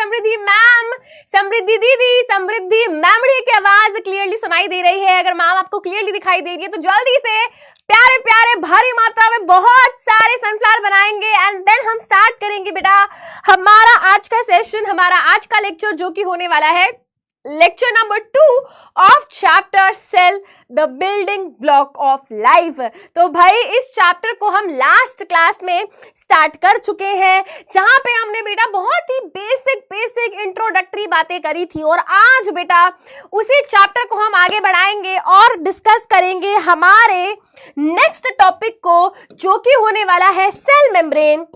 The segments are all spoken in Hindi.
समृद्धि मैम, समृद्धि दीदी, समृद्धि मैमड़ी की आवाज क्लियरली सुनाई दे रही है? अगर मैम आपको क्लियरली दिखाई दे रही है तो जल्दी से प्यारे प्यारे भारी मात्रा में बहुत सारे सनफ्लावर बनाएंगे एंड देन हम स्टार्ट करेंगे बेटा हमारा आज का सेशन, हमारा आज का लेक्चर, जो कि होने वाला है lecture number 2 of chapter cell, the building block of life. तो भाई इस चैप्टर को हम लास्ट क्लास में स्टार्ट कर चुके हैं, जहां पे हमने बेटा बहुत ही बेसिक इंट्रोडक्टरी बातें करी थी, और आज बेटा उसी चैप्टर को हम आगे बढ़ाएंगे और डिस्कस करेंगे हमारे नेक्स्ट टॉपिक को, जो कि होने वाला है सेल मेम्ब्रेन,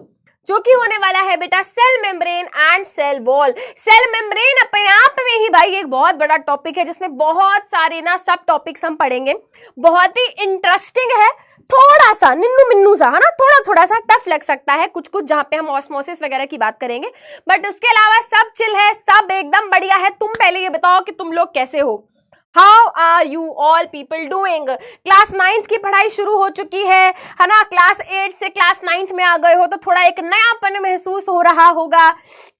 जो कि होने वाला है बेटा cell membrane and cell wall. Cell membrane अपने आप में ही भाई एक बहुत बड़ा टॉपिक है, जिसमें बहुत सारे ना सब टॉपिक्स हम पढ़ेंगे, बहुत ही इंटरेस्टिंग है, थोड़ा सा निन्नू मिन्नू सा है ना, थोड़ा सा टफ लग सकता है कुछ जहां पे हम ऑस्मोसिस वगैरह की बात करेंगे, बट उसके अलावा सब चिल है, सब एकदम बढ़िया है। तुम पहले ये बताओ कि तुम लोग कैसे हो, how are you all people doing. Class 9th की पढ़ाई शुरू हो चुकी है ना, क्लास 8 से क्लास 9th में आ गए हो तो थोड़ा एक नयापन महसूस हो रहा होगा,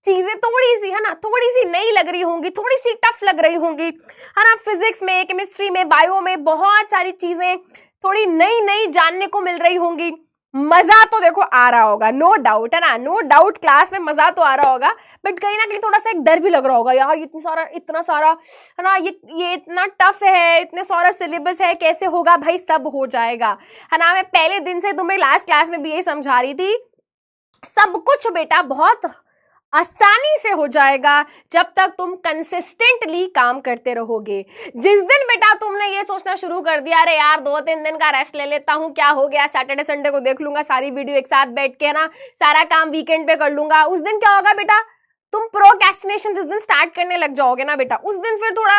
चीजें थोड़ी सी है ना, थोड़ी सी नई लग रही होंगी, थोड़ी सी टफ लग रही होंगी है ना, फिजिक्स में, केमिस्ट्री में, बायो में बहुत सारी चीजें थोड़ी नई जानने को मिल रही होंगी। मजा तो देखो आ रहा होगा, नो डाउट है ना, नो डाउट क्लास में मजा तो आ रहा होगा, बट कहीं ना कहीं थोड़ा सा एक डर भी लग रहा होगा, यार इतना सारा है ना, ये इतना टफ है, इतने सारा सिलेबस है, कैसे होगा भाई, सब हो जाएगा है ना। मैं पहले दिन से तुम्हें लास्ट क्लास में भी यही समझा रही थी, सब कुछ बेटा बहुत आसानी से हो जाएगा जब तक तुम कंसिस्टेंटली काम करते रहोगे। जिस दिन बेटा तुमने ये सोचना शुरू कर दिया, अरे यार 2-3 दिन का रेस्ट ले लेता हूं, क्या हो गया, सैटरडे संडे को देख लूंगा सारी वीडियो एक साथ बैठ के ना, सारा काम वीकेंड पे कर लूंगा, उस दिन क्या होगा बेटा, तुम प्रोक्रेस्टिनेशन जिस दिन स्टार्ट करने लग जाओगे ना बेटा, उस दिन फिर थोड़ा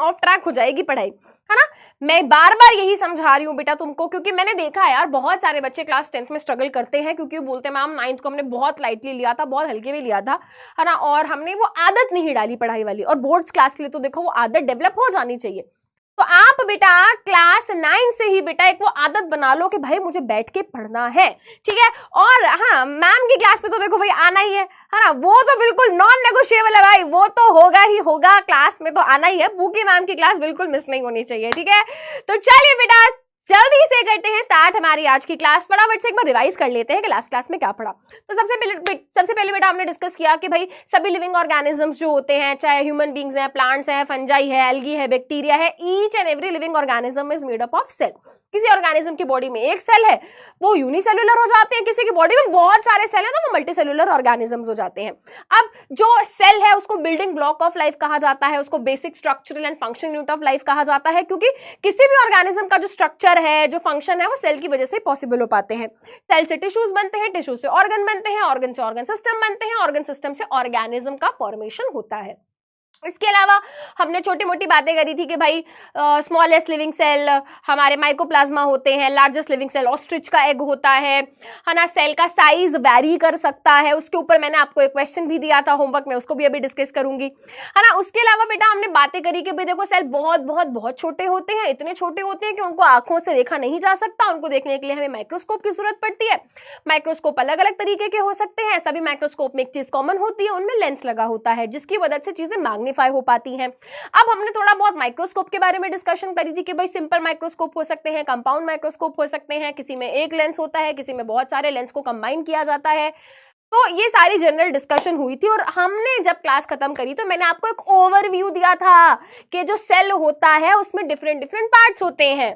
ऑफ ट्रैक हो जाएगी पढ़ाई है ना। मैं बार बार यही समझा रही हूँ बेटा तुमको, क्योंकि मैंने देखा है यार बहुत सारे बच्चे क्लास 10th में स्ट्रगल करते हैं, क्योंकि वो बोलते हैं मैम 9th को हमने बहुत लाइटली लिया था, बहुत हल्के में लिया था है ना, और हमने वो आदत नहीं डाली पढ़ाई वाली, और बोर्ड्स क्लास के लिए तो देखो वो आदत डेवलप हो जानी चाहिए। तो आप बेटा क्लास 9 से ही बेटा एक वो आदत बना लो कि भाई मुझे बैठ के पढ़ना है, ठीक है। और हाँ, मैम की क्लास पे तो देखो भाई आना ही है ना, वो तो बिल्कुल नॉन नेगोशिएबल है भाई, वो तो होगा ही होगा, क्लास में तो आना ही है, बुकी मैम की क्लास बिल्कुल मिस नहीं होनी चाहिए, ठीक है। तो चलिए बेटा जल्दी से करते हैं स्टार्ट हमारी आज की क्लास। फटाफट से एक बार रिवाइज कर लेते हैं कि लास्ट क्लास में क्या पढ़ा। तो सबसे पहले बेटा हमने डिस्कस किया कि भाई सभी लिविंग ऑर्गेनिजम्स जो होते हैं, चाहे ह्यूमन बींग्स हैं, प्लांट्स हैं, फंजाई है, एल्गी है, बैक्टीरिया है, each and every living organism is made up of cell. किसी ऑर्गेनिज्म की बॉडी में एक सेल है वो यूनिसेल्युलर हो जाते हैं, किसी की बॉडी में बहुत सारे सेल है तो वो मल्टीसेल्युलर ऑर्गेनिजम्स हो जाते हैं। अब जो सेल है उसको बिल्डिंग ब्लॉक ऑफ लाइफ कहा जाता है, उसको basic structural and functional unit of life कहा जाता है, क्योंकि किसी भी ऑर्गेनिज्म का जो स्ट्रक्चर है, जो फंक्शन है, वो सेल की वजह से पॉसिबल हो पाते हैं। सेल से टिश्यूज बनते हैं, टिश्यू से ऑर्गन बनते हैं, ऑर्गन से ऑर्गन सिस्टम बनते हैं, ऑर्गन सिस्टम से ऑर्गेनिज्म का फॉर्मेशन होता है। इसके अलावा हमने छोटी मोटी बातें करी थी कि भाई स्मॉलेस्ट लिविंग सेल हमारे माइकोप्लाज्मा होते हैं, लार्जेस्ट लिविंग सेल ऑस्ट्रिच का एग होता है ना, सेल का साइज वैरी कर सकता है, उसके ऊपर मैंने आपको एक क्वेश्चन भी दिया था होमवर्क में, उसको भी अभी डिस्कस करूंगी है ना। उसके अलावा बेटा हमने बातें करी कि भाई देखो सेल बहुत बहुत बहुत छोटे होते हैं, इतने छोटे होते हैं कि उनको आंखों से देखा नहीं जा सकता, उनको देखने के लिए हमें माइक्रोस्कोप की जरूरत पड़ती है। माइक्रोस्कोप अलग अलग तरीके के हो सकते हैं, सभी माइक्रोस्कोप में एक चीज कॉमन होती है, उनमें लेंस लगा होता है, जिसकी वजह से चीजें मैग्नीफाई हो पाती हैं। अब हमने थोड़ा बहुत माइक्रोस्कोप के बारे में डिस्कशन करी थी कि भाई सिंपल माइक्रोस्कोप हो सकते हैं, कंपाउंड माइक्रोस्कोप हो सकते हैं, किसी में एक लेंस होता है, किसी में बहुत सारे लेंस को कंबाइन किया जाता है। तो ये सारी जनरल डिस्कशन हुई थी, और हमने जब क्लास खत्म करी तो मैंने आपको एक ओवरव्यू दिया था कि जो सेल होता है उसमें डिफरेंट पार्ट्स होते हैं।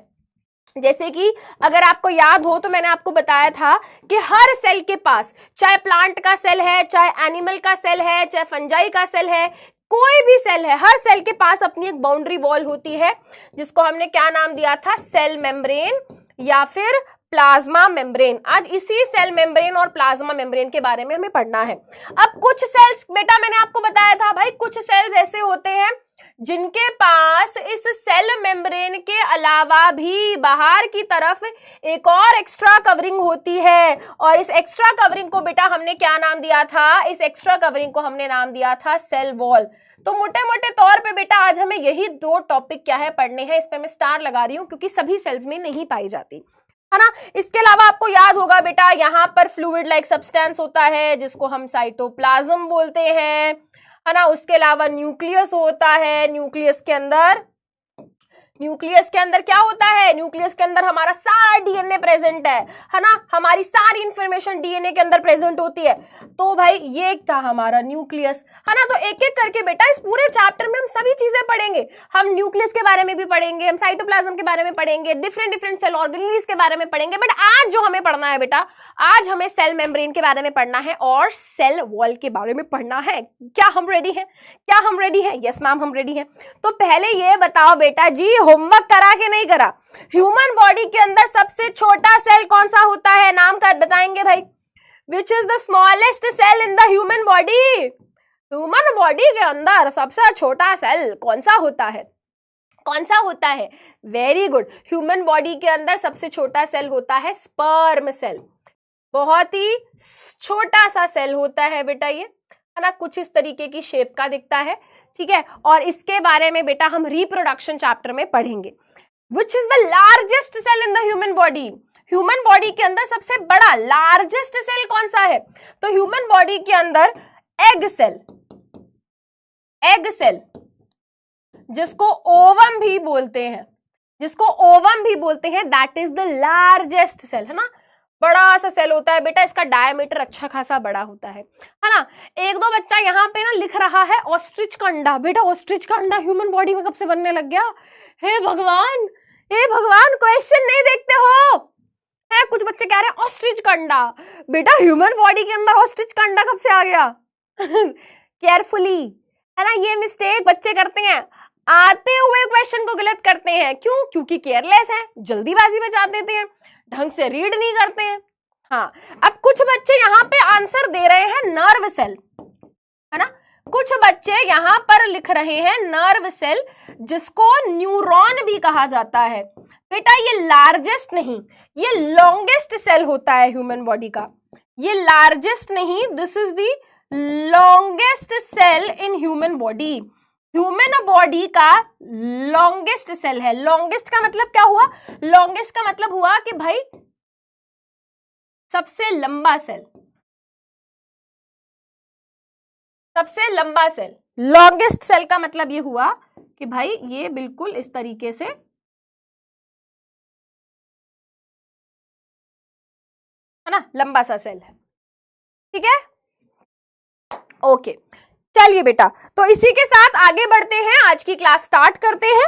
जैसे कि अगर आपको याद हो तो मैंने आपको बताया था कि हर सेल के पास, चाहे प्लांट का सेल है, चाहे एनिमल का सेल है, चाहे फंजाई का सेल है, कोई भी सेल है, हर सेल के पास अपनी एक बाउंड्री वॉल होती है, जिसको हमने क्या नाम दिया था, सेल मेम्ब्रेन या फिर प्लाज्मा मेम्ब्रेन। आज इसी सेल मेम्ब्रेन और प्लाज्मा मेम्ब्रेन के बारे में हमें पढ़ना है। अब कुछ सेल्स बेटा मैंने आपको बताया था भाई, कुछ सेल्स ऐसे होते हैं जिनके पास इस सेल मेम्ब्रेन के अलावा भी बाहर की तरफ एक और एक्स्ट्रा कवरिंग होती है, और इस एक्स्ट्रा कवरिंग को बेटा हमने क्या नाम दिया था, इस एक्स्ट्रा कवरिंग को हमने नाम दिया था सेल वॉल। तो मोटे मोटे तौर पे बेटा आज हमें यही दो टॉपिक क्या है पढ़ने हैं, इस पे मैं स्टार लगा रही हूं क्योंकि सभी सेल्स में नहीं पाई जाती। है ना। इसके अलावा आपको याद होगा बेटा यहाँ पर फ्लूइड लाइक सब्सटेंस होता है जिसको हम साइटोप्लाज्म बोलते हैं, है ना। उसके अलावा न्यूक्लियस होता है, न्यूक्लियस के अंदर क्या होता है, न्यूक्लियस के अंदर हमारा सारा डीएनए प्रेजेंट है ना, हमारी सारी इंफॉर्मेशन डीएनए के अंदर प्रेजेंट होती है। तो भाई ये था हमारा न्यूक्लियस, है ना। तो एक एक करके बेटा इस पूरे चैप्टर में हम सभी चीजें पढ़ेंगे। हम न्यूक्लियस के बारे में भी पढ़ेंगे, हम साइटोप्लाज्म के बारे में पढ़ेंगे, डिफरेंट डिफरेंट सेल ऑर्गेनेल्स के बारे में पढ़ेंगे। बट आज जो हमें पढ़ना है बेटा, आज हमें सेल मेम्ब्रेन के बारे में पढ़ना है और सेल वॉल के बारे में पढ़ना है। क्या हम रेडी हैं? क्या हम रेडी हैं? यस मैम हम रेडी हैं। तो पहले ये बताओ बेटा जी, होमवर्क करा कि नहीं करा? ह्यूमन बॉडी के अंदर सबसे छोटा सेल कौन सा होता है? नाम का बताएंगे भाई। Which is the smallest cell in the human body? Human body के अंदर सबसे छोटा सेल कौन सा होता है? कौन सा होता है? Very good. ह्यूमन बॉडी के अंदर सबसे छोटा सेल होता है स्पर्म सेल। बहुत ही छोटा सा सेल होता है बेटा ये, है ना। कुछ इस तरीके की शेप का दिखता है, ठीक है। और इसके बारे में बेटा हम रिप्रोडक्शन चैप्टर में पढ़ेंगे। Which is the largest cell in the human body? Human body के अंदर सबसे बड़ा लार्जेस्ट सेल कौन सा है? तो ह्यूमन बॉडी के अंदर एग सेल, एग सेल जिसको ओवम भी बोलते हैं, जिसको ओवम भी बोलते हैं, that is the largest cell, है ना। बड़ा सा सेल होता है बेटा, इसका डायमीटर अच्छा खासा बड़ा होता है ना। एक दो बच्चा यहाँ पे ना लिख रहा है ऑस्ट्रिच का अंडा। बेटा ऑस्ट्रिच का अंडा ह्यूमन बॉडी में कब से बनने लग गया? हे भगवान, हे भगवान, क्वेश्चन नहीं देखते हो है। कुछ बच्चे कह रहे हैं ऑस्ट्रिच का अंडा। बेटा ह्यूमन बॉडी के अंदर ऑस्ट्रिच का अंडा कब से आ गया? केयरफुली, है ना। ये मिस्टेक बच्चे करते हैं, आते हुए क्वेश्चन को गलत करते हैं। क्यों? क्योंकि केयरलेस है, जल्दीबाजी में जवाब देते हैं, ढंग से रीड नहीं करते हैं। हाँ, अब कुछ बच्चे यहाँ पे आंसर दे रहे हैं नर्व सेल, है ना। कुछ बच्चे यहाँ पर लिख रहे हैं नर्व सेल, जिसको न्यूरॉन भी कहा जाता है। बेटा ये लार्जेस्ट नहीं, ये लॉन्गेस्ट सेल होता है ह्यूमन बॉडी का। ये लार्जेस्ट नहीं, this is the longest cell in human body. Human body का लॉन्गेस्ट सेल है। लॉन्गेस्ट का मतलब क्या हुआ? लॉन्गेस्ट का मतलब हुआ कि भाई सबसे लंबा सेल, सबसे लंबा सेल। लॉन्गेस्ट सेल का मतलब ये हुआ कि भाई ये बिल्कुल इस तरीके से, है ना, लंबा सा सेल है, ठीक है। ओके, चलिए बेटा, तो इसी के साथ आगे बढ़ते हैं, आज की क्लास स्टार्ट करते हैं,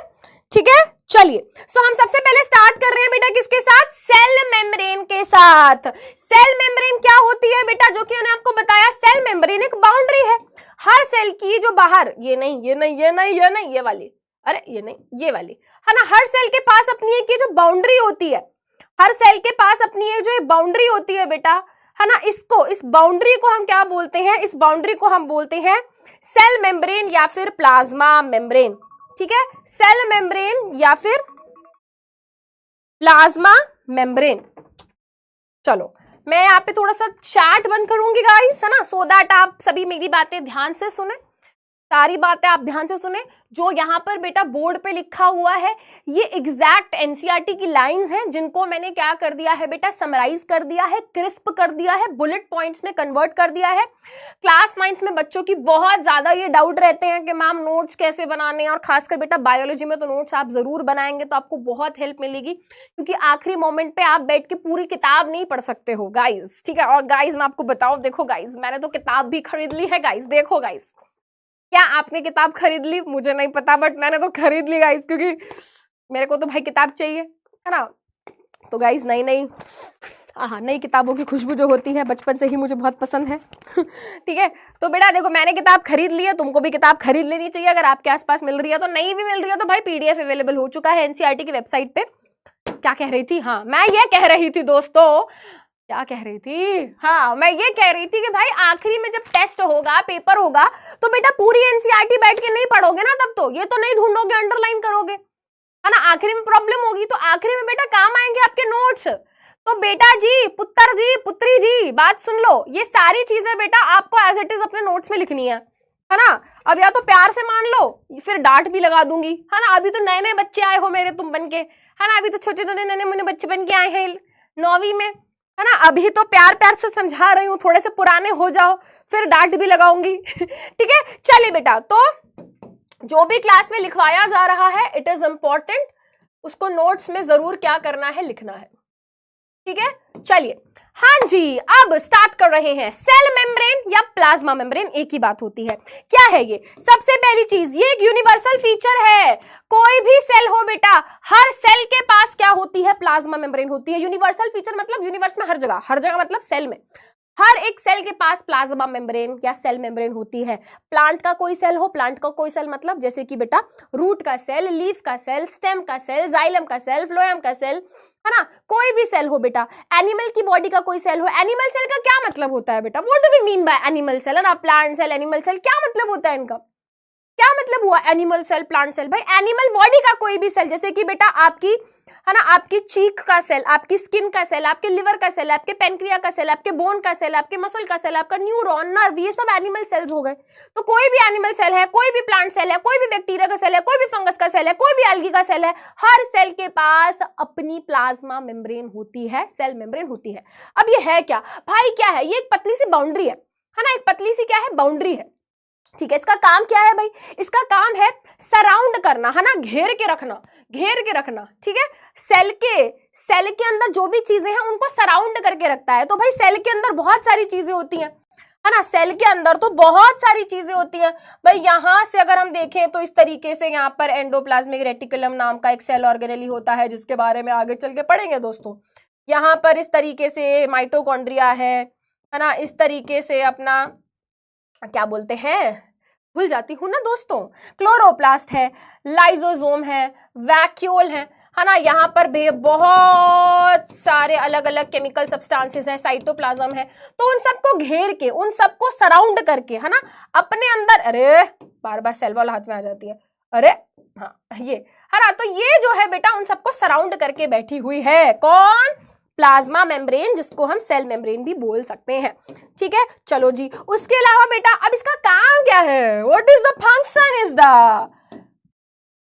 ठीक है। चलिए, सो हम सबसे पहले स्टार्ट कर रहे हैं बेटा किसके साथ? सेल मेम्ब्रेन के साथ। सेल मेम्ब्रेन क्या होती है बेटा? जो कि मैंने आपको बताया, सेल मेम्ब्रेन एक बाउंड्री है हर सेल की, जो बाहर, ये नहीं, ये नहीं, ये नहीं, ये नहीं, ये वाली, अरे ये नहीं, ये वाली, है ना। हर सेल के पास अपनी एक जो बाउंड्री होती है, हर सेल के पास अपनी एक जो बाउंड्री होती है बेटा, है ना। इसको, इस बाउंड्री को हम क्या बोलते हैं? इस बाउंड्री को हम बोलते हैं सेल मेम्ब्रेन या फिर प्लाज्मा मेम्ब्रेन, ठीक है। सेल मेम्ब्रेन या फिर प्लाज्मा मेम्ब्रेन। चलो मैं यहाँ पे थोड़ा सा चैट बंद करूंगी गाइस, है ना, सो दैट आप सभी मेरी बातें ध्यान से सुने, सारी बातें आप ध्यान से सुने। जो यहाँ पर बेटा बोर्ड पे लिखा हुआ है, ये एग्जैक्ट एनसीईआरटी की लाइंस हैं, जिनको मैंने क्या कर दिया है बेटा? समराइज कर दिया है, क्रिस्प कर दिया है, बुलेट पॉइंट्स में कन्वर्ट कर दिया है। क्लास 9th में बच्चों की बहुत ज्यादा ये डाउट रहते हैं कि मैम नोट्स कैसे बनाने हैं, और खासकर बेटा बायोलॉजी में तो नोट्स आप जरूर बनाएंगे तो आपको बहुत हेल्प मिलेगी, क्योंकि आखिरी मोमेंट पे आप बैठ के पूरी किताब नहीं पढ़ सकते हो गाइज, ठीक है। और गाइज मैं आपको बताऊं, देखो गाइज, मैंने तो किताब भी खरीद ली है गाइज। देखो गाइज, क्या आपने किताब खरीद ली? मुझे नहीं पता, बट मैंने तो खरीद ली गाइस, क्योंकि मेरे को तो भाई किताब चाहिए, है ना। तो गाइस नई किताबों की खुशबू जो होती है बचपन से ही मुझे बहुत पसंद है। ठीक है, तो बेटा देखो, मैंने किताब खरीद ली है, तुमको भी किताब खरीद लेनी चाहिए अगर आपके आसपास मिल रही है। तो नहीं भी मिल रही है तो भाई पीडीएफ अवेलेबल हो चुका है एनसीईआरटी की वेबसाइट पे। क्या कह रही थी? हाँ, मैं ये कह रही थी दोस्तों, क्या कह रही थी? हाँ, मैं ये कह रही थी कि भाई आखिरी में जब टेस्ट होगा, पेपर होगा, तो बेटा पूरी एनसीईआरटी बैठ के नहीं पढ़ोगे ना, तब तो ये तो नहीं ढूंढोगे, अंडरलाइन करोगे, है ना। आखिरी में प्रॉब्लम होगी, तो आखिरी में बेटा काम आएंगे आपके नोट्स। तो बेटा जी, पुत्र जी, पुत्री जी, बात सुन लो, ये सारी चीजें बेटा आपको एज इट इज अपने नोट्स में लिखनी है ना। अब या तो प्यार से मान लो, फिर डांट भी लगा दूंगी, है ना। अभी तो नए नए बच्चे आए हो मेरे, तुम बन के, है ना, अभी तो छोटे छोटे नन्हे मुन्ने बच्चे बन के आए हैं, 9वीं में, है ना। अभी तो प्यार प्यार से समझा रही हूँ, थोड़े से पुराने हो जाओ फिर डांट भी लगाऊंगी ठीक है। चलिए बेटा, तो जो भी क्लास में लिखवाया जा रहा है इट इज इंपॉर्टेंट, उसको नोट्स में जरूर क्या करना है, लिखना है, ठीक है। चलिए, हाँ जी, अब स्टार्ट कर रहे हैं। सेल मेम्ब्रेन या प्लाज्मा मेम्ब्रेन एक ही बात होती है। क्या है ये? सबसे पहली चीज, ये एक यूनिवर्सल फीचर है। कोई भी सेल हो बेटा, हर सेल के पास क्या होती है? प्लाज्मा मेम्ब्रेन होती है। यूनिवर्सल फीचर मतलब यूनिवर्स में हर जगह, हर जगह मतलब सेल में, हर एक सेल के पास प्लाज्मा मेम्ब्रेन या सेल मेम्ब्रेन होती है। प्लांट का कोई सेल हो, प्लांट का कोई सेल मतलब जैसे कि बेटा रूट का सेल, लीफ का सेल, स्टेम का सेल, जाइलम का सेल, फ्लोएम का सेल, है ना, कोई भी सेल हो बेटा। एनिमल की बॉडी का कोई सेल हो, एनिमल सेल का क्या मतलब होता है बेटा? What do we mean by animal cell? है ना, प्लांट सेल, एनिमल सेल, क्या मतलब होता है इनका? क्या मतलब हुआ एनिमल सेल, प्लांट सेल? भाई एनिमल बॉडी का कोई भी सेल, जैसे कि बेटा आपकी, है ना, आपकी चीक का सेल, आपकी स्किन का सेल, आपके लिवर का सेल, आपके पेनक्रिया का सेल, आपके बोन का सेल, आपके मसल का सेल, आपका न्यूरॉन, नर्व, ये सब एनिमल सेल्स हो गए। तो कोई भी एनिमल सेल है, कोई भी प्लांट सेल है, कोई भी बैक्टीरिया का सेल है, कोई भी फंगस का सेल है, कोई भी एल्गी का सेल है, हर सेल के पास अपनी प्लाज्मा मेम्ब्रेन होती है, सेल मेम्ब्रेन होती है। अब ये है क्या भाई? क्या है ये? एक पतली सी बाउंड्री है ना, एक पतली सी क्या है? बाउंड्री है, ठीक है। इसका काम क्या है भाई? इसका काम है सराउंड करना, है ना, घेर के रखना, घेर के रखना, ठीक है। सेल के अंदर जो भी चीजें हैं उनको सराउंड करके रखता है। तो भाई सेल के अंदर बहुत सारी चीजें होती हैं, है ना, सेल के अंदर तो बहुत सारी चीजें होती हैं भाई। यहां से अगर हम देखें तो इस तरीके से यहाँ पर एंडोप्लाज्मिक रेटिकुलम नाम का एक सेल ऑर्गेनेली होता है, जिसके बारे में आगे चल के पढ़ेंगे दोस्तों। यहाँ पर इस तरीके से माइटोकॉन्ड्रिया है ना, इस तरीके से अपना क्या बोलते हैं, भूल जाती हूं ना दोस्तों, क्लोरोप्लास्ट है, लाइजोसोम है, वैक्यूल है ना। यहाँ पर भी बहुत सारे अलग अलग केमिकल सब्सटेंसेस है, साइटोप्लाज्म है। तो उन सबको घेर के, उन सबको सराउंड करके, है ना, अपने अंदर, अरे बार बार सेल वॉल हाथ में आ जाती है, अरे हाँ ये, है ना। तो ये जो है बेटा उन सबको सराउंड करके बैठी हुई है, कौन? प्लाज्मा मेम्ब्रेन, जिसको हम सेल मेम्ब्रेन भी बोल सकते हैं, ठीक है। चलो जी, उसके अलावा बेटा अब इसका काम क्या है? What is the function is the,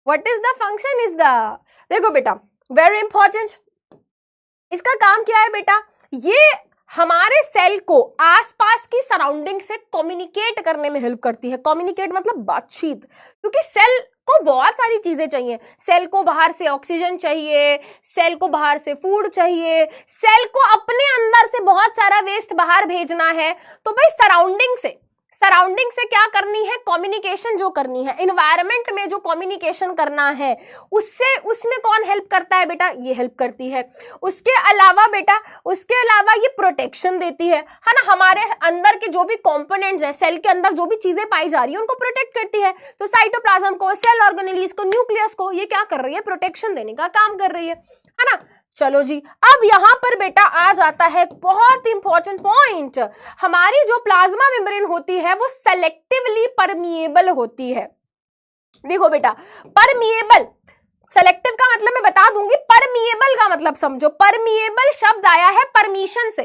what is the function is the, देखो बेटा वेरी इंपॉर्टेंट, इसका काम क्या है बेटा? ये हमारे सेल को आसपास की सराउंडिंग से कम्युनिकेट करने में हेल्प करती है। कम्युनिकेट मतलब बातचीत, क्योंकि सेल को बहुत सारी चीजें चाहिए। सेल को बाहर से ऑक्सीजन चाहिए, सेल को बाहर से फूड चाहिए, सेल को अपने अंदर से बहुत सारा वेस्ट बाहर भेजना है। तो भाई सराउंडिंग से क्या करनी है? कम्युनिकेशन जो करनी है, एनवायरनमेंट में जो कम्युनिकेशन करना है, उसमें कौन हेल्प करता है बेटा? ये हेल्प करती है। उसके अलावा बेटा, उसके अलावा ये प्रोटेक्शन देती है ना, हमारे अंदर के जो भी कंपोनेंट्स हैं, सेल के अंदर जो भी चीजें पाई जा रही है उनको प्रोटेक्ट करती है। तो साइटोप्लाज्म को, सेल ऑर्गेनेलीज को, न्यूक्लियस को ये क्या कर रही है? प्रोटेक्शन देने का काम कर रही है ना। चलो जी, अब यहां पर बेटा आ जाता है बहुत इंपॉर्टेंट पॉइंट। हमारी जो प्लाज्मा मेम्ब्रेन होती है वो सेलेक्टिवली परमिएबल होती है। देखो बेटा, परमिएबल, सेलेक्टिव का मतलब मैं बता दूंगी, परमिएबल का मतलब समझो। परमिएबल शब्द आया है परमिशन से,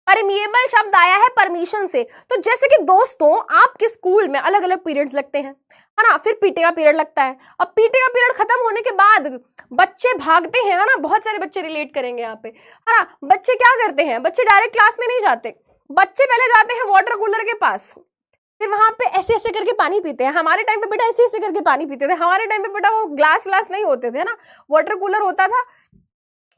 परमिएबल शब्द आया है परमिशन से। तो जैसे कि दोस्तों आपके स्कूल में अलग अलग पीरियड्स लगते हैं, है ना, फिर पीटी का पीरियड लगता है। अब पीटी का पीरियड खत्म होने के बाद बच्चे भागते हैं, है ना, बहुत सारे बच्चे रिलेट करेंगे यहाँ पे, है ना। बच्चे क्या करते हैं? बच्चे डायरेक्ट क्लास में नहीं जाते, बच्चे पहले जाते हैं वाटर कूलर के पास, फिर वहां पे ऐसे ऐसे करके पानी पीते हैं। हमारे टाइम पे बेटा ऐसे ऐसे करके पानी पीते थे। हमारे टाइम पे बेटा वो ग्लास व्लास नहीं होते थे ना, वाटर कूलर होता था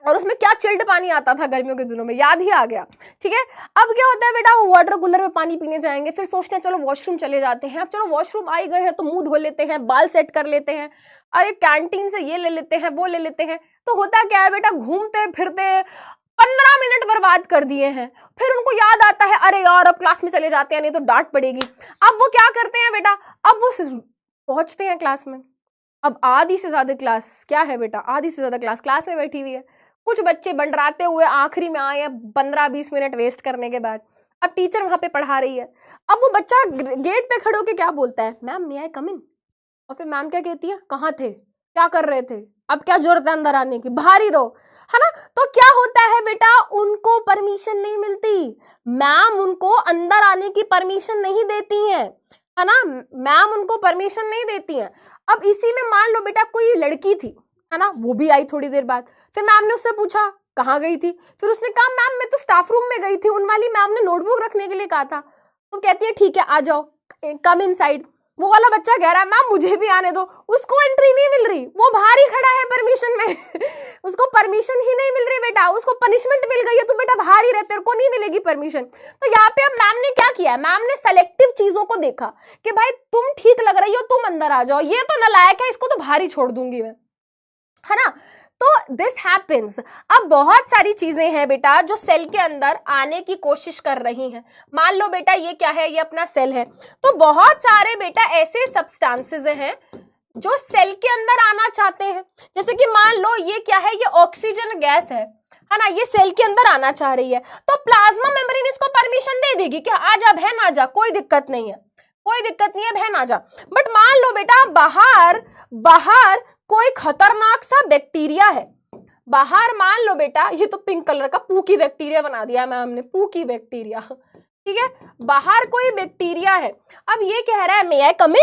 और उसमें क्या चिल्ड पानी आता था गर्मियों के दिनों में, याद ही आ गया, ठीक है। अब क्या होता है बेटा, वो वाटर कूलर में पानी पीने जाएंगे, फिर सोचते हैं चलो वॉशरूम चले जाते हैं। अब चलो वॉशरूम आ गए हैं तो मुंह धो लेते हैं, बाल सेट कर लेते हैं, अरे कैंटीन से ये ले लेते हैं, वो ले लेते हैं। तो होता क्या है बेटा, घूमते फिरते 15 मिनट बर्बाद कर दिए हैं। फिर उनको याद आता है अरे यार अब क्लास में चले जाते हैं, नहीं तो डांट पड़ेगी। अब वो क्या करते हैं बेटा, अब वो पहुंचते हैं क्लास में। अब आधी से ज्यादा क्लास क्या है बेटा, आधी से ज्यादा क्लास में बैठी हुई है। कुछ बच्चे बंडराते हुए आखिरी में आए हैं 15-20 मिनट वेस्ट करने के बाद। अब टीचर वहां पे पढ़ा रही है, अब वो बच्चा गेट पे खड़े होके क्या बोलता है, मैम मे आई कम इन। और फिर मैम क्या कहती है, कहाँ थे, क्या कर रहे थे, अब क्या जरूरत है अंदर आने की, बाहर ही रहो, है ना। तो क्या होता है बेटा, उनको परमिशन नहीं मिलती, मैम उनको अंदर आने की परमिशन नहीं देती है ना, मैम उनको परमिशन नहीं देती है। अब इसी में मान लो बेटा कोई लड़की थी, है ना, वो भी आई थोड़ी देर बाद, फिर मैम ने उससे पूछा कहाँ गई थी? फिर उसने कहा मैम मैं तो स्टाफ रूम में गई थी, उन वाली मैम ने नोटबुक रखने के लिए कहा था। तो कहती है ठीक है आ जाओ, कम इनसाइड। वो वाला बच्चा कह रहा है मैम मुझे भी आने दो, उसको एंट्री नहीं मिल रही, वो बाहर ही खड़ा है परमिशन में उसको परमिशन ही नहीं मिल रही बेटा, उसको पनिशमेंट मिल गई है, तू बेटा बाहर ही रह, तेरे को नहीं मिलेगी परमिशन। तो यहाँ पे अब मैम ने क्या किया, मैम ने सेलेक्टिव चीजों को देखा कि भाई तुम ठीक लग रही हो, तुम अंदर आ जाओ, ये तो नालायक है, इसको तो बाहर ही छोड़ दूंगी मैं, है ना। तो दिस हैपेंस। अब बहुत सारी चीजें हैं बेटा जो सेल के अंदर आने की कोशिश कर रही हैं। मान लो बेटा ये क्या है, ये अपना सेल है, तो बहुत सारे बेटा ऐसे सब्सटेंसेस हैं जो सेल के अंदर आना चाहते हैं। जैसे कि मान लो ये क्या है, ये ऑक्सीजन गैस है ना, ये सेल के अंदर आना चाह रही है, तो प्लाज्मा मेम्ब्रेन इसको परमिशन दे देगी कि आ जा बहन आ जा, कोई दिक्कत नहीं है, कोई दिक्कत नहीं है बहन आ जा। बट मान लो बेटा बाहर कोई खतरनाक सा बैक्टीरिया है, बाहर मान लो बेटा, ये तो पिंक कलर का पूकी बैक्टीरिया बना दिया मैम ने, पूकी बैक्टीरिया, ठीक है, बाहर कोई बैक्टीरिया है। अब ये कह रहा है मे आई कम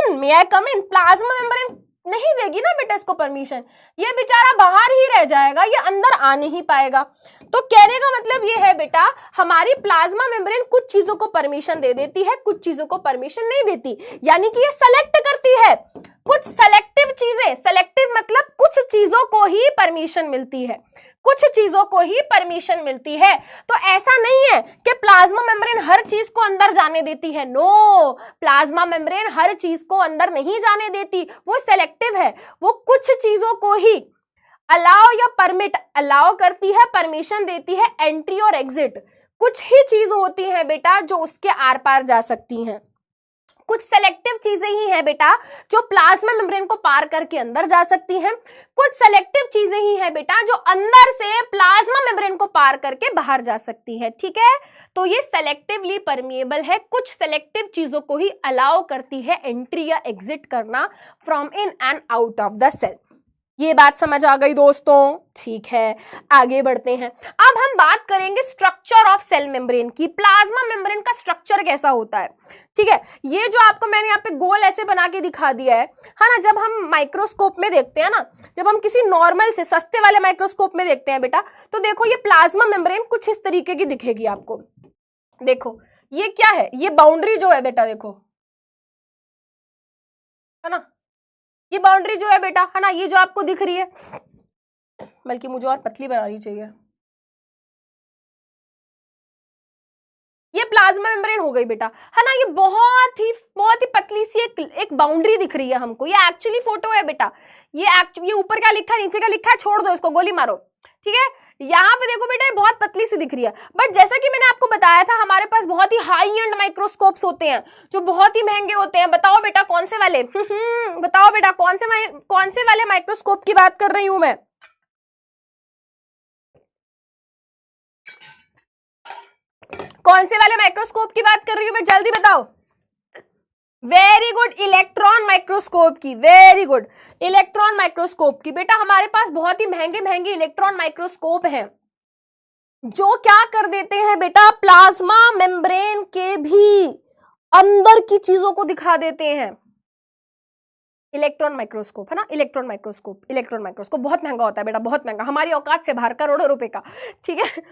इन, प्लाज्मा मेम्ब्रेन नहीं देगी ना बेटा इसको परमिशन, ये बेचारा बाहर ही रह जाएगा, ये अंदर आ नहीं पाएगा। तो कहने का मतलब ये है बेटा, हमारी प्लाज्मा मेम्ब्रेन कुछ चीजों को परमिशन दे देती है, कुछ चीजों को परमिशन नहीं देती, यानी कि ये सेलेक्ट करती है। कुछ सेलेक्टिव चीजें, सेलेक्टिव मतलब कुछ चीजों को ही परमिशन मिलती है, कुछ चीजों को ही परमिशन मिलती है। तो ऐसा नहीं है कि प्लाज्मा मेम्ब्रेन हर चीज को अंदर जाने देती है, नो, प्लाज्मा मेम्ब्रेन हर चीज को अंदर नहीं जाने देती, वो सेलेक्टिव है, वो कुछ चीजों को ही अलाउ या परमिट, अलाउ करती है, परमिशन देती है, एंट्री और एग्जिट। कुछ ही चीज होती है बेटा जो उसके आर पार जा सकती हैं, कुछ सेलेक्टिव चीजें ही है बेटा जो प्लाज्मा मेम्ब्रेन को पार करके अंदर जा सकती हैं, कुछ सेलेक्टिव चीजें ही है बेटा जो अंदर से प्लाज्मा मेम्ब्रेन को पार करके बाहर जा सकती है, ठीक है। तो ये सेलेक्टिवली परमिएबल है, कुछ सेलेक्टिव चीजों को ही अलाउ करती है एंट्री या एग्जिट करना from in and out of the cell. ये बात समझ आ गई दोस्तों, ठीक है, आगे बढ़ते हैं। अब हम बात करेंगे स्ट्रक्चर ऑफ सेल मेम्ब्रेन की, प्लाज्मा मेम्ब्रेन का स्ट्रक्चर कैसा होता है, ठीक है। ये जो आपको मैंने यहाँ पे गोल ऐसे बना के दिखा दिया है ना, जब हम माइक्रोस्कोप में देखते हैं ना, जब हम किसी नॉर्मल से सस्ते वाले माइक्रोस्कोप में देखते हैं बेटा, तो देखो ये प्लाज्मा मेम्ब्रेन कुछ इस तरीके की दिखेगी आपको। देखो ये क्या है, ये बाउंड्री जो है बेटा, देखो है ना, ये बाउंड्री जो है बेटा, है ना, ये जो आपको दिख रही है, बल्कि मुझे और पतली बनानी चाहिए, ये प्लाज्मा मेम्ब्रेन हो गई बेटा, है ना। ये बहुत ही पतली सी एक बाउंड्री दिख रही है हमको, ये एक्चुअली फोटो है बेटा, ये ऊपर क्या लिखा है नीचे क्या लिखा है छोड़ दो इसको, गोली मारो, ठीक है। यहाँ पे देखो बेटा ये बहुत पतली सी दिख रही है, बट जैसा कि मैंने आपको बताया था हमारे पास बहुत ही हाई एंड माइक्रोस्कोप्स होते हैं जो बहुत ही महंगे होते हैं। बताओ बेटा कौन से वाले बताओ बेटा कौन से वाले माइक्रोस्कोप की बात कर रही हूं मैं, कौन से वाले माइक्रोस्कोप की बात कर रही हूं मैं, जल्दी बताओ। वेरी गुड, इलेक्ट्रॉन माइक्रोस्कोप की, वेरी गुड, इलेक्ट्रॉन माइक्रोस्कोप की। बेटा हमारे पास बहुत ही महंगे इलेक्ट्रॉन माइक्रोस्कोप हैं जो क्या कर देते हैं बेटा, प्लाज्मा मेम्ब्रेन के भी अंदर की चीजों को दिखा देते हैं। इलेक्ट्रॉन माइक्रोस्कोप है ना, इलेक्ट्रॉन माइक्रोस्कोप बहुत महंगा होता है बेटा, बहुत महंगा, हमारी औकात से बाहर, करोड़ों रुपए का, ठीक है।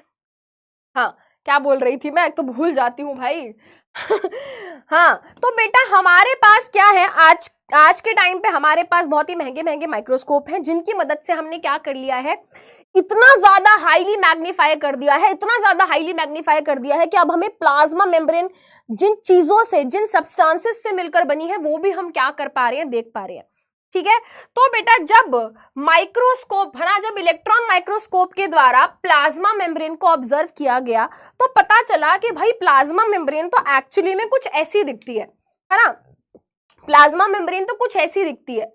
हाँ क्या बोल रही थी मैं, एक तो भूल जाती हूँ भाई हाँ तो बेटा हमारे पास क्या है, आज के टाइम पे हमारे पास बहुत ही महंगे माइक्रोस्कोप हैं जिनकी मदद से हमने क्या कर लिया है, इतना ज्यादा हाईली मैग्नीफाई कर दिया है, इतना ज्यादा हाईली मैग्नीफाई कर दिया है कि अब हमें प्लाज्मा मेम्ब्रेन जिन चीजों से, जिन सब्सटेंसेस से मिलकर बनी है वो भी हम क्या कर पा रहे हैं, देख पा रहे हैं, ठीक है। तो बेटा जब माइक्रोस्कोप है ना, जब इलेक्ट्रॉन माइक्रोस्कोप के द्वारा प्लाज्मा मेम्ब्रेन को ऑब्जर्व किया गया तो पता चला कि भाई प्लाज्मा मेम्ब्रेन तो एक्चुअली में कुछ ऐसी दिखती है ना, प्लाज्मा मेम्ब्रेन तो कुछ ऐसी दिखती है।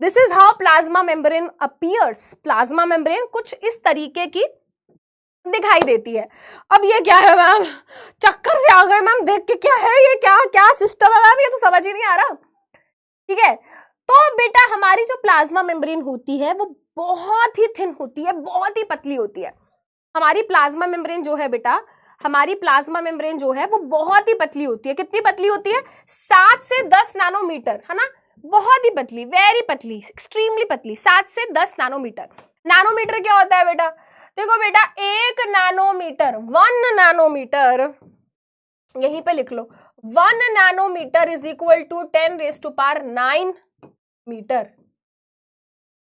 This is how plasma membrane appears, plasma membrane कुछ इस तरीके की दिखाई देती है। अब ये क्या है मैम, चक्कर से आ गए मैम देख के, क्या है ये, क्या सिस्टम है मैम, ये तो समझ ही नहीं आ रहा, ठीक है। तो बेटा हमारी जो प्लाज्मा मेम्ब्रेन होती है वो बहुत ही थिन होती है, बहुत ही पतली होती है। हमारी प्लाज्मा मेम्ब्रेन जो है बेटा, हमारी प्लाज्मा मेम्ब्रेन जो है वो बहुत ही पतली होती है। कितनी पतली होती है, 7 से 10 नैनोमीटर, है ना, बहुत ही पतली, वेरी पतली, एक्सट्रीमली पतली, 7 से 10 नैनोमीटर। नैनोमीटर क्या होता है बेटा, देखो बेटा 1 नैनोमीटर, 1 नैनोमीटर, यहीं पे लिख लो, 1 nanometre is equal to 10⁹ metre.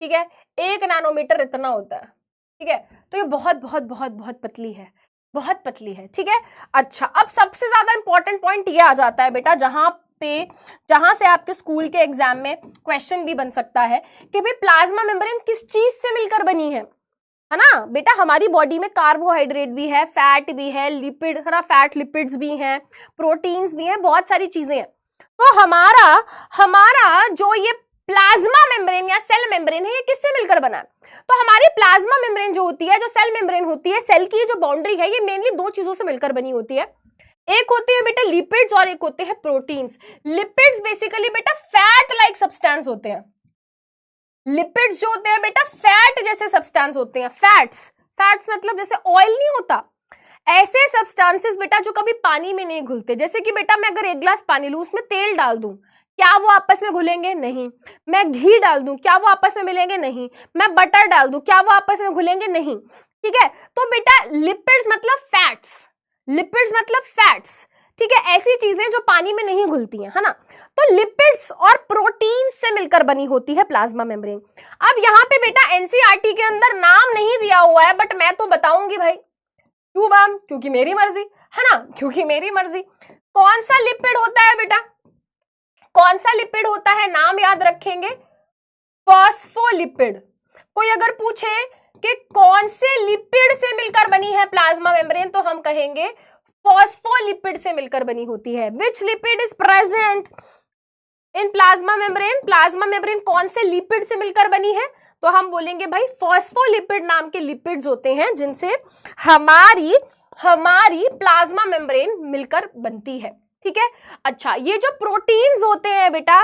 ठीक है, 1 नैनोमीटर इतना होता है। ठीक है, तो ये बहुत बहुत बहुत बहुत पतली है, बहुत पतली है। ठीक है, अच्छा अब सबसे ज्यादा इंपॉर्टेंट पॉइंट ये आ जाता है बेटा, जहां से आपके स्कूल के एग्जाम में क्वेश्चन भी बन सकता है कि भाई प्लाज्मा मेम्ब्रेन किस चीज से मिलकर बनी है ना बेटा। हमारी बॉडी में कार्बोहाइड्रेट भी है, फैट भी है, लिपिड है ना, फैट लिपिड्स भी हैं, प्रोटीन्स भी हैं, बहुत सारी चीजें हैं। तो हमारा जो ये प्लाज्मा मेम्ब्रेन या सेल मेम्ब्रेन है, ये किससे मिलकर बना है? तो हमारी प्लाज्मा मेम्ब्रेन जो होती है, जो सेल मेम्ब्रेन होती है, सेल की जो बाउंड्री है, ये मेनली 2 चीजों से मिलकर बनी होती है। एक होती है बेटा लिपिड्स और एक होते हैं प्रोटीन्स। लिपिड्स बेसिकली बेटा फैट लाइक सब्सटेंस होते हैं। लिपिड्स जो होते हैं बेटा फैट जैसे सब्सटेंस होते हैं। फैट्स मतलब जैसे ऑयल नहीं होता, ऐसे सब्सटेंसेस बेटा जो कभी पानी में नहीं घुलते। जैसे कि बेटा मैं अगर 1 ग्लास पानी लूं, उसमें तेल डाल दूं, क्या वो आपस में घुलेंगे? नहीं। मैं घी डाल दूं, क्या वो आपस में मिलेंगे? नहीं। मैं बटर डाल दूं, क्या वो आपस में घुलेंगे? नहीं। ठीक है, तो बेटा लिपिड्स मतलब फैट्स, लिपिड्स मतलब फैट्स। ठीक है, ऐसी चीजें जो पानी में नहीं घुलती हैं, है ना। तो लिपिड्स और प्रोटीन से मिलकर बनी होती है प्लाज्मा मेम्ब्रेन। अब यहाँ पे बेटा एनसीईआरटी के अंदर नाम नहीं दिया हुआ है, बट मैं तो बताऊंगी भाई। क्यों मैम? क्योंकि मेरी मर्जी, है ना, क्योंकि मेरी मर्जी। कौन सा लिपिड होता है बेटा? कौन सा लिपिड होता है? नाम याद रखेंगे, फॉस्फोलिपिड। कोई अगर पूछे कि कौन से लिपिड से मिलकर बनी है प्लाज्मा मेम्ब्रेन, तो हम कहेंगे फॉस्फोलिपिड से मिलकर बनी होती है। Which lipid is present in plasma membrane? Plasma membrane कौन से लिपिड से मिलकर बनी है? तो हम बोलेंगे भाई फॉस्फोलिपिड नाम के लिपिड्स होते हैं जिनसे हमारी प्लाज्मा मेम्ब्रेन मिलकर बनती है। ठीक है, अच्छा ये जो प्रोटीन्स होते हैं बेटा,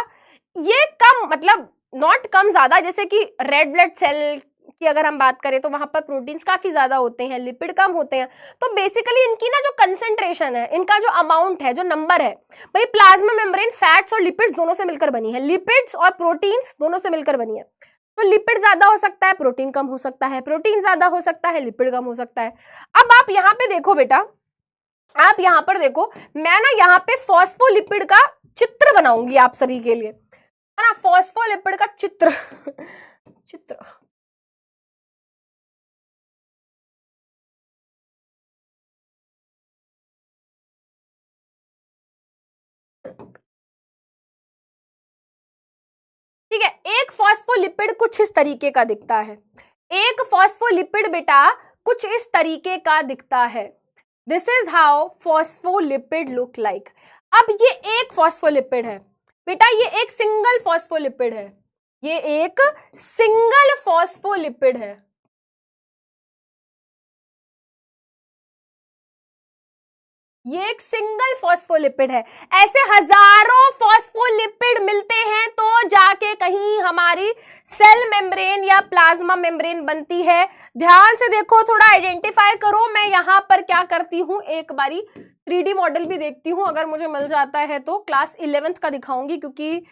ये कम, मतलब नॉट कम, ज्यादा, जैसे कि रेड ब्लड सेल की अगर हम बात करें तो वहां पर प्रोटीन्स काफी ज्यादा होते हैं, लिपिड कम होते हैं। तो बेसिकली इनकी ना जो कंसेंट्रेशन है, इनका जो अमाउंट है, जो नंबर है, भाई प्लाज्मा मेम्ब्रेन फैट्स और लिपिड्स दोनों से मिलकर बनी है, लिपिड्स और प्रोटीन्स दोनों से मिलकर बनी है। तो लिपिड ज्यादा हो सकता है, प्रोटीन कम हो सकता है, प्रोटीन ज्यादा हो सकता है, लिपिड कम हो सकता है। अब आप यहाँ पे देखो बेटा, आप यहाँ पर देखो, मैं ना यहाँ पे फॉस्फोलिपिड का चित्र बनाऊंगी आप सभी के लिए, है ना, फॉस्फोलिपिड का चित्र ठीक है। एक फॉस्फोलिपिड कुछ इस तरीके का दिखता है, एक फॉस्फोलिपिड बेटा कुछ इस तरीके का दिखता है। This is how phospholipid look like. अब ये एक फॉस्फोलिपिड है बेटा, ये एक सिंगल फॉस्फोलिपिड है, ये एक सिंगल फॉस्फोलिपिड है। ये एक सिंगल फॉस्फोलिपिड है। ऐसे हजारों फॉस्फोलिपिड मिलते हैं तो जाके कहीं हमारी सेल मेम्ब्रेन या प्लाज्मा मेम्ब्रेन बनती है। ध्यान से देखो, थोड़ा आइडेंटिफाई करो। मैं यहां पर क्या करती हूं, एक बारी 3D मॉडल भी देखती हूं, अगर मुझे मिल जाता है तो क्लास 11th का दिखाऊंगी, क्योंकि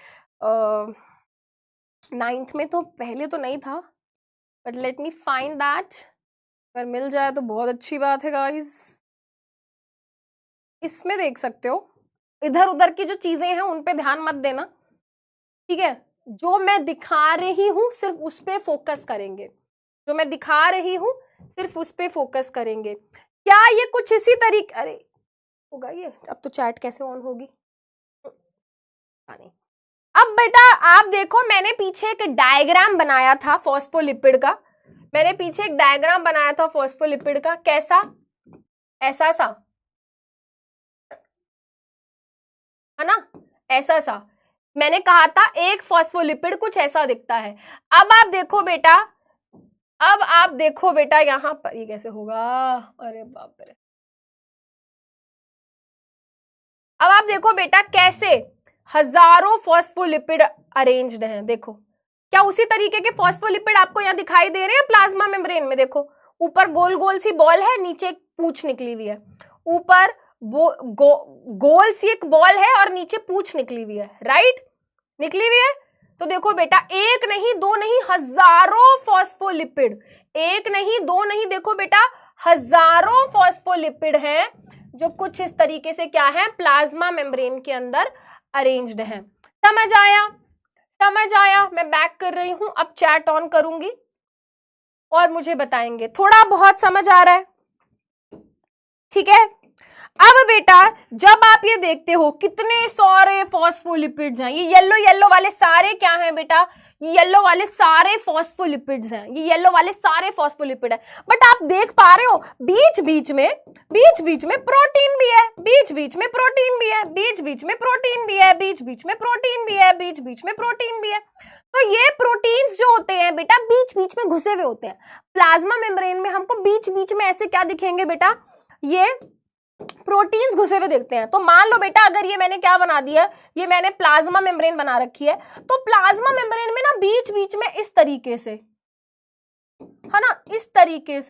9th में तो पहले तो नहीं था, but let me find that. अगर मिल जाए तो बहुत अच्छी बात है गाइस। इसमें देख सकते हो, इधर उधर की जो चीजें हैं उन पे ध्यान मत देना, ठीक है। जो मैं दिखा रही हूं सिर्फ उस पे फोकस करेंगे, जो मैं दिखा रही हूं सिर्फ उस पे फोकस करेंगे। क्या ये कुछ इसी तरीके, अरे होगा ये, अब तो चैट कैसे ऑन होगी, नहीं। अब बेटा आप देखो, मैंने पीछे एक डायग्राम बनाया था फॉस्फोलिपिड का, मैंने पीछे एक डायग्राम बनाया था फॉस्फोलिपिड का। कैसा? ऐसा सा, है ना, ऐसा सा। मैंने कहा था एक फॉस्फोलिपिड कुछ ऐसा दिखता है। अब आप देखो बेटा, अब आप देखो बेटा यहां पर, ये कैसे होगा, अरे बाप रे। अब आप देखो बेटा कैसे हजारों फॉस्फोलिपिड अरेंज्ड हैं। देखो, क्या उसी तरीके के फॉस्फोलिपिड आपको यहाँ दिखाई दे रहे हैं प्लाज्मा मेम्ब्रेन में? देखो ऊपर गोल गोल सी बॉल है, नीचे एक पूंछ निकली हुई है। ऊपर गोल सी एक बॉल है और नीचे पूंछ निकली हुई है, राइट, निकली हुई है। तो देखो बेटा, एक नहीं, दो नहीं, हजारों फॉस्फोलिपिड एक नहीं, दो नहीं, देखो बेटा हजारों फॉस्फोलिपिड हैं जो कुछ इस तरीके से क्या है, प्लाज्मा मेम्ब्रेन के अंदर अरेंज्ड हैं। समझ आया? समझ आया? मैं बैक कर रही हूं, अब चैट ऑन करूंगी और मुझे बताएंगे थोड़ा बहुत समझ आ रहा है, ठीक है। अब बेटा जब आप ये देखते हो कितने सारे फॉस्फोलिपिड्स हैं, ये येलो येलो वाले सारे क्या हैं बेटा, ये येलो वाले सारे फॉस्फोलिपिड्स हैं, ये येलो वाले सारे फॉस्फोलिपिड हैं। बट आप देख पा रहे हो बीच बीच में प्रोटीन भी है, बीच बीच में प्रोटीन भी है, बीच बीच में प्रोटीन भी है, बीच बीच में प्रोटीन भी है, बीच बीच में प्रोटीन भी है। तो ये प्रोटीन्स जो होते हैं बेटा बीच बीच में घुसे हुए होते हैं। प्लाज्मा मेम्ब्रेन में हमको बीच बीच में ऐसे क्या दिखेंगे बेटा, ये प्रोटीन्स घुसे हुए देखते हैं। तो मान लो बेटा अगर ये मैंने क्या बना दिया, ये मैंने प्लाज्मा मेम्ब्रेन बना रखी है, तो प्लाज्मा मेम्ब्रेन में ना बीच बीच में इस तरीके से है ना, इस तरीके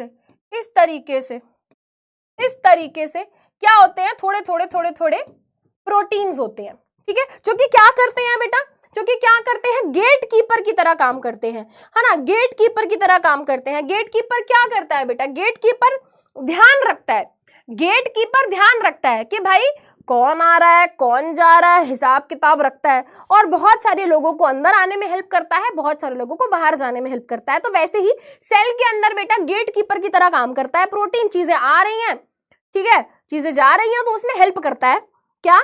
से क्या होते हैं, थोड़े थोड़े थोड़े थोड़े प्रोटीन्स होते हैं, ठीक है, जो कि क्या करते हैं बेटा, जो कि क्या करते हैं, गेट कीपर की तरह काम करते हैं, है ना, गेट कीपर की तरह काम करते हैं। गेट कीपर क्या करता है बेटा, गेट कीपर ध्यान रखता है, गेट कीपर ध्यान रखता है कि भाई कौन आ रहा है कौन जा रहा है, हिसाब किताब रखता है, और बहुत सारे लोगों को अंदर आने में हेल्प करता है, बहुत सारे लोगों को बाहर जाने में हेल्प करता है। तो वैसे ही सेल के अंदर बेटा गेट कीपर की तरह काम करता है। प्रोटीन चीजें आ रही हैं, ठीक है, चीजें जा रही हैं, तो उसमें हेल्प करता है क्या,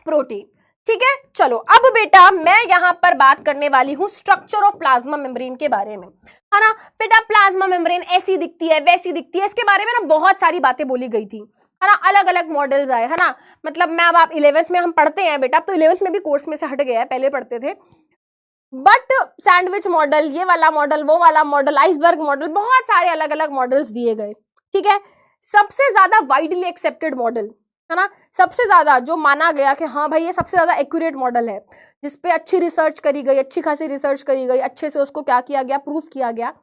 प्रोटीन, ठीक है। चलो अब बेटा मैं यहां पर बात करने वाली हूं स्ट्रक्चर ऑफ प्लाज्मा मेम्ब्रेन के बारे में, है ना। बेटा प्लाज्मा मेम्ब्रेन ऐसी दिखती है वैसी दिखती है, इसके बारे में ना बहुत सारी बातें बोली गई थी, है ना, अलग अलग मॉडल्स आए, है ना। मतलब मैं अब आप 11th में हम पढ़ते हैं बेटा, अब तो 11th में भी कोर्स में से हट गया है, पहले पढ़ते थे। बट सैंडविच मॉडल, ये वाला मॉडल, वो वाला मॉडल, आइसबर्ग मॉडल, बहुत सारे अलग अलग मॉडल्स दिए गए, ठीक है। सबसे ज्यादा वाइडली एक्सेप्टेड मॉडल, है ना, सबसे ज्यादा जो माना गया कि हाँ भाई ये सबसे ज्यादा एक्यूरेट मॉडल है, जिसपे अच्छी रिसर्च करी गई, अच्छी खासी रिसर्च करी गई, अच्छे से उसको क्या किया गया, प्रूफ किया गया।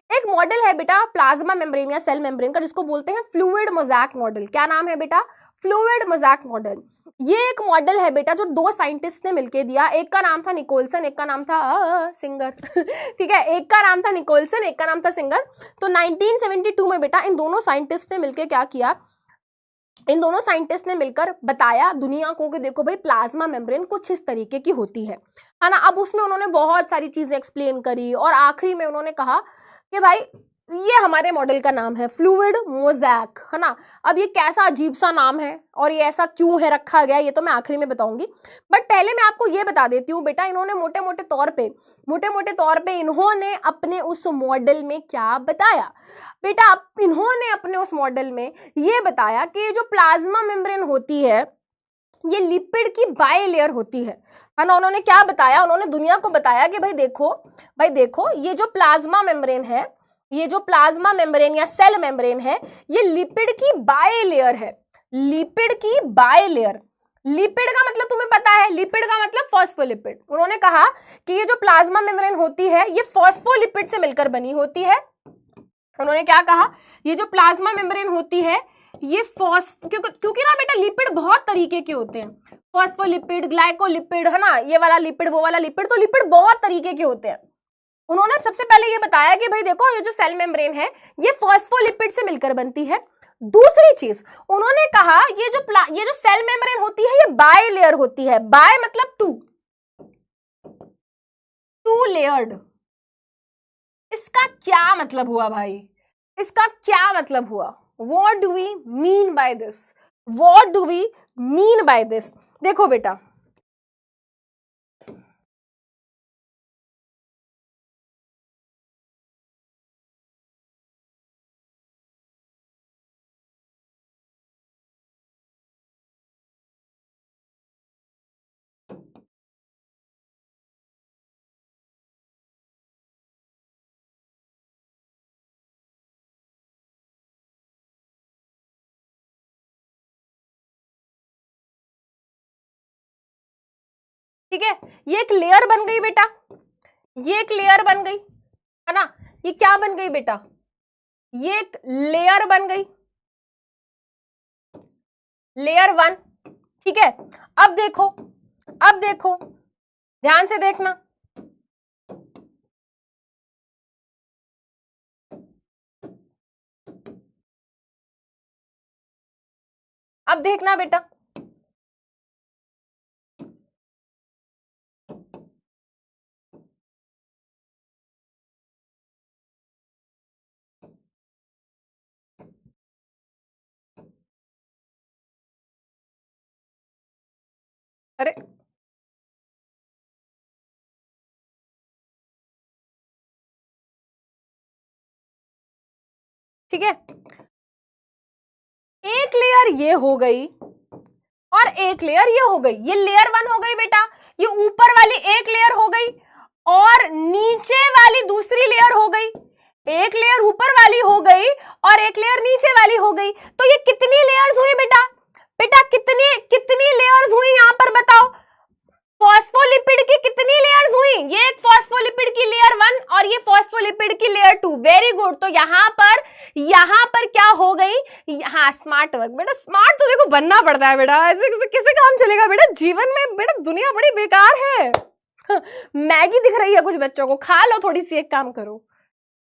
एक मॉडल है बेटा प्लाज्मा मेम्ब्रेन या सेल मेम्ब्रेन का, जिसको बोलते हैं फ्लूइड मोज़ैक मॉडल। क्या नाम है बेटा, फ्लूइड मोज़ैक मॉडल। ये एक मॉडल है बेटा जो दो साइंटिस्ट ने मिलकर दिया, एक का नाम था निकोलसन, एक का नाम था सिंगर ठीक है, एक का नाम था निकोलसन, एक का नाम था सिंगर। तो 1972 में बेटा इन दोनों साइंटिस्ट ने मिलकर क्या किया, इन दोनों साइंटिस्ट ने मिलकर बताया दुनिया को कि देखो भाई प्लाज्मा मेम्ब्रेन कुछ इस तरीके की होती है ना। अब उसमें उन्होंने बहुत सारी चीजें एक्सप्लेन करी और आखिरी में उन्होंने कहा कि भाई ये हमारे मॉडल का नाम है फ्लूइड मोज़ैक, है ना। अब ये कैसा अजीब सा नाम है और ये ऐसा क्यों है रखा गया, ये तो मैं आखिरी में बताऊंगी। बट पहले मैं आपको ये बता देती हूँ बेटा, इन्होंने मोटे मोटे तौर पे इन्होंने अपने उस मॉडल में क्या बताया बेटा, इन्होंने अपने उस मॉडल में ये बताया कि ये जो प्लाज्मा मेम्ब्रेन होती है ये लिपिड की बाय लेयर होती है ना। उन्होंने क्या बताया, उन्होंने दुनिया को बताया कि भाई देखो ये जो प्लाज्मा मेम्ब्रेन है, ये जो प्लाज्मा मेम्ब्रेन या सेल मेम्ब्रेन है, ये लिपिड की बाय लेयर है, लिपिड की बाय लेयर। लिपिड का मतलब तुम्हें पता है, लिपिड का मतलब फॉस्फोलिपिड। उन्होंने कहा कि ये जो प्लाज्मा मेम्ब्रेन होती है ये फॉस्फोलिपिड से मिलकर बनी होती है। उन्होंने क्या कहा, ये जो प्लाज्मा मेम्ब्रेन होती है ये क्योंकि ना बेटा लिपिड बहुत तरीके के होते हैं, फॉस्फोलिपिड, ग्लाइकोलिपिड, है ना, ये वाला लिपिड वो वाला लिपिड, तो लिपिड बहुत तरीके के होते हैं। उन्होंने सबसे पहले ये बताया कि भाई देखो ये जो सेल मेम्ब्रेन है ये फॉस्फोलिपिड से मिलकर बनती है। दूसरी चीज उन्होंने कहा ये जो सेल मेम्ब्रेन होती है ये बाय लेयर होती है, बाय मतलब टू लेयर्ड। इसका क्या मतलब हुआ भाई, इसका क्या मतलब हुआ, What do we mean by this? What do we mean by this? देखो बेटा ठीक है, ये एक लेयर बन गई बेटा, ये एक लेयर बन गई, है ना, ये क्या बन गई बेटा, ये एक लेयर बन गई, लेयर 1, ठीक है। अब देखो ध्यान से देखना, अब देखना बेटा, अरे ठीक है, एक लेयर ये हो गई और एक लेयर ये हो गई, ये लेयर 1 हो गई बेटा, ये ऊपर वाली एक लेयर हो गई और नीचे वाली दूसरी लेयर हो गई, एक लेयर ऊपर वाली हो गई और एक लेयर नीचे वाली हो गई। तो ये कितनी लेयर्स हुई बेटा? बेटा कितनी कितनी लेयर्स हुई यहां पर बताओ? फॉस्फोलिपिड की कितनी लेयर्स हुई? ये एक फॉस्फोलिपिड की लेयर 1 और ये फॉस्फोलिपिड की लेयर 2। Very good. तो यहां पर क्या हो गई? हाँ, स्मार्ट वर्क बेटा, स्मार्ट तो देखो बनना पड़ता है बेटा, ऐसे कैसे काम चलेगा बेटा जीवन में? बेटा दुनिया बड़ी बेकार है। मैगी दिख रही है कुछ बच्चों को, खा लो थोड़ी सी, एक काम करो।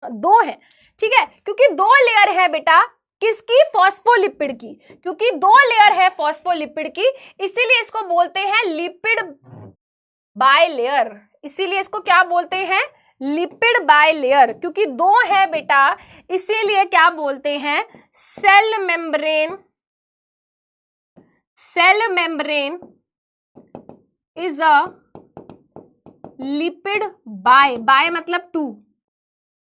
2 है, ठीक है, क्योंकि 2 लेयर है बेटा किसकी? फॉस्फोलिपिड की, क्योंकि 2 लेयर है फॉस्फोलिपिड की, इसीलिए इसको बोलते हैं लिपिड बायलेयर। इसीलिए इसको क्या बोलते हैं? Lipid bilayer. क्योंकि 2 है बेटा, इसीलिए क्या बोलते हैं? Cell membrane. Cell membrane is a lipid bi मतलब 2,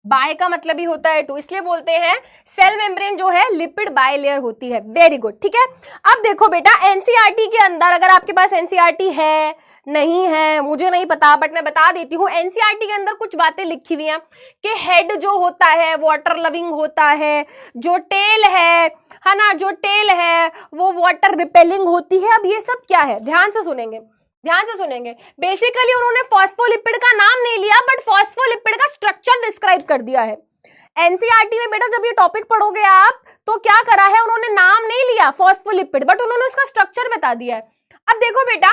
बाय का मतलब ही होता है 2, इसलिए बोलते हैं सेल मेम्ब्रेन जो है लिपिड बायलेयर होती है। वेरी गुड, ठीक है। अब देखो बेटा, एनसीईआरटी के अंदर, अगर आपके पास एनसीईआरटी है नहीं है मुझे नहीं पता, बट मैं बता देती हूँ, एनसीईआरटी के अंदर कुछ बातें लिखी हुई हैं कि हेड जो होता है वाटर लविंग होता है, जो टेल है ना, जो टेल है वो वाटर रिपेलिंग होती है। अब ये सब क्या है? ध्यान से सुनेंगे, ध्यान से सुनेंगे। बेसिकली उन्होंने फॉस्फोलिपिड का नाम नहीं लिया, बट फॉस्फोलिपिड का स्ट्रक्चर डिस्क्राइब कर दिया है। एनसीईआरटी में बेटा जब ये टॉपिक पढ़ोगे आप, तो क्या करा है, उन्होंने नाम नहीं लिया फॉस्फोलिपिड, बट उन्होंने उसका स्ट्रक्चर बता दिया है। अब देखो बेटा,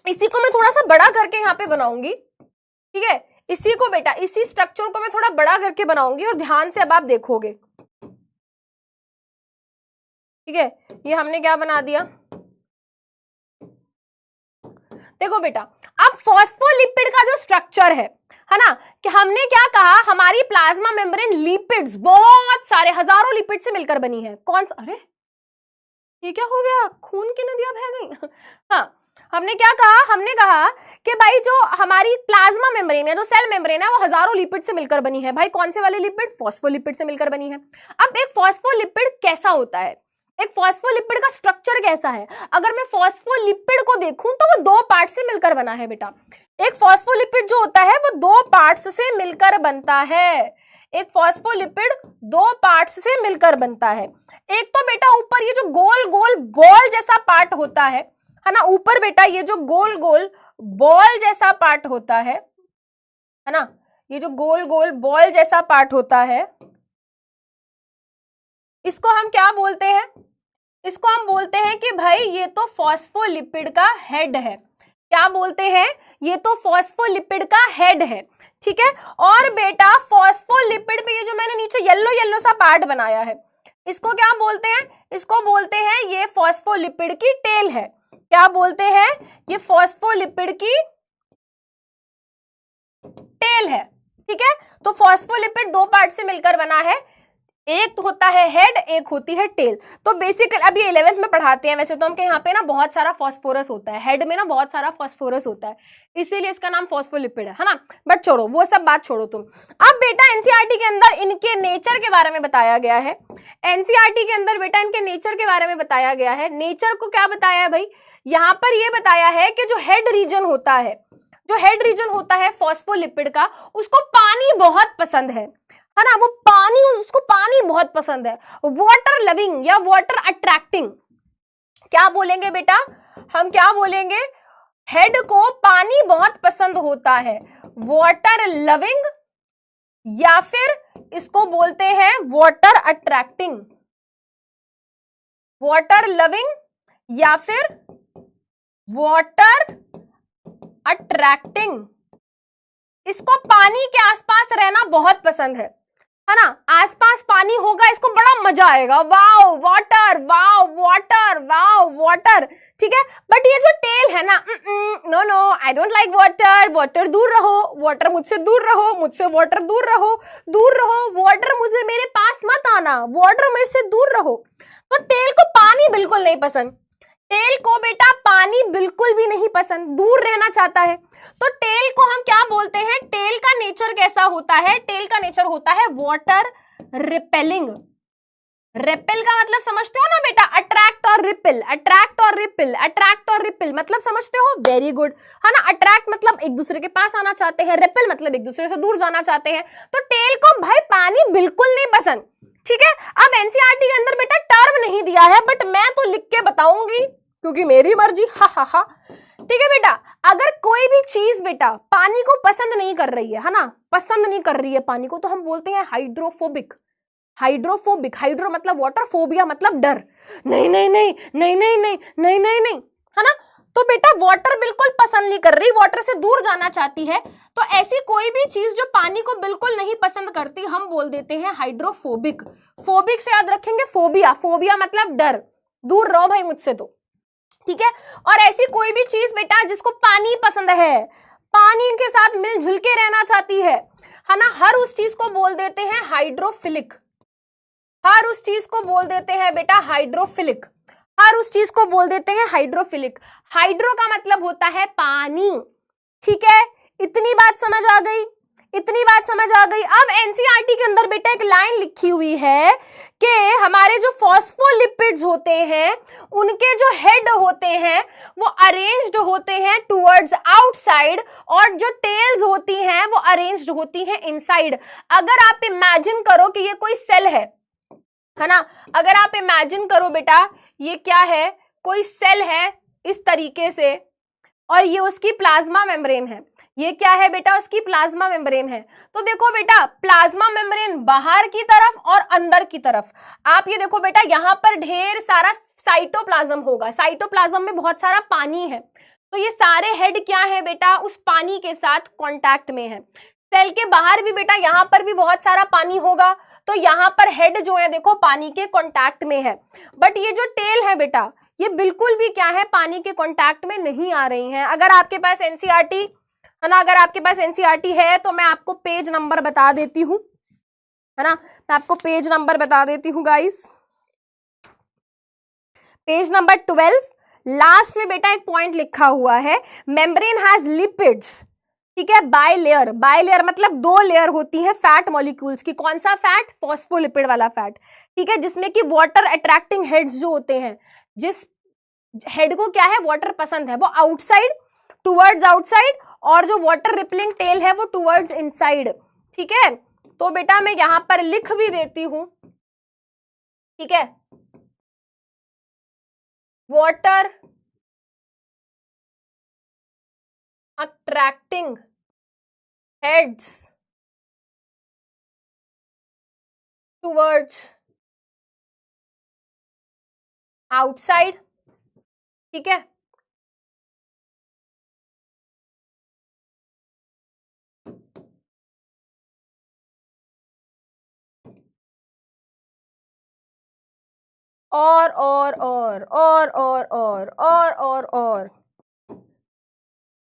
इसी को मैं थोड़ा सा बड़ा करके यहाँ पे बनाऊंगी, ठीक है, इसी को बेटा, इसी स्ट्रक्चर को मैं थोड़ा बड़ा करके बनाऊंगी और ध्यान से अब आप देखोगे, ठीक है। ये हमने क्या बना दिया, देखो बेटा, अब फॉस्फोलिपिड का जो स्ट्रक्चर है ना, कि हमने क्या कहा, हमारी प्लाज्मा मेम्ब्रेन लिपिड्स, बहुत सारे हजारों लिपिड से मिलकर बनी है। कौन सा? अरे ये क्या हो गया, खून की नदियां बह गई। हाँ, हमने क्या कहा, हमने कहा कि भाई जो हमारी प्लाज्मा मेम्ब्रेन है, जो सेल मेम्ब्रेन है, वो हजारों लिपिड से मिलकर बनी है। भाई कौन से वाले लिपिड? फॉस्फोलिपिड से मिलकर बनी है। अब एक फॉस्फोलिपिड कैसा होता है, एक फॉस्फोलिपिड का स्ट्रक्चर कैसा है? अगर मैं फॉस्फोलिपिड को देखूं तो वो 2 पार्ट से मिलकर बना है बेटा। एक फॉस्फोलिपिड जो होता है वो 2 पार्ट्स से मिलकर बनता है। एक फॉस्फोलिपिड 2 पार्ट्स से मिलकर बनता है। एक तो बेटा ऊपर ये जो गोल गोल बॉल जैसा पार्ट होता है ना, ऊपर बेटा ये जो गोल गोल बॉल जैसा पार्ट होता है ना, ये जो गोल गोल बॉल जैसा पार्ट होता है, इसको हम क्या बोलते हैं? इसको हम बोलते हैं कि भाई ये तो फॉस्फोलिपिड का हेड है। क्या बोलते हैं? ये तो फॉस्फोलिपिड का हेड है, ठीक है। और बेटा फॉस्फोलिपिड पे ये जो मैंने नीचे येलो येलो सा पार्ट बनाया है, इसको क्या बोलते हैं? इसको बोलते हैं ये फॉस्फोलिपिड की टेल है। क्या बोलते हैं? ये फॉस्फोलिपिड की टेल है, ठीक है। तो फॉस्फोलिपिड 2 पार्ट से मिलकर बना है, एक होता है हेड, एक होती है टेल। तो बेसिकली अब ये 11th में पढ़ाते हैं, वैसे तो हम के यहाँ पे ना बहुत सारा फॉस्फोरस होता है, हेड में ना बहुत सारा फॉस्फोरस होता है, इसीलिए इसका नाम फॉस्फोलिपिड है ना। बट छोड़ो, वो सब बात छोड़ो तुम। अब बेटा एनसीईआरटी के अंदर इनके नेचर के बारे में बताया गया है। एनसीईआरटी के अंदर बेटा इनके नेचर के बारे में बताया गया है। नेचर को क्या बताया है भाई? यहाँ पर ये बताया है कि जो हेड रीजन होता है, जो हेड रीजन होता है फॉस्फोलिपिड का, उसको पानी बहुत पसंद है ना, वो पानी, उसको पानी बहुत पसंद है। वाटर लविंग या वाटर अट्रैक्टिंग, क्या बोलेंगे बेटा? हम क्या बोलेंगे? हेड को पानी बहुत पसंद होता है, वाटर लविंग, या फिर इसको बोलते हैं वाटर अट्रैक्टिंग। वाटर लविंग या फिर वाटर अट्रैक्टिंग, इसको पानी के आसपास रहना बहुत पसंद है है ना, आसपास पानी होगा, इसको बड़ा मजा आएगा, wow water, wow water, wow water, ठीक है। बट ये जो टेल है ना, no no, I don't like water, water दूर रहो, वाटर मुझसे दूर रहो, मुझसे वाटर दूर रहो, दूर रहो, वाटर मुझे मेरे पास मत आना, वाटर मेरे से दूर रहो। तो टेल को पानी बिल्कुल नहीं पसंद, टेल को बेटा पानी बिल्कुल भी नहीं पसंद, दूर रहना चाहता है। तो टेल को हम क्या बोलते हैं, टेल का नेचर कैसा होता है, टेल का नेचर होता है वाटर रिपेलिंग। रेपेल का मतलब समझते हो ना बेटा, अट्रैक्ट और रिपेल, अट्रैक्ट और रिपेल, अट्रैक्ट और रिपेल मतलब समझते हो, वेरी गुड, है ना। अट्रैक्ट मतलब एक दूसरे के पास आना चाहते हैं, रिपेल मतलब एक दूसरे से दूर जाना चाहते हैं। तो टेल को भाई पानी बिल्कुल नहीं पसंद, ठीक है। अब एनसीईआरटी के अंदर बेटा टर्म नहीं दिया है, बट मैं तो लिख के बताऊंगी क्योंकि मेरी मर्जी, हा हा हा, ठीक है बेटा। अगर कोई भी चीज बेटा पानी को पसंद नहीं कर रही है ना, पसंद नहीं कर रही है पानी को, तो हम बोलते हैं हाइड्रोफोबिक। हाइड्रोफोबिक, हाइड्रो मतलब वाटर, फोबिया मतलब डर, नहीं नहीं नहीं नहीं नहीं नहीं नहीं नहीं नहीं, है ना। तो बेटा वाटर बिल्कुल पसंद नहीं कर रही, वाटर से दूर जाना चाहती है। तो ऐसी कोई भी चीज जो पानी को बिल्कुल नहीं पसंद करती, हम बोल देते हैं हाइड्रोफोबिक। फोबिक से याद रखेंगे फोबिया, फोबिया मतलब डर, दूर रहो भाई मुझसे तो, ठीक है। और ऐसी कोई भी चीज बेटा जिसको पानी पसंद है, पानी के साथ मिलजुल के रहना चाहती है ना, हर उस चीज को बोल देते हैं हाइड्रोफिलिक। हर उस चीज को बोल देते हैं बेटा हाइड्रोफिलिक, हर उस चीज को बोल देते हैं हाइड्रोफिलिक। हाइड्रो का मतलब होता है पानी, ठीक है। इतनी बात समझ आ गई, इतनी बात समझ आ गई। अब एनसीईआरटी के अंदर बेटा एक लाइन लिखी हुई है कि हमारे जो फॉस्फोलिपिड्स होते हैं, उनके जो हेड होते हैं वो अरेंज्ड होते हैं टुवर्ड्स आउटसाइड, और जो टेल्स होती हैं वो अरेंज्ड होती हैं इनसाइड। अगर आप इमेजिन करो कि ये कोई सेल है ना, अगर आप इमेजिन करो बेटा ये क्या है, कोई सेल है इस तरीके से, और ये उसकी प्लाज्मा मेम्ब्रेन है, ये क्या है बेटा, उसकी प्लाज्मा मेम्ब्रेन है। तो देखो बेटा प्लाज्मा मेम्ब्रेन बाहर की तरफ और अंदर की तरफ, आप ये देखो बेटा यहाँ पर ढेर सारा साइटोप्लाज्म होगा, साइटोप्लाज्म में बहुत सारा पानी है। तो ये सारे हेड क्या है बेटा, उस पानी के साथ कांटेक्ट में है। सेल के बाहर भी बेटा यहाँ पर भी बहुत सारा पानी होगा, तो यहाँ पर हेड जो है देखो पानी के कांटेक्ट में है। बट ये जो टेल है बेटा ये बिल्कुल भी क्या है, पानी के कांटेक्ट में नहीं आ रही है। अगर आपके पास एनसीईआरटी है ना, अगर आपके पास एनसीईआरटी है तो मैं आपको पेज नंबर बता देती हूँ, है ना, मैं आपको पेज नंबर बता देती हूँ गाइस। पेज नंबर 12 लास्ट में बेटा एक पॉइंट लिखा हुआ है, मेम्ब्रेन हैज लिपिड्स, ठीक है, बाय लेयर। बाय लेयर मतलब दो लेयर होती है फैट मॉलिक्यूल्स की। कौन सा फैट, फॉस्फोलिपिड वाला फैट, ठीक है, जिसमें कि वाटर अट्रैक्टिंग हेड्स जो होते हैं, जिस हेड को क्या है वाटर पसंद है, वो आउटसाइड, टुवर्ड्स आउटसाइड, और जो वाटर रिपलिंग टेल है वो टुवर्ड्स इनसाइड, ठीक है। तो बेटा मैं यहां पर लिख भी देती हूं, ठीक है, water attracting heads towards outside, ठीक है।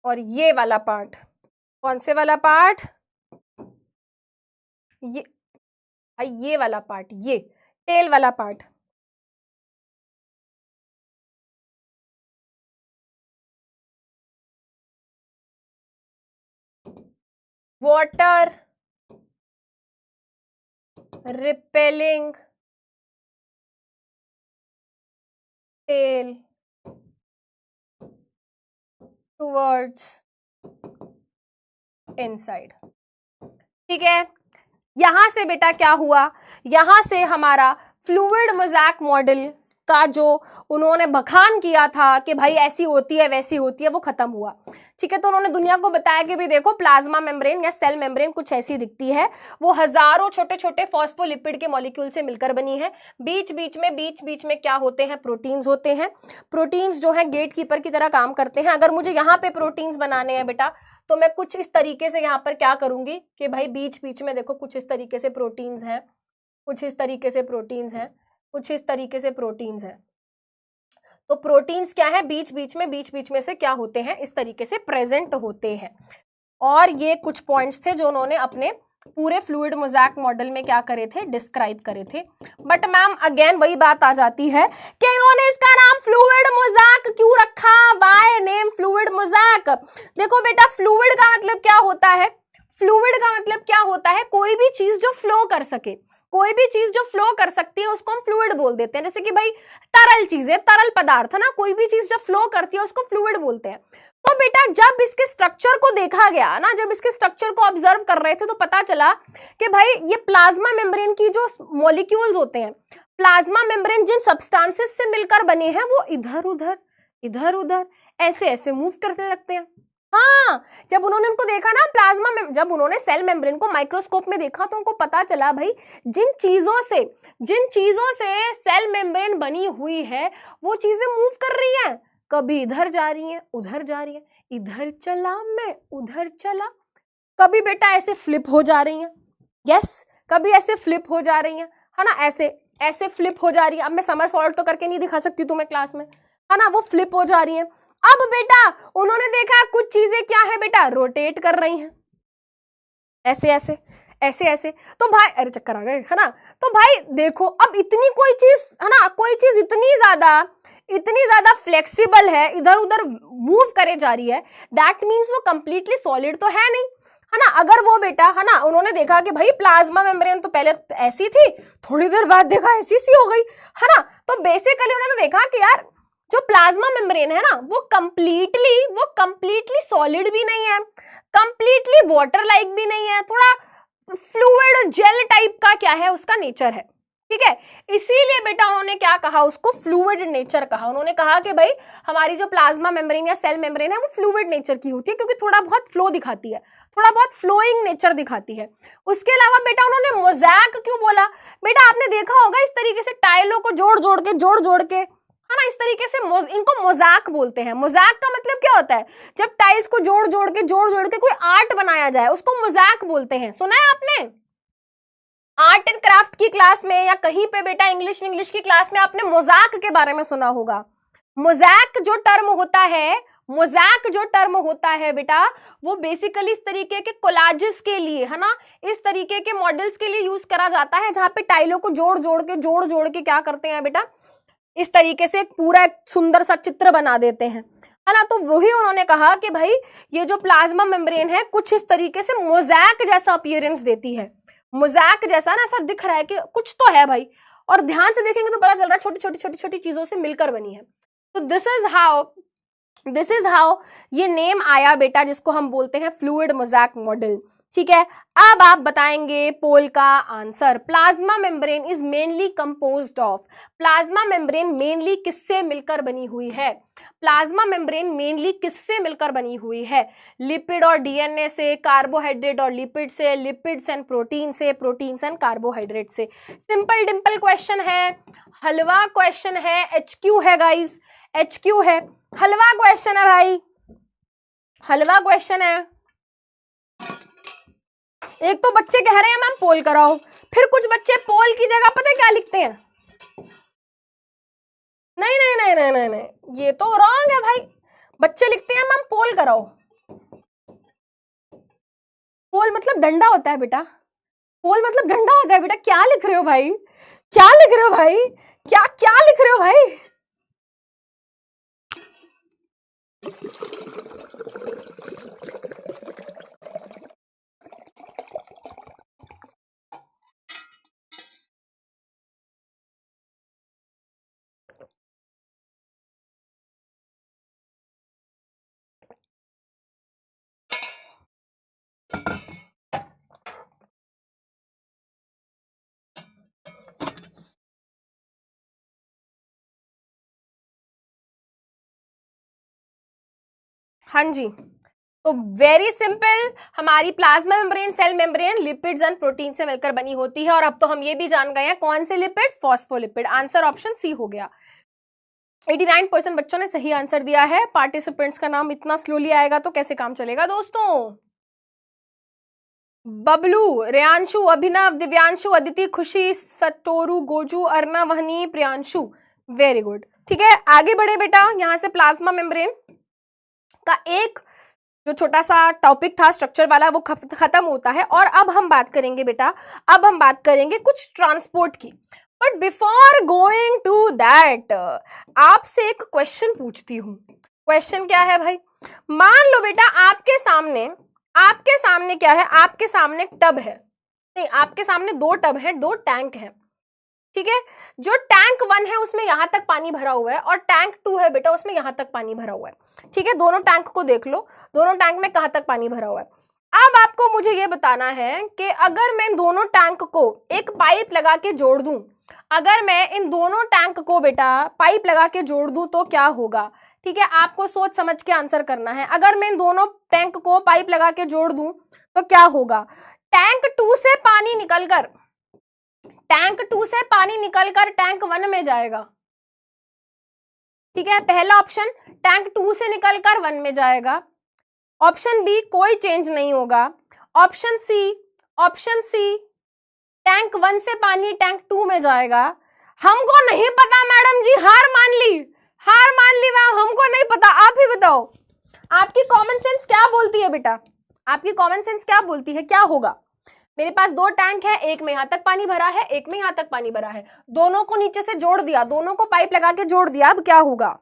और ये वाला पार्ट, कौन से वाला पार्ट, ये वाला पार्ट, ये टेल वाला part, water repelling tail towards inside, ठीक है। यहां से बेटा क्या हुआ, यहां से हमारा फ्लूइड मोज़ैक मॉडल का जो उन्होंने बखान किया था कि भाई ऐसी होती है वैसी होती है, वो खत्म हुआ। ठीक है, तो उन्होंने दुनिया को बताया कि भाई देखो प्लाज्मा मेम्ब्रेन या सेल मेम्ब्रेन कुछ ऐसी दिखती है, वो हजारों छोटे छोटे फॉस्फोलिपिड के मॉलिक्यूल से मिलकर बनी है। बीच बीच में क्या होते हैं, प्रोटीन्स होते हैं। प्रोटीन्स जो है गेट कीपर की तरह काम करते हैं। अगर मुझे यहाँ पे प्रोटीन्स बनाने हैं बेटा, तो मैं कुछ इस तरीके से यहाँ पर क्या करूंगी कि भाई बीच बीच में देखो कुछ इस तरीके से प्रोटीन्स हैं, कुछ इस तरीके से प्रोटीन्स हैं, कुछ इस तरीके से प्रोटीन्स हैं। तो प्रोटीन्स क्या है, बीच बीच में से क्या होते हैं, इस तरीके से प्रेजेंट होते हैं। और ये कुछ पॉइंट्स थे जो उन्होंने अपने पूरे फ्लूइड मोज़ैक मॉडल में क्या करे थे, डिस्क्राइब करे थे। बट मैम अगेन वही बात आ जाती है कि इन्होंने इसका नाम फ्लूइड मोज़ैक क्यों रखा, व्हाई नेम फ्लूइड मोज़ैक। देखो बेटा, फ्लूइड का मतलब क्या होता है, फ्लूइड का मतलब क्या होता है, कोई भी चीज जो फ्लो कर सके, कोई भी चीज जो फ्लो कर सकती है उसको हम फ्लूइड बोल देते हैं। जैसे कि भाई तरल चीजें, तरल पदार्थ है ना, कोई भी चीज जब फ्लो करती है उसको फ्लूइड बोलते हैं। तो बेटा जब इसके स्ट्रक्चर को देखा गया ना, जब इसके स्ट्रक्चर को ऑब्जर्व कर रहे थे तो पता चला कि भाई ये प्लाज्मा मेम्ब्रेन की जो मॉलिक्यूल्स होते हैं, प्लाज्मा मेम्ब्रेन जिन सब्सटेंसेस से मिलकर बने हैं वो इधर उधर ऐसे ऐसे मूव करने लगते हैं। हाँ, जब उन्होंने उनको देखा ना प्लाज्मा में, जब उन्होंने सेल मेम्ब्रेन को माइक्रोस्कोप में देखा तो उनको पता चला भाई जिन चीजों से सेल मेम्ब्रेन बनी हुई है वो चीजें मूव कर रही हैं, कभी इधर जा रही हैं, उधर जा रही हैं, इधर चला मैं उधर चला, कभी बेटा ऐसे फ्लिप हो जा रही हैं, यस, कभी ऐसे फ्लिप हो जा रही हैं, है ना, ऐसे ऐसे फ्लिप हो जा रही है। अब मैं समर सॉल्ट तो करके नहीं दिखा सकती तुम्हें क्लास में, है ना, वो फ्लिप हो जा रही है। अब बेटा उन्होंने देखा कुछ चीजें क्या है बेटा, रोटेट कर रही हैं, ऐसे ऐसे ऐसे ऐसे। तो भाई अरे चक्कर आ गए, है ना। तो भाई देखो अब इतनी कोई चीज, है ना, कोई चीज इतनी ज्यादा फ्लेक्सिबल है, इधर उधर मूव करे जा रही है, दैट मीन्स वो कंप्लीटली सॉलिड तो है नहीं, है ना। अगर वो बेटा, है ना, उन्होंने देखा कि भाई प्लाज्मा मेम्ब्रेन तो पहले ऐसी थी, थोड़ी देर बाद देखा ऐसी सी हो गई, है ना। तो बेसिकली उन्होंने देखा कि यार जो प्लाज्मा मेम्ब्रेन है ना वो कंप्लीटली सॉलिड भी नहीं है, कंप्लीटली वाटर लाइक भी नहीं है, थोड़ा फ्लूइड जेल टाइप का क्या है उसका नेचर है, ठीक है। इसीलिए बेटा उन्होंने क्या कहा, उसको फ्लूइड नेचर कहा। उन्होंने कहा कि भाई हमारी जो प्लाज्मा मेम्ब्रेन या सेल मेम्ब्रेन है वो फ्लूइड नेचर की होती है, क्योंकि थोड़ा बहुत फ्लो दिखाती है, थोड़ा बहुत फ्लोइंग नेचर दिखाती है। उसके अलावा बेटा उन्होंने मोज़ैक क्यों बोला, बेटा आपने देखा होगा इस तरीके से टाइलों को जोड़ जोड़ के, है ना, इस तरीके से इनको मोज़ैक बोलते हैं। मोज़ैक का मतलब क्या होता है, जब टाइल्स को जोड़ जोड़ के कोई आर्ट बनाया जाए उसको मोज़ैक बोलते हैं। सुना है आपने आर्ट एंड क्राफ्ट की क्लास में या कहीं पे बेटा इंग्लिश की क्लास में आपने मोज़ैक के बारे में सुना होगा। मोज़ैक जो टर्म होता है बेटा वो बेसिकली इस तरीके के कोलाजेस के लिए, है ना, इस तरीके के मॉडल्स के लिए यूज करा जाता है, जहां पे टाइलों को जोड़ के क्या करते हैं बेटा, इस तरीके से एक पूरा एक सुंदर सा चित्र बना देते हैं, है ना। तो वही उन्होंने कहा कि भाई ये जो प्लाज्मा मेम्ब्रेन है कुछ इस तरीके से मोज़ैक जैसा अपीयरेंस देती है, मोज़ैक जैसा ना, ऐसा दिख रहा है कि कुछ तो है भाई, और ध्यान से देखेंगे तो पता चल रहा है छोटी चीजों से मिलकर बनी है। तो दिस इज हाउ ये नेम आया बेटा, जिसको हम बोलते हैं फ्लूइड मोज़ैक मॉडल, ठीक है। अब आप बताएंगे पोल का answer. Plasma membrane is mainly composed of, plasma membrane mainly किससे मिलकर बनी हुई है, प्लाज्मा मेम्ब्रेन मेनली किससे मिलकर बनी हुई है, लिपिड और डीएनए से, कार्बोहाइड्रेट और लिपिड से, लिपिड्स एंड प्रोटीन से, प्रोटीन्स एंड कार्बोहाइड्रेट से। सिंपल डिंपल क्वेश्चन है, हलवा क्वेश्चन है, HQ है गाइस, HQ है, हलवा क्वेश्चन है भाई, हलवा क्वेश्चन है। एक तो बच्चे कह रहे हैं मैम पोल कराओ, फिर कुछ बच्चे पोल की जगह पता है क्या लिखते हैं, नहीं, ये तो रॉन्ग है भाई। बच्चे लिखते हैं मैम पोल कराओ, पोल मतलब डंडा होता है बेटा, पोल मतलब डंडा होता है बेटा। क्या लिख रहे हो भाई, क्या लिख रहे हो भाई, क्या लिख रहे हो भाई। हाँ जी, तो वेरी सिंपल, हमारी plasma membrane, cell membrane lipids and protein से मिलकर बनी होती है। और अब तो हम ये भी जान गए हैं कौन से lipid, phospholipid. Answer option C हो गया। 89% बच्चों ने सही आंसर दिया है। पार्टिसिपेंट्स का नाम इतना स्लोली आएगा तो कैसे काम चलेगा दोस्तों। बबलू, रेयांशु, अभिनव, दिव्यांशु, अदिति, खुशी, Satoru, गोजू, Arnav, वहनी, Priyanshu, very good. ठीक है, आगे बढ़े बेटा। यहां से प्लाज्मा मेम्ब्रेन का एक जो छोटा सा टॉपिक था स्ट्रक्चर वाला वो खत्म होता है। और अब हम बात करेंगे बेटा, अब हम बात करेंगे कुछ ट्रांसपोर्ट की। But before going to that, आपसे एक क्वेश्चन पूछती हूँ। क्वेश्चन क्या है भाई, मान लो बेटा आपके सामने क्या है, आपके सामने टब है, नहीं आपके सामने दो टब है, दो टैंक है। ठीक है, जो टैंक 1 है उसमें यहां तक पानी भरा हुआ है और टैंक 2 है बेटा उसमें यहां तक पानी भरा हुआ है। ठीक है, दोनों टैंक को देख लो, दोनों टैंक में कहां तक पानी भरा हुआ है। अब आपको मुझे ये बताना है कि अगर मैं दोनों टैंक को एक पाइप लगा के जोड़ दूं, अगर मैं इन दोनों टैंक को बेटा पाइप लगा के जोड़ दूं तो क्या होगा। ठीक है, आपको सोच समझ के आंसर करना है। अगर मैं इन दोनों टैंक को पाइप लगा के जोड़ दूं तो क्या होगा। टैंक 2 से पानी निकलकर टैंक 1 में जाएगा। ठीक है, पहला ऑप्शन टैंक 2 से निकलकर 1 में जाएगा। ऑप्शन बी कोई चेंज नहीं होगा। ऑप्शन सी टैंक 1 से पानी टैंक 2 में जाएगा। हमको नहीं पता मैडम जी, हार मान ली मैम, हमको नहीं पता, आप ही बताओ। आपकी कॉमन सेंस क्या बोलती है बेटा, आपकी कॉमन सेंस क्या बोलती है, क्या होगा। मेरे पास दो टैंक है, एक में यहां तक पानी भरा है, एक में यहां तक पानी भरा है, दोनों को नीचे से जोड़ दिया, दोनों को पाइप लगा के जोड़ दिया, अब क्या होगा।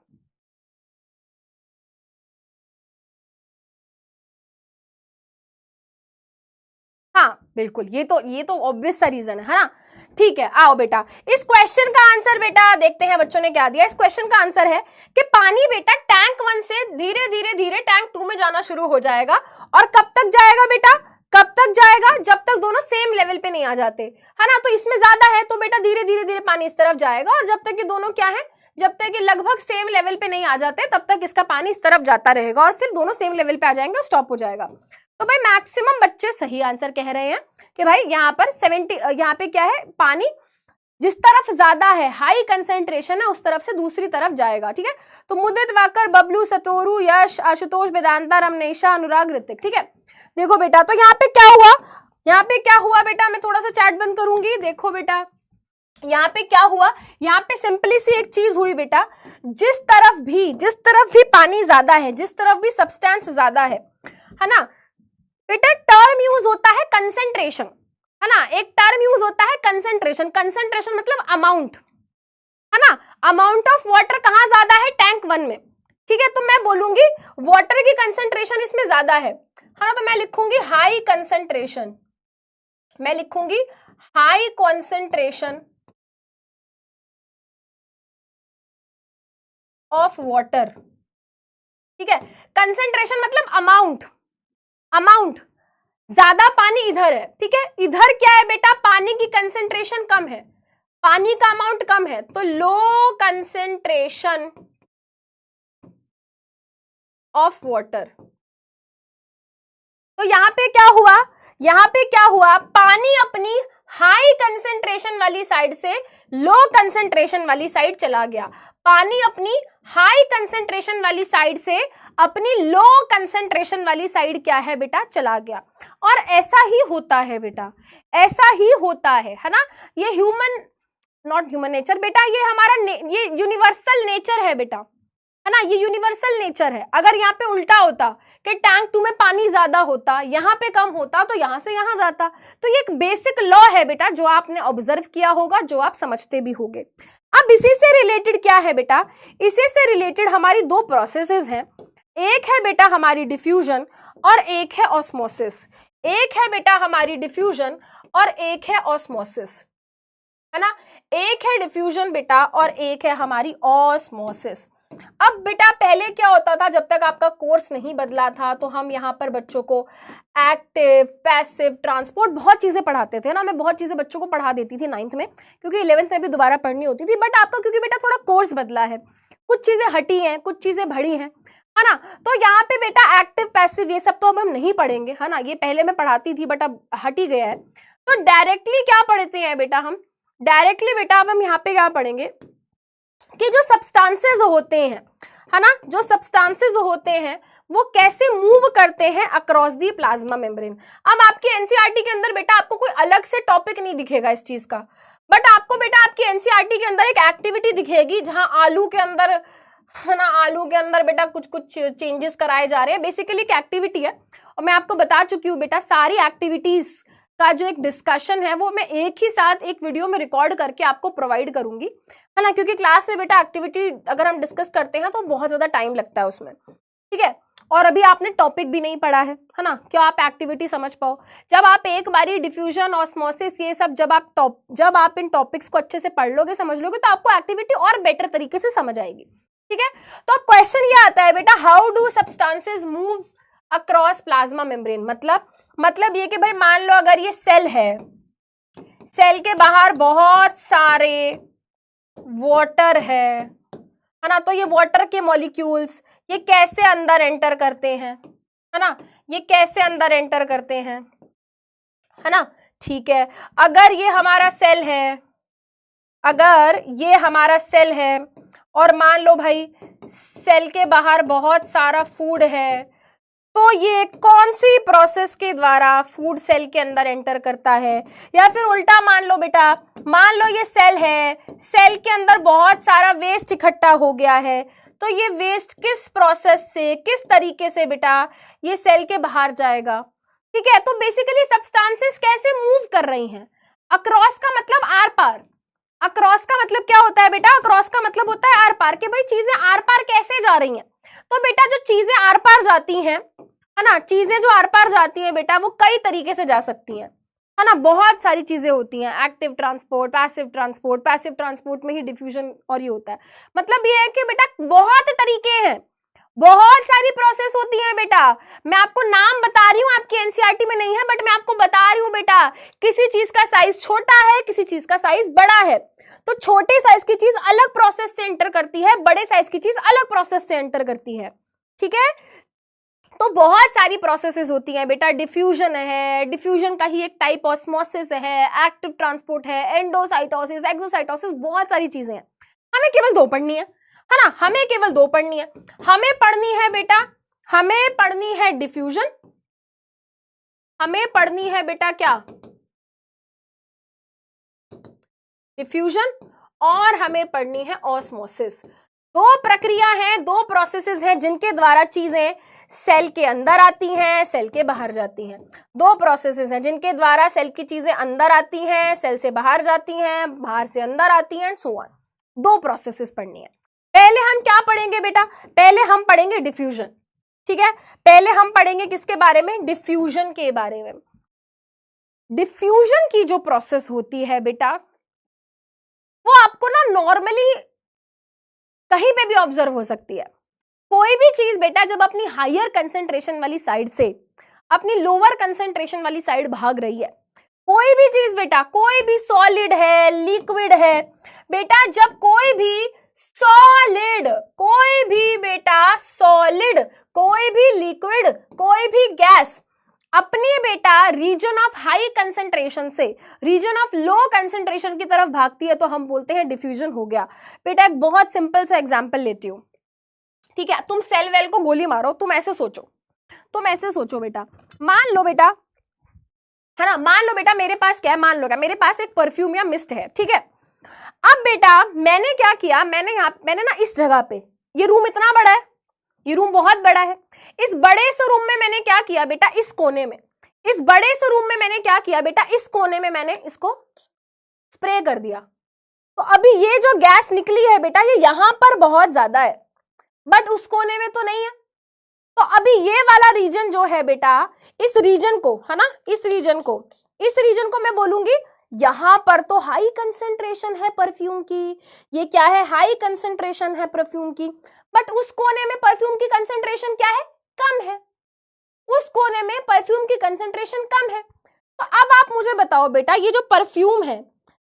हाँ बिल्कुल, ये तो ऑब्वियस सा रीजन है ना। ठीक है, आओ बेटा इस क्वेश्चन का आंसर बेटा देखते हैं बच्चों ने क्या दिया। इस क्वेश्चन का आंसर है कि पानी बेटा टैंक 1 से धीरे धीरे टैंक 2 में जाना शुरू हो जाएगा। और कब तक जाएगा बेटा, कब तक जाएगा, जब तक दोनों सेम लेवल पे नहीं आ जाते, है ना। तो इसमें ज्यादा है तो बेटा धीरे धीरे पानी इस तरफ जाएगा, और जब तक कि दोनों क्या है, जब तक कि लगभग सेम लेवल पे नहीं आ जाते तब तक इसका पानी इस तरफ जाता रहेगा, और फिर दोनों सेम लेवल पे आ जाएंगे और स्टॉप हो जाएगा। तो भाई मैक्सिमम बच्चे सही आंसर कह रहे हैं कि भाई यहाँ पर 70, यहाँ पे क्या है, पानी जिस तरफ ज्यादा है, हाई कंसेंट्रेशन है, उस तरफ से दूसरी तरफ जाएगा। ठीक है, तो मुदित, वाकर, बबलू, सतोरू, यश, आशुतोष, वेदांता, रमनेशा, अनुराग, ऋतिक। ठीक है, देखो बेटा तो यहाँ पे क्या हुआ बेटा, मैं थोड़ा सा चैट बंद करूंगी। देखो बेटा यहाँ पे क्या हुआ, यहाँ पे सिंपली सी एक चीज हुई बेटा, जिस तरफ भी पानी ज्यादा है, जिस तरफ भी सब्सटेंस ज्यादा है ना बेटा, टर्म यूज होता है कंसेंट्रेशन, है ना। एक टर्म यूज होता है कंसेंट्रेशन मतलब अमाउंट, है ना। अमाउंट ऑफ वाटर कहां ज्यादा है, टैंक 1 में। ठीक है, तो मैं बोलूंगी वाटर की कंसेंट्रेशन इसमें ज्यादा है ना, तो मैं लिखूंगी हाई कंसेंट्रेशन, ऑफ वाटर। ठीक है, कंसेंट्रेशन मतलब अमाउंट ज्यादा पानी इधर है। ठीक है, इधर क्या है बेटा, पानी की कंसेंट्रेशन कम है, पानी का अमाउंट कम है, तो लो कंसेंट्रेशन ऑफ वाटर। तो यहां पे क्या हुआ, पानी अपनी हाई कंसेंट्रेशन वाली साइड से लो कंसेंट्रेशन वाली साइड चला गया, पानी अपनी हाई कंसेंट्रेशन वाली साइड से अपनी लो कंसेंट्रेशन वाली साइड क्या है बेटा, चला गया। और ऐसा ही होता है बेटा, ऐसा ही होता है ना। ये नॉट ह्यूमन नेचर बेटा, ये हमारा ये यूनिवर्सल नेचर है बेटा, है ना, ये यूनिवर्सल नेचर है। अगर यहाँ पे उल्टा होता कि टैंक 2 में पानी ज्यादा होता, यहाँ पे कम होता, तो यहां से यहां जाता। तो ये एक बेसिक लॉ है बेटा, जो आपने ऑब्जर्व किया होगा, जो आप समझते भी होंगे। अब इसी से रिलेटेड क्या है बेटा, इसी से रिलेटेड हमारी दो प्रोसेसेस हैं। एक है बेटा हमारी डिफ्यूजन और एक है ऑस्मोसिस। एक है बेटा हमारी डिफ्यूजन और एक है ऑस्मोसिस, है ना। एक है डिफ्यूजन बेटा और एक है हमारी ऑस्मोसिस। अब बेटा पहले क्या होता था, जब तक आपका कोर्स नहीं बदला था, तो हम यहाँ पर बच्चों को एक्टिव, पैसिव, ट्रांसपोर्ट बहुत चीजें पढ़ाते थे ना। मैं बहुत चीजें बच्चों को पढ़ा देती थी 9th में, क्योंकि 11th में भी दोबारा पढ़नी होती थी। बट आपका क्योंकि बेटा थोड़ा कोर्स बदला है, कुछ चीजें हटी हैं, कुछ चीजें बढ़ी हैं, है ना। तो यहाँ पे बेटा एक्टिव पैसिव ये सब तो अब हम नहीं पढ़ेंगे, है ना, ये पहले मैं पढ़ाती थी बट अब हट ही गया है। तो डायरेक्टली क्या पढ़ते हैं बेटा हम, डायरेक्टली बेटा अब हम यहाँ पे क्या पढ़ेंगे कि जो सब्सटेंसेस होते हैं, है ना, जो सब्सटेंसेस होते हैं वो कैसे मूव करते हैं अक्रॉस दी प्लाज्मा मेम्ब्रेन। अब आपकी एनसीईआरटी के अंदर बेटा आपको कोई अलग से टॉपिक नहीं दिखेगा इस चीज का, बट आपको बेटा आपकी एनसीईआरटी के अंदर एक एक्टिविटी दिखेगी जहां आलू के अंदर, है ना, आलू के अंदर बेटा कुछ कुछ चेंजेस कराए जा रहे हैं। बेसिकली एक एक्टिविटी है और मैं आपको बता चुकी हूँ बेटा सारी एक्टिविटीज का जो एक डिस्कशन है वो मैं एक ही साथ एक वीडियो में रिकॉर्ड करके आपको प्रोवाइड करूंगी, है ना, क्योंकि क्लास में बेटा एक्टिविटी अगर हम डिस्कस करते हैं तो बहुत ज्यादा टाइम लगता है उसमें, ठीक है। और अभी आपने टॉपिक भी नहीं पढ़ा है ना, क्यों आप एक्टिविटी समझ पाओ। जब आप एक बारी डिफ्यूजन, ऑस्मोसिस ये सब जब आप इन टॉपिक्स को अच्छे से पढ़ लोगे, समझ लोगे, तो आपको एक्टिविटी और बेटर तरीके से समझ आएगी, ठीक है। तो अब क्वेश्चन ये आता है बेटा, how do substances move across plasma membrane. मतलब ये कि भाई मान लो अगर ये सेल है, सेल के बाहर बहुत सारे वाटर है ना, तो ये वाटर के मॉलिक्यूल्स ये कैसे अंदर एंटर करते हैं, है ना, ये कैसे अंदर एंटर करते हैं, है ना, ठीक है। अगर ये हमारा सेल है, अगर ये हमारा सेल है और मान लो भाई सेल के बाहर बहुत सारा फूड है, तो ये कौन सी प्रोसेस के द्वारा फूड सेल के अंदर एंटर करता है। या फिर उल्टा मान लो बेटा, मान लो ये सेल है, सेल के अंदर बहुत सारा वेस्ट इकट्ठा हो गया है, तो ये वेस्ट किस प्रोसेस से, किस तरीके से बेटा ये सेल के बाहर जाएगा, ठीक है। तो बेसिकली सब्सटेंसेस कैसे मूव कर रही हैं अक्रॉस का मतलब आर पार। अक्रॉस का मतलब क्या होता है बेटा, अक्रॉस का मतलब होता है आर पार, कि भाई चीजें आर पार कैसे जा रही हैं। तो बेटा जो चीजें आर पार जाती हैं, है ना, चीजें जो आर पार जाती हैं बेटा वो कई तरीके से जा सकती हैं, है ना, बहुत सारी चीजें होती हैं, एक्टिव ट्रांसपोर्ट, पैसिव ट्रांसपोर्ट में ही डिफ्यूजन और ये होता है। मतलब ये है कि बेटा बहुत तरीके हैं, बहुत सारी प्रोसेस होती है बेटा। मैं आपको नाम बता रही हूँ, आपकी एनसीईआरटी में नहीं है, बट मैं आपको बता रही हूँ बेटा, किसी चीज का साइज छोटा है, किसी चीज का साइज बड़ा है, तो छोटे साइज की चीज अलग प्रोसेस से एंटर करती है, बड़े साइज की चीज अलग प्रोसेस से एंटर करती है, ठीक है। तो बहुत सारी प्रोसेसेस होती हैं बेटा, डिफ्यूजन है, डिफ्यूजन का ही एक टाइप ऑस्मोसिस है, एक्टिव ट्रांसपोर्ट है, एंडोसाइटोसिस, एक्सोसाइटोसिस, बहुत सारी चीजें हैं। हमें केवल दो पढ़नी है ना, हमें केवल दो पढ़नी है। हमें पढ़नी है बेटा, हमें पढ़नी है डिफ्यूजन, हमें पढ़नी है बेटा क्या, डिफ्यूजन, और हमें पढ़नी है ऑस्मोसिस। दो प्रक्रिया हैं, दो प्रोसेसेस हैं जिनके द्वारा चीजें सेल के अंदर आती हैं, सेल के बाहर जाती हैं। दो प्रोसेसेस हैं जिनके द्वारा सेल की चीजें अंदर आती हैं, सेल से बाहर जाती हैं, बाहर से अंदर आती हैं, सो ऑन। दो प्रोसेसेस पढ़नी है। पहले हम क्या पढ़ेंगे बेटा, पहले हम पढ़ेंगे डिफ्यूजन, ठीक है। पहले हम पढ़ेंगे किसके बारे में, डिफ्यूजन के बारे में। डिफ्यूजन की जो प्रोसेस होती है बेटा वो आपको ना नॉर्मली कहीं पे भी ऑब्जर्व हो सकती है। कोई भी चीज बेटा जब अपनी हायर कंसेंट्रेशन वाली साइड से अपनी लोअर कंसेंट्रेशन वाली साइड भाग रही है, कोई भी चीज बेटा, कोई भी सॉलिड है, लिक्विड है बेटा, जब कोई भी सॉलिड, कोई भी बेटा सॉलिड, कोई भी लिक्विड, कोई भी गैस अपनी बेटा रीजन ऑफ हाई कंसेंट्रेशन से रीजन ऑफ लो कंसेंट्रेशन की तरफ भागती है तो हम बोलते हैं डिफ्यूजन हो गया। बेटा एक बहुत सिंपल सा एग्जांपल लेती हूँ, ठीक है। तुम सेल वेल को गोली मारो, तुम ऐसे सोचो बेटा, मान लो बेटा, है ना, मान लो बेटा मेरे पास क्या है, मान लो क्या, मेरे पास एक परफ्यूम या मिस्ट है, ठीक है। अब बेटा मैंने क्या किया, मैंने ना इस जगह पे, ये रूम इतना बड़ा है, ये रूम बहुत बड़ा है, इस बड़े से रूम में मैंने क्या किया बेटा, इस कोने में, इस बड़े से रूम में मैंने क्या किया बेटा, इस कोने में मैंने इसको स्प्रे कर दिया। तो अभी ये जो गैस निकली है बेटा ये यहां पर बहुत ज्यादा है, बट उस कोने में तो नहीं है। तो अभी ये वाला रीजन जो है बेटा, इस रीजन को, है ना, इस रीजन को मैं बोलूंगी यहां पर तो हाई कंसेंट्रेशन है परफ्यूम की, ये क्या है, हाई कंसेंट्रेशन है परफ्यूम की, बट उस कोने में परफ्यूम की कंसेंट्रेशन क्या है, कम है, उस कोने में परफ्यूम की कंसेंट्रेशन कम है। तो अब आप मुझे बताओ बेटा, ये जो परफ्यूम है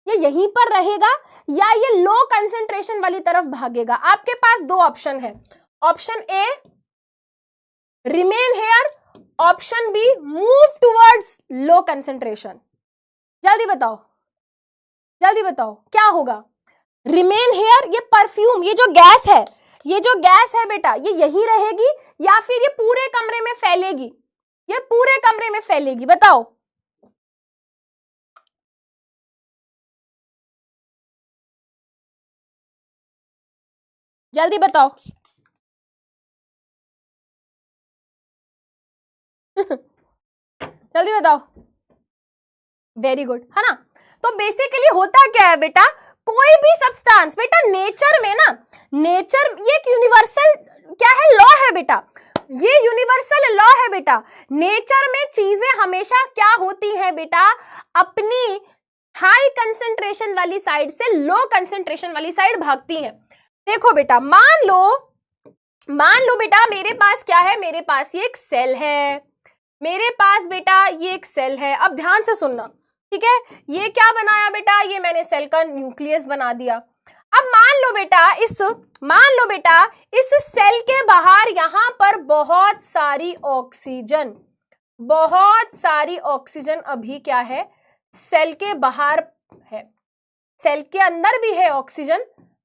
ये यहीं पर रहेगा या ये लो कंसेंट्रेशन वाली तरफ भागेगा। आपके पास दो ऑप्शन है, option A remain here, option B move towards low concentration. जल्दी बताओ, जल्दी बताओ क्या होगा। रिमेन हेयर, ये परफ्यूम, ये जो गैस है, ये जो गैस है बेटा, ये यही रहेगी या फिर ये पूरे कमरे में फैलेगी? ये पूरे कमरे में फैलेगी, बताओ। जल्दी बताओ। जल्दी बताओ। वेरी गुड, है ना। तो बेसिकली होता क्या है बेटा, कोई भी सब्सटेंस बेटा नेचर में ना, नेचर ये एक यूनिवर्सल क्या है, लॉ है बेटा, ये यूनिवर्सल लॉ है बेटा। नेचर में चीजें हमेशा क्या होती हैं बेटा, अपनी हाई कंसेंट्रेशन वाली साइड से लो कंसेंट्रेशन वाली साइड भागती हैं। देखो बेटा, मान लो बेटा मेरे पास क्या है, मेरे पास ये एक सेल है, मेरे पास बेटा ये एक सेल है। अब ध्यान से सुनना, ठीक है। ये क्या बनाया बेटा, ये मैंने सेल का न्यूक्लियस बना दिया। अब मान लो बेटा इस सेल के बाहर यहां पर बहुत सारी ऑक्सीजन अभी क्या है, सेल के बाहर है। सेल के अंदर भी है ऑक्सीजन,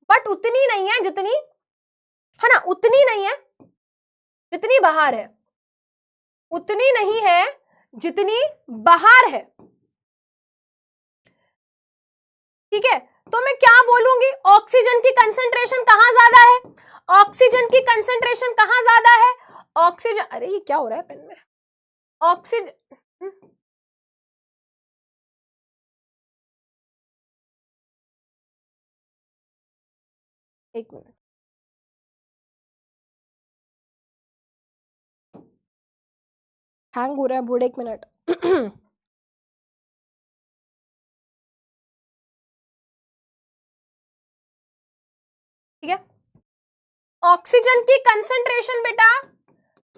बट उतनी नहीं है जितनी, है ना, उतनी नहीं है जितनी बाहर है, उतनी नहीं है जितनी बाहर है, ठीक है। तो मैं क्या बोलूंगी, ऑक्सीजन की कंसेंट्रेशन कहां ज्यादा है, ऑक्सीजन की कंसेंट्रेशन कहां ज्यादा है, ऑक्सीजन, अरे ये क्या हो रहा है पेन में, ऑक्सीजन, एक मिनट, हैंग हो रहा है बोर्ड, एक मिनट। ठीक है, ऑक्सीजन की कंसेंट्रेशन बेटा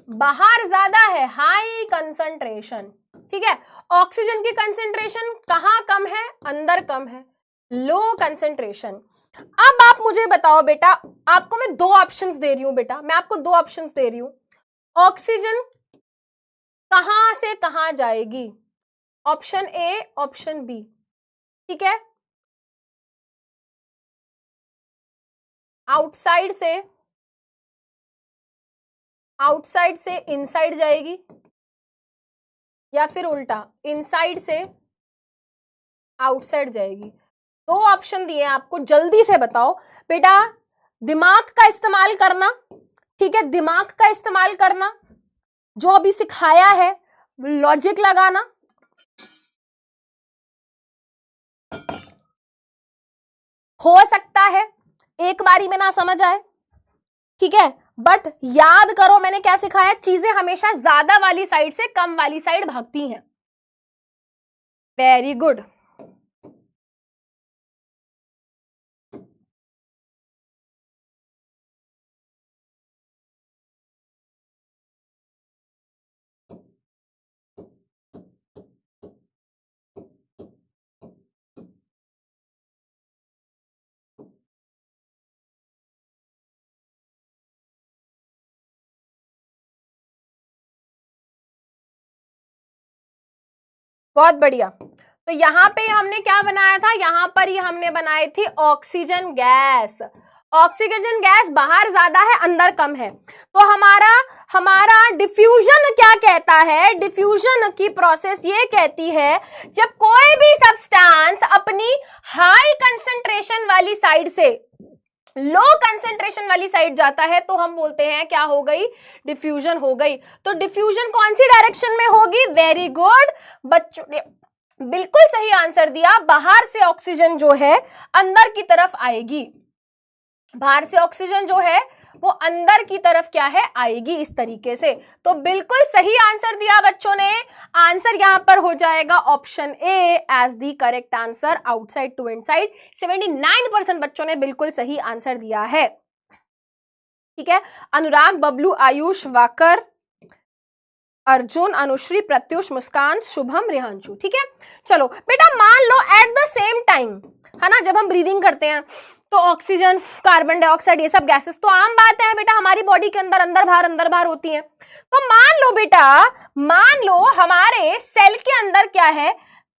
बाहर ज्यादा है, हाई कंसेंट्रेशन, ठीक है। ऑक्सीजन की कंसेंट्रेशन कहां कम है, अंदर कम है, लो कंसेंट्रेशन। अब आप मुझे बताओ बेटा, आपको मैं दो ऑप्शंस दे रही हूं बेटा, मैं आपको दो ऑप्शंस दे रही हूं, ऑक्सीजन कहां से कहां जाएगी, ऑप्शन ए, ऑप्शन बी, ठीक है। आउटसाइड से इनसाइड जाएगी, या फिर उल्टा इनसाइड से आउटसाइड जाएगी। दो ऑप्शन दिए आपको, जल्दी से बताओ बेटा, दिमाग का इस्तेमाल करना, ठीक है, दिमाग का इस्तेमाल करना, जो अभी सिखाया है लॉजिक लगाना, हो सकता है एक बारी में ना समझ आए, ठीक है, बट याद करो मैंने क्या सिखाया, चीजें हमेशा ज्यादा वाली साइड से कम वाली साइड भागती हैं। वेरी गुड, बहुत बढ़िया। तो यहां पे हमने क्या बनाया था, यहां पर ही हमने बनाई थी ऑक्सीजन गैस। ऑक्सीजन गैस बाहर ज्यादा है, अंदर कम है। तो हमारा डिफ्यूजन क्या कहता है, डिफ्यूजन की प्रोसेस ये कहती है, जब कोई भी सब्सटेंस अपनी हाई कंसेंट्रेशन वाली साइड से लो कंसेंट्रेशन वाली साइड जाता है तो हम बोलते हैं क्या हो गई, डिफ्यूजन हो गई। तो डिफ्यूजन कौन सी डायरेक्शन में होगी, वेरी गुड, बच्चों ने बिल्कुल सही आंसर दिया, बाहर से ऑक्सीजन जो है अंदर की तरफ आएगी, बाहर से ऑक्सीजन जो है वो अंदर की तरफ क्या है, आएगी इस तरीके से। तो बिल्कुल सही आंसर दिया बच्चों ने, आंसर यहां पर हो जाएगा option A as the correct answer, outside to inside. 79% बच्चों ने बिल्कुल सही आंसर दिया है, ठीक है। अनुराग, बबलू, आयुष, वाकर, अर्जुन, अनुश्री, प्रत्युष, मुस्कान, शुभम, रेहांशु, ठीक है। चलो बेटा मान लो एट द सेम टाइम, है ना, जब हम ब्रीदिंग करते हैं तो ऑक्सीजन, कार्बन डाइऑक्साइड, ये सब गैसेस तो आम बात है बेटा, हमारी बॉडी के अंदर अंदर बाहर होती है। तो मान लो बेटा, मान लो हमारे सेल के अंदर क्या है,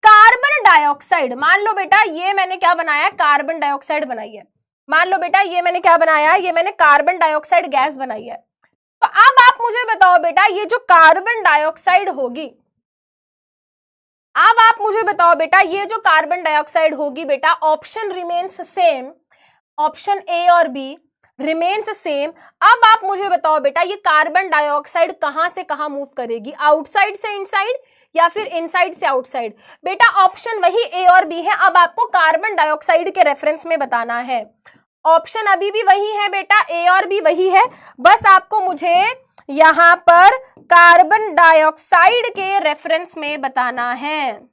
कार्बन डाइऑक्साइड। मान लो बेटा ये मैंने क्या बनाया, कार्बन डाइऑक्साइड बनाई है। मान लो बेटा ये मैंने क्या बनाया, ये मैंने कार्बन डाइऑक्साइड गैस बनाई है। तो अब आप मुझे बताओ बेटा, ये जो कार्बन डाइऑक्साइड होगी, अब आप मुझे बताओ बेटा, ये जो कार्बन डाइऑक्साइड होगी बेटा, option remains same, option A और बी रिमेन्स सेम। अब आप मुझे बताओ बेटा, ये कार्बन डाइऑक्साइड कहां से कहां मूव करेगी, आउटसाइड से इनसाइड या फिर इनसाइड से आउटसाइड? बेटा ऑप्शन वही ए और बी है। अब आपको कार्बन डाइऑक्साइड के रेफरेंस में बताना है। ऑप्शन अभी भी वही है बेटा, ए और बी वही है, बस आपको मुझे यहां पर कार्बन डाइऑक्साइड के रेफरेंस में बताना है।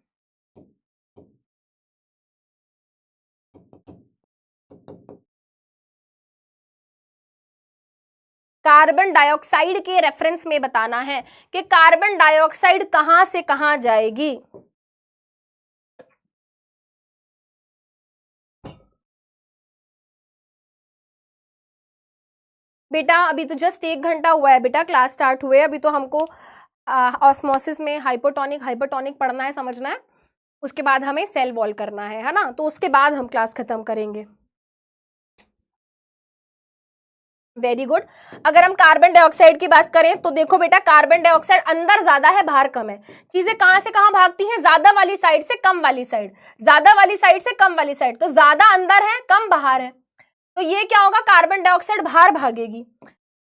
कार्बन डाइऑक्साइड के रेफरेंस में बताना है कि कार्बन डाइऑक्साइड कहां से कहां जाएगी। बेटा अभी तो जस्ट 1 घंटा हुआ है बेटा, क्लास स्टार्ट हुए, अभी तो हमको ऑस्मोसिस में हाइपोटोनिक हाइपरटोनिक पढ़ना है, समझना है। उसके बाद हमें सेल वॉल करना है ना, तो उसके बाद हम क्लास खत्म करेंगे। Very good. अगर हम कार्बन डाइऑक्साइड की बात करें तो देखो बेटा, कार्बन डाइऑक्साइड अंदर ज्यादा है, बाहर कम है। चीजें कहां से कहां भागती हैं, ज्यादा वाली साइड से कम वाली साइड, ज्यादा वाली साइड से कम वाली साइड। तो ज्यादा अंदर है, कम बाहर है, तो ये क्या होगा, कार्बन डाइऑक्साइड बाहर भागेगी।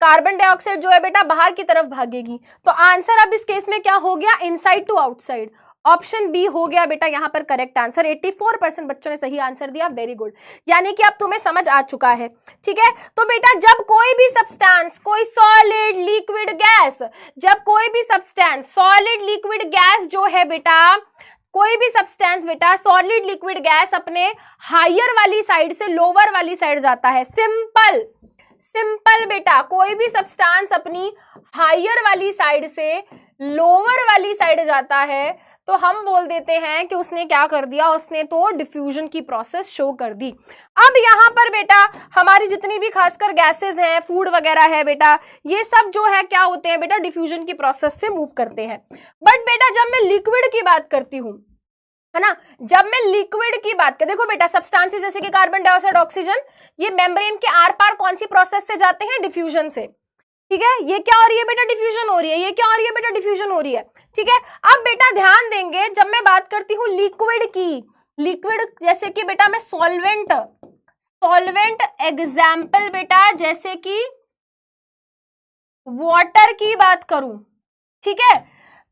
कार्बन डाइऑक्साइड जो है बेटा बाहर की तरफ भागेगी। तो आंसर अब इस केस में क्या हो गया, inside to outside. Option B हो गया बेटा यहाँ पर करेक्ट आंसर। 84% बच्चों ने सही आंसर दिया, वेरी गुड। यानी कि अब तुम्हें समझ आ चुका है, ठीक है। तो बेटा जब कोई भी सब्सटेंस, कोई सॉलिड लिक्विड गैस, जब कोई भी सब्सटेंस सॉलिड लिक्विड गैस जो है बेटा, कोई भी सब्सटेंस बेटा सॉलिड लिक्विड गैस अपने हायर वाली साइड से लोअर वाली साइड जाता है, सिंपल सिंपल बेटा, कोई भी सब्सटेंस अपनी हायर वाली साइड से लोअर वाली साइड जाता है तो हम बोल देते हैं कि उसने क्या कर दिया, उसने तो डिफ्यूजन की प्रोसेस शो कर दी। अब यहाँ पर बेटा हमारी जितनी भी खासकर गैसेस हैं, फूड वगैरह है बेटा, ये सब जो है क्या होते हैं बेटा, डिफ्यूजन की प्रोसेस से मूव करते हैं। बट बेटा जब मैं लिक्विड की बात करती हूँ, है ना, जब मैं लिक्विड की बात कर, देखो बेटा सब्सटेंसेस जैसे कि कार्बन डाइऑक्साइड, ऑक्सीजन, ये मेम्ब्रेन के आर पार कौन सी प्रोसेस से जाते हैं, डिफ्यूजन से, ठीक है। ये क्या हो रही है बेटा, डिफ्यूजन हो रही है। ये क्या हो रही है बेटा, डिफ्यूजन हो रही है, ठीक है। अब बेटा ध्यान देंगे, जब मैं बात करती हूँ लिक्विड की, लिक्विड जैसे कि बेटा मैं सॉल्वेंट, सॉल्वेंट एग्जाम्पल बेटा जैसे कि वाटर की बात करूं, ठीक है।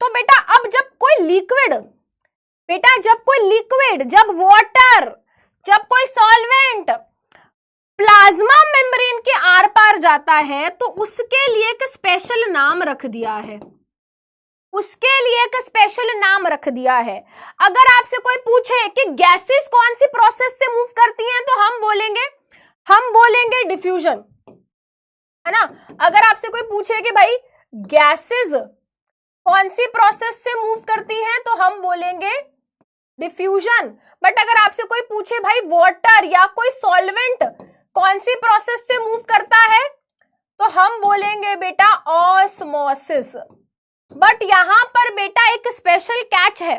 तो बेटा अब जब कोई लिक्विड, बेटा जब कोई लिक्विड, जब वाटर, जब कोई सॉल्वेंट प्लाज्मा मेम्ब्रेन के आर पार जाता है तो उसके लिए एक स्पेशल नाम रख दिया है, उसके लिए एक स्पेशल नाम रख दिया है। अगर आपसे कोई पूछे कि गैसेस कौन सी प्रोसेस से मूव करती हैं तो हम बोलेंगे डिफ्यूजन, है ना। अगर आपसे कोई पूछे कि भाई गैसेस कौन सी प्रोसेस से मूव करती हैं तो हम बोलेंगे डिफ्यूजन। बट अगर आपसे कोई पूछे भाई वाटर या कोई सॉल्वेंट कौन सी प्रोसेस से मूव करता है तो हम बोलेंगे बेटा ऑस्मोसिस। बट यहां पर बेटा एक स्पेशल कैच है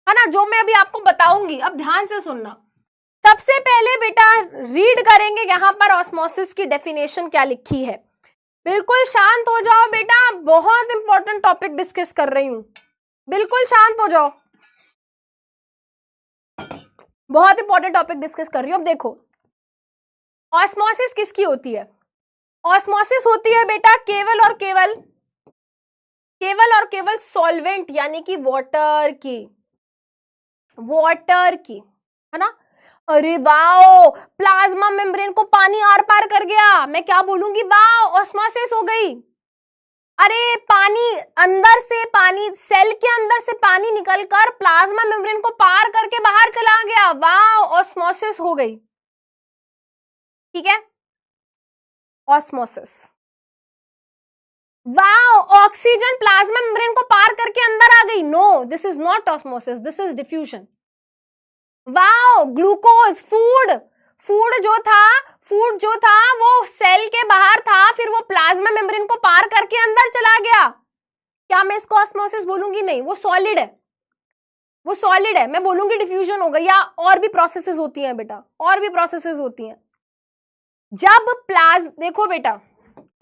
ना, जो मैं अभी आपको बताऊंगी, अब ध्यान से सुनना। सबसे पहले बेटा रीड करेंगे यहां पर ऑस्मोसिस की डेफिनेशन क्या लिखी है। बिल्कुल शांत हो जाओ बेटा, बहुत इंपॉर्टेंट टॉपिक डिस्कस कर रही हूं, बिल्कुल शांत हो जाओ, बहुत इंपॉर्टेंट टॉपिक डिस्कस कर रही हूं। अब देखो ऑस्मोसिस किसकी होती है, ऑस्मोसिस होती है बेटा केवल और केवल सॉल्वेंट यानी कि वाटर की, है ना। अरे वाओ, प्लाज्मा मेम्ब्रेन को पानी आर पार कर गया, मैं क्या बोलूंगी, वाओ ऑस्मोसिस हो गई। अरे पानी अंदर से, पानी सेल के अंदर से पानी निकलकर प्लाज्मा मेम्ब्रेन को पार करके बाहर चला गया, वाओ ऑस्मोसिस हो गई, ठीक है, osmosis. Wow oxygen plasma membrane को पार करके अंदर आ गई, no this is not osmosis, this is diffusion. Wow glucose food जो था वो सेल के बाहर था, फिर वो प्लाज्मा मेम्ब्रेन को पार करके अंदर चला गया। क्या मैं इसको ऑस्मोसिस बोलूंगी? नहीं, वो सॉलिड है, वो सॉलिड है। मैं बोलूंगी डिफ्यूजन हो गई, या और भी प्रोसेसेस होती हैं बेटा, और भी प्रोसेसेस होती हैं। जब देखो बेटा,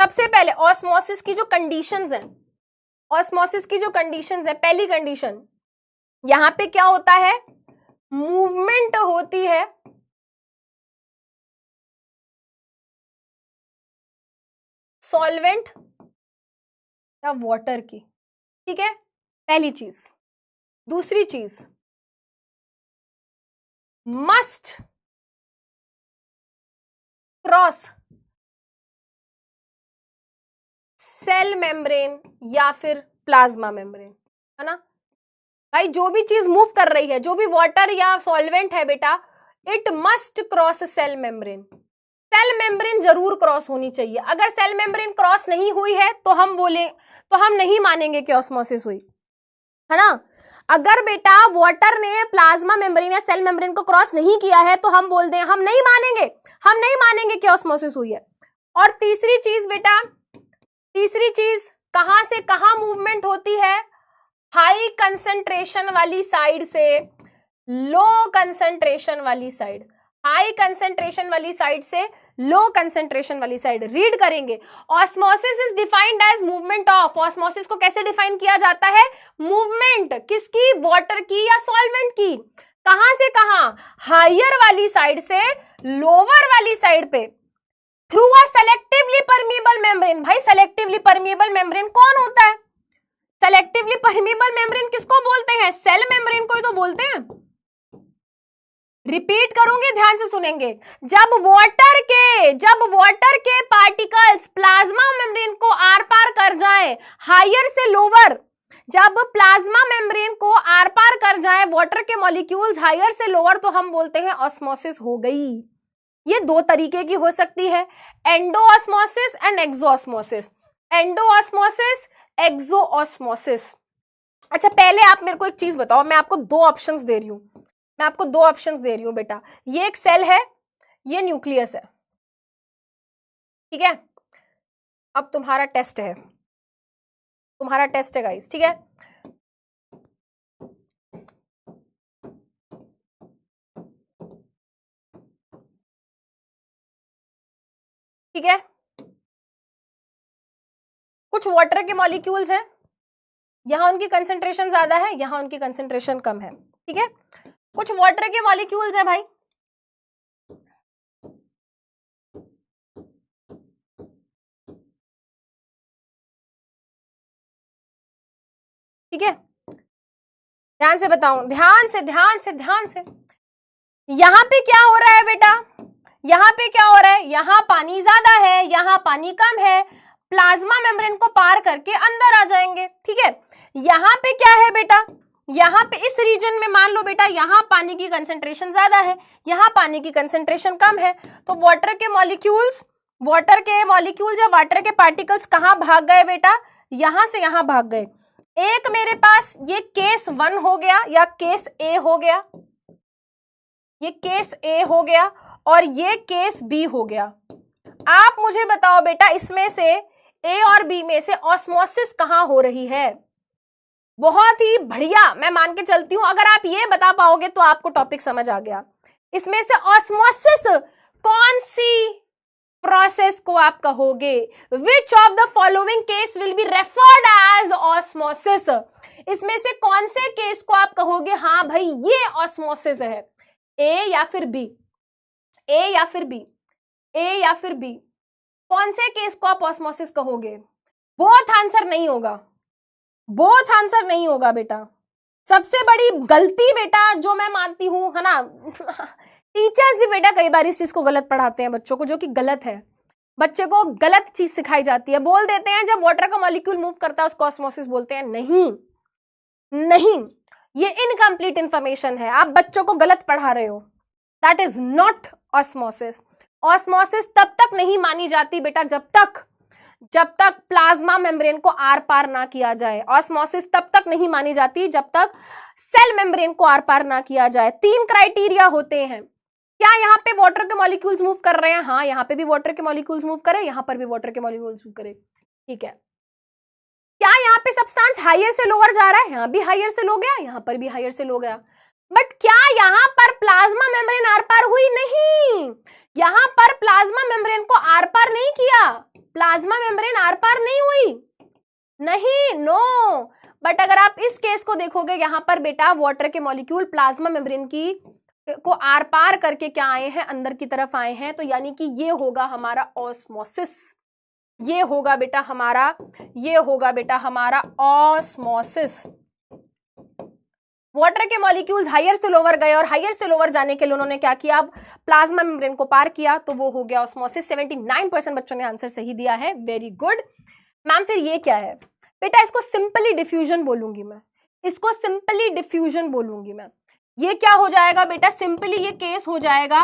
सबसे पहले ऑस्मोसिस की जो कंडीशंस हैं, ऑस्मोसिस की जो कंडीशंस है, पहली कंडीशन, यहां पे क्या होता है? मूवमेंट होती है सॉल्वेंट या वाटर की, ठीक है, पहली चीज। दूसरी चीज, मस्ट क्रॉस सेल मेम्ब्रेन या फिर प्लाज्मा मेम्ब्रेन, है ना भाई? जो भी चीज मूव कर रही है, जो भी वाटर या सॉल्वेंट है बेटा, it must cross cell membrane. Cell membrane जरूर क्रॉस होनी चाहिए। अगर सेल मेम्ब्रेन क्रॉस नहीं हुई है तो हम नहीं मानेंगे कि ऑस्मोसिस हुई, है ना? अगर बेटा वाटर ने प्लाज्मा मेम्ब्रेन या सेल मेम्ब्रेन को क्रॉस नहीं किया है तो हम बोल दें, हम नहीं मानेंगे कि ऑस्मोसिस हुई है। और तीसरी चीज बेटा, तीसरी चीज, कहां से कहां मूवमेंट होती है? हाई कंसंट्रेशन वाली साइड से लो कंसंट्रेशन वाली साइड, हाई कंसंट्रेशन वाली साइड से लो कंसंट्रेशन वाली साइड। रीड करेंगे, osmosis is defined as movement of. Osmosis को कैसे डिफाइन किया जाता है? मूवमेंट किसकी? वाटर की या सॉल्वेंट की। कहां से कहां? हायर वाली साइड से लोअर वाली साइड पे, through a selectively permeable membrane. भाई सेलेक्टिवली परमिएबल मेम्ब्रेन कौन होता है? सेलेक्टिवली परमिएबल मेम्ब्रेन किसको बोलते हैं? सेल मेम्ब्रेन को ही तो बोलते हैं। रिपीट करूंगी, ध्यान से सुनेंगे। जब वाटर के पार्टिकल्स प्लाज्मा मेम्ब्रेन को आर पार कर जाएं, हायर से लोअर, जब प्लाज्मा मेम्ब्रेन को आर पार कर जाए वाटर के मॉलिक्यूल्स हायर से लोअर, तो हम बोलते हैं ऑस्मोसिस हो गई। ये दो तरीके की हो सकती है, एंडोऑस्मोसिस एंड एक्सोऑस्मोसिस। एंडोऑस्मोसिस, एक्सोऑस्मोसिस। अच्छा, पहले आप मेरे को एक चीज बताओ, मैं आपको दो ऑप्शंस दे रही हूं, बेटा। ये एक सेल है, ये न्यूक्लियस है, ठीक है? अब तुम्हारा टेस्ट है गाइस, ठीक है? ठीक है, कुछ वाटर के मॉलिक्यूल्स हैं, यहां उनकी कंसेंट्रेशन ज्यादा है, यहां उनकी कंसेंट्रेशन कम है, ठीक है? कुछ वाटर के मॉलिक्यूल्स हैं भाई, ठीक है? ध्यान से बताऊं, ध्यान से। यहां पे क्या हो रहा है बेटा? यहां पे क्या हो रहा है? यहां पानी ज्यादा है, यहां पानी कम है, प्लाज्मा मेम्ब्रेन को पार करके अंदर आ जाएंगे, ठीक है? यहां पे क्या है बेटा? यहां पे इस रीजन में मान लो बेटा, यहां पानी की कंसेंट्रेशन ज्यादा है, यहां पानी की कंसेंट्रेशन कम है, तो वाटर के मॉलिक्यूल्स या वाटर के पार्टिकल्स कहां भाग गए बेटा? यहां से यहां भाग गए। एक मेरे पास ये केस 1 हो गया या केस ए हो गया, ये केस ए हो गया और ये केस बी हो गया। आप मुझे बताओ बेटा, इसमें से ए और बी में से ऑस्मोसिस कहां हो रही है? बहुत ही बढ़िया, मैं मान के चलती हूं अगर आप ये बता पाओगे तो आपको टॉपिक समझ आ गया। इसमें से ऑस्मोसिस कौन सी प्रोसेस को आप कहोगे? Which of the following case will be referred as osmosis? इसमें से कौन से केस को आप कहोगे हाँ भाई ये ऑस्मोसिस है? ए या फिर बी? ए या फिर बी? ए या फिर बी? कौन से केस को आप ऑस्मोसिस कहोगे? बोथ आंसर नहीं होगा, बोथ आंसर नहीं होगा बेटा। सबसे बड़ी गलती बेटा जो मैं मानती हूं, है ना, टीचर्स भी बेटा कई बार इस चीज को गलत पढ़ाते हैं बच्चों को, जो कि गलत है। बच्चे को गलत चीज सिखाई जाती है, बोल देते हैं जब वाटर का मॉलिक्यूल मूव करता है उसको ऑस्मोसिस बोलते हैं। नहीं, ये इनकम्प्लीट इंफॉर्मेशन है, आप बच्चों को गलत पढ़ा रहे हो। That is not osmosis. Osmosis तब तक नहीं मानी जाती बेटा जब तक प्लाज्मा मेम्ब्रेन को आर पार ना किया जाए। ऑस्मोसिस तब तक नहीं मानी जाती जब तक सेल मेम्ब्रेन को आर पार ना किया जाए। 3 क्राइटेरिया होते हैं, क्या यहाँ पे वाटर के मॉलिक्यूल्स मूव कर रहे हैं? हाँ, यहाँ पे भी वाटर के मॉलिक्यूल्स मूव करे, यहाँ पर भी वाटर के मॉलिक्यूल्स मूव करे, ठीक है। क्या यहाँ पे सब्सटेंस हायर से लोअर जा रहा है? यहाँ भी हायर से लो गया, यहाँ पर भी हायर से लो गया, बट क्या यहाँ पर प्लाज्मा मेम्ब्रेन आर पार हुई? नहीं, यहाँ पर प्लाज्मा मेम्ब्रेन को आर पार नहीं किया, प्लाज्मा मेम्ब्रेन आर पार नहीं हुई, नहीं, नो। बट अगर आप इस केस को देखोगे, यहाँ पर बेटा वाटर के मॉलिक्यूल प्लाज्मा मेम्ब्रेन की को आर पार करके क्या आए हैं? अंदर की तरफ आए हैं, तो यानी कि ये होगा हमारा ऑस्मोसिस, ये होगा बेटा हमारा, ये होगा बेटा हमारा ऑस्मोसिस। वाटर के मॉलिक्यूल्स हायर से लोअर गए और हायर से लोअर जाने के लिए उन्होंने क्या किया? अब प्लाज्मा मेम्ब्रेन को पार किया, तो वो हो गया ऑस्मोसिस। 79% बच्चों ने आंसर सही दिया है, वेरी गुड। मैम फिर ये क्या है? बेटा इसको सिंपली डिफ्यूजन बोलूंगी मैं, इसको सिंपली डिफ्यूजन बोलूंगी मैं। ये क्या हो जाएगा बेटा? सिंपली ये केस हो जाएगा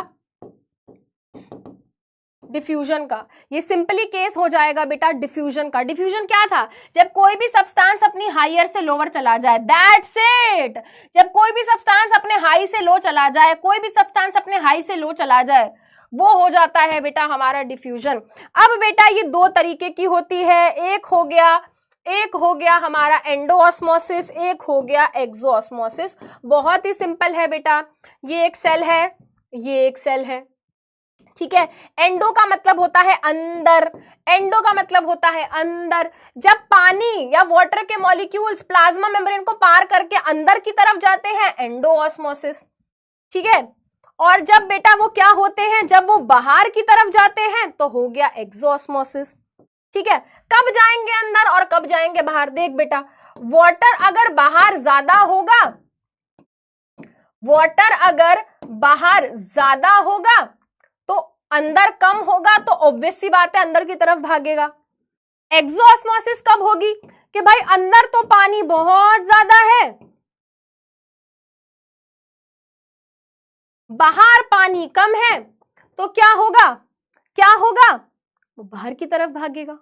डिफ्यूजन का, ये सिंपली केस हो जाएगा बेटा डिफ्यूजन का। डिफ्यूजन क्या था? जब कोई भी सब्सटेंस अपनी हायर से लोअर चला जाए, दैट्स इट। जब कोई भी सब्सटेंस अपने हाई से लो चला जाए, कोई भी सब्सटेंस अपने हाई से लो चला जाए, वो हो जाता है बेटा हमारा डिफ्यूजन। अब बेटा ये दो तरीके की होती है, एक हो गया हमारा एंडोऑस्मोसिस, एक हो गया एक्सोऑस्मोसिस। बहुत ही सिंपल है बेटा, ये एक सेल है, ये एक सेल है, ठीक है। एंडो का मतलब होता है अंदर, एंडो का मतलब होता है अंदर। जब पानी या वाटर के मॉलिक्यूल्स प्लाज्मा मेम्ब्रेन को पार करके अंदर की तरफ जाते हैं, एंडोऑस्मोसिस, ठीक है। और जब बेटा वो क्या होते हैं? जब वो बाहर की तरफ जाते हैं, तो हो गया एक्सोऑस्मोसिस, ठीक है। कब जाएंगे अंदर और कब जाएंगे बाहर? देख बेटा, वाटर अगर बाहर ज्यादा होगा, वाटर अगर बाहर ज्यादा होगा तो अंदर कम होगा, तो ऑब्वियस सी बात है अंदर की तरफ भागेगा। एक्सोऑस्मोसिस कब होगी? कि भाई अंदर तो पानी बहुत ज्यादा है, बाहर पानी कम है, तो क्या होगा? क्या होगा? वो बाहर की तरफ भागेगा,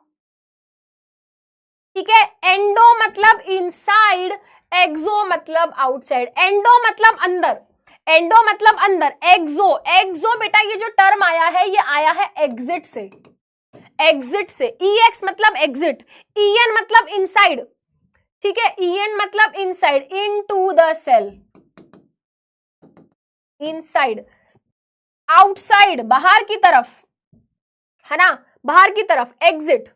ठीक है। एंडो मतलब इनसाइड, एक्सो मतलब आउटसाइड। एंडो मतलब अंदर, एंडो मतलब अंदर, एक्सो, एक्सो बेटा ये जो टर्म आया है ये आया है एग्जिट से, एग्जिट से। EX मतलब एग्जिट, EN मतलब इनसाइड, ठीक है। EN मतलब inside, into the cell, inside. Outside बाहर की तरफ, है ना, बाहर की तरफ, एग्जिट।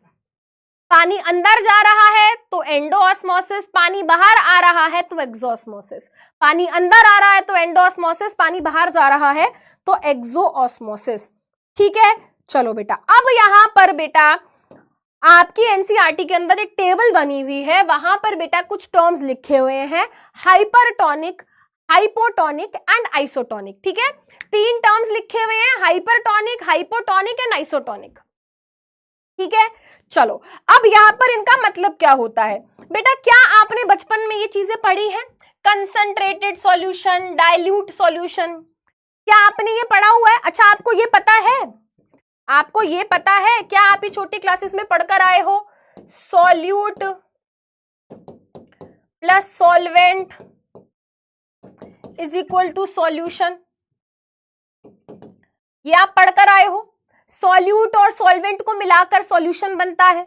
पानी अंदर जा रहा है तो एंडोऑस्मोसिस, पानी बाहर आ रहा है तो एक्सोऑस्मोसिस। पानी अंदर आ रहा है तो एंडोऑस्मोसिस, पानी बाहर जा रहा है तो एक्सोऑस्मोसिस, ठीक है। चलो बेटा, अब यहां पर बेटा आपकी एनसीईआरटी के अंदर एक टेबल बनी हुई है, वहां पर बेटा कुछ टर्म्स लिखे हुए हैं, हाइपरटोनिक, हाइपोटोनिक एंड आइसोटोनिक, ठीक है। 3 टर्म्स लिखे हुए हैं, हाइपरटोनिक, हाइपोटोनिक एंड आइसोटोनिक, ठीक है। चलो, अब यहां पर इनका मतलब क्या होता है? बेटा क्या आपने बचपन में ये चीजें पढ़ी हैं? कंसंट्रेटेड सॉल्यूशन, डाइल्यूट सॉल्यूशन, क्या आपने ये पढ़ा हुआ है? अच्छा, आपको ये पता है, आपको ये पता है क्या? आप ये छोटी क्लासेस में पढ़कर आए हो, solute plus solvent is equal to solution, ये आप पढ़कर आए हो। सॉल्यूट और सॉल्वेंट को मिलाकर सॉल्यूशन बनता है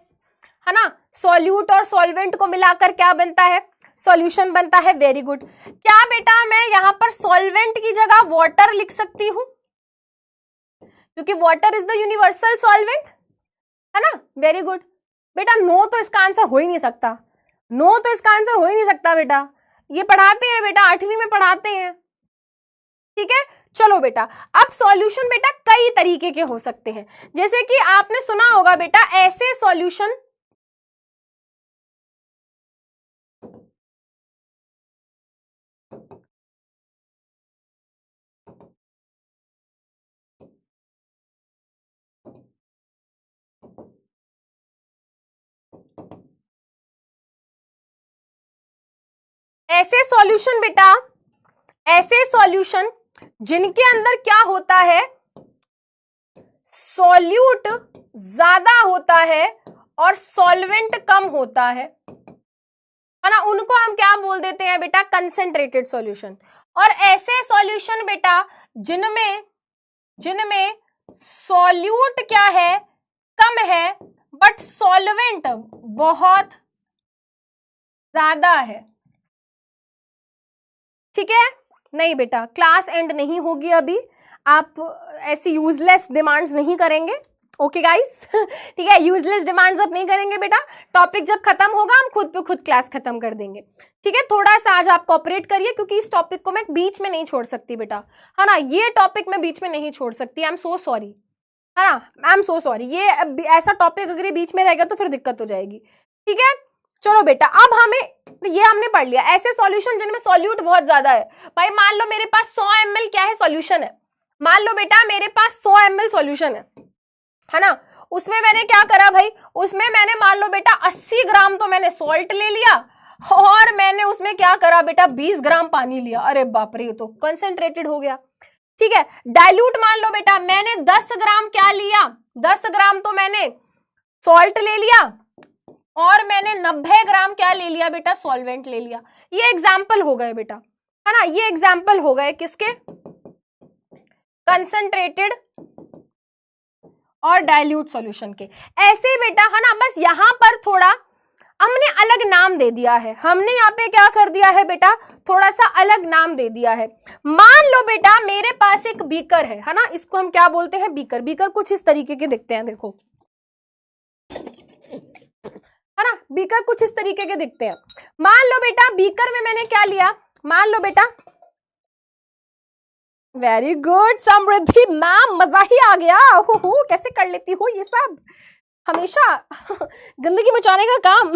ना। सॉल्यूट और सॉल्वेंट को मिलाकर क्या बनता है? सॉल्यूशन बनता है, वेरी गुड। क्या बेटा मैं यहां पर सॉल्वेंट की जगह वाटर लिख सकती हूं? क्योंकि water is the universal solvent, है ना, वेरी गुड। बेटा नो तो इसका आंसर हो ही नहीं सकता, नो तो इसका आंसर हो ही नहीं सकता बेटा, ये पढ़ाते हैं बेटा, 8वीं में पढ़ाते हैं, ठीक है। चलो बेटा, अब सॉल्यूशन बेटा कई तरीके के हो सकते हैं, जैसे कि आपने सुना होगा बेटा ऐसे सॉल्यूशन, ऐसे सॉल्यूशन बेटा, ऐसे सॉल्यूशन जिनके अंदर क्या होता है, सॉल्यूट ज्यादा होता है और सॉल्वेंट कम होता है ना, उनको हम क्या बोल देते हैं बेटा? Concentrated solution. और ऐसे सॉल्यूशन बेटा जिनमें जिनमें सॉल्यूट क्या है, कम है, बट सॉल्वेंट बहुत ज्यादा है। ठीक है? नहीं बेटा, क्लास एंड नहीं होगी अभी, आप ऐसी यूजलेस डिमांड्स नहीं करेंगे। ओके गाइस, ठीक है, यूजलेस डिमांड्स अब नहीं करेंगे बेटा। टॉपिक जब खत्म होगा हम खुद पे खुद क्लास खत्म कर देंगे। ठीक है, थोड़ा सा आज आप कोऑपरेट करिए, क्योंकि इस टॉपिक को मैं बीच में नहीं छोड़ सकती बेटा, है ना। ये टॉपिक मैं बीच में नहीं छोड़ सकती, आई एम सो सॉरी, है ना, आई एम सो सॉरी। ये ऐसा टॉपिक अगर ये बीच में रहेगा तो फिर दिक्कत हो जाएगी। ठीक है, चलो बेटा, अब हमें ये हमने पढ़ लिया, ऐसे सॉल्यूशन जिनमें सॉल्यूट बहुत ज्यादा है। भाई मान लो मेरे पास 100 ml क्या है, सॉल्यूशन है। मान लो बेटा मेरे पास 100 ml सॉल्यूशन है ना। उसमें मैंने क्या करा भाई, उसमें मैंने मान लो बेटा 80 ग्राम तो मैंने सॉल्ट ले लिया, और मैंने उसमें क्या करा बेटा 20 ग्राम पानी लिया। अरे बाप रे, ये तो कंसेंट्रेटेड हो गया। ठीक है, डाइल्यूट मान लो बेटा मैंने 10 ग्राम क्या लिया, 10 ग्राम तो मैंने सॉल्ट ले लिया, और मैंने 90 ग्राम क्या ले लिया बेटा, सॉल्वेंट ले लिया। ये एग्जाम्पल हो गए बेटा, है ना, ये एग्जाम्पल हो गए किसके, कंसंट्रेटेड और डाइल्यूट सॉल्यूशन के। ऐसे बेटा, है ना, बस यहां पर थोड़ा हमने अलग नाम दे दिया है, हमने यहाँ पे क्या कर दिया है बेटा, थोड़ा सा अलग नाम दे दिया है। मान लो बेटा मेरे पास एक बीकर है ना, इसको हम क्या बोलते हैं, बीकर। बीकर कुछ इस तरीके के दिखते हैं, देखो, है ना, बीकर कुछ इस तरीके के दिखते हैं। मान लो बेटा बीकर में मैंने क्या लिया, मान लो बेटा, वेरी गुड समृद्धि मैम, मजा ही आ गया। हो कैसे कर लेती हो ये सब, हमेशा गंदगी मचाने का काम।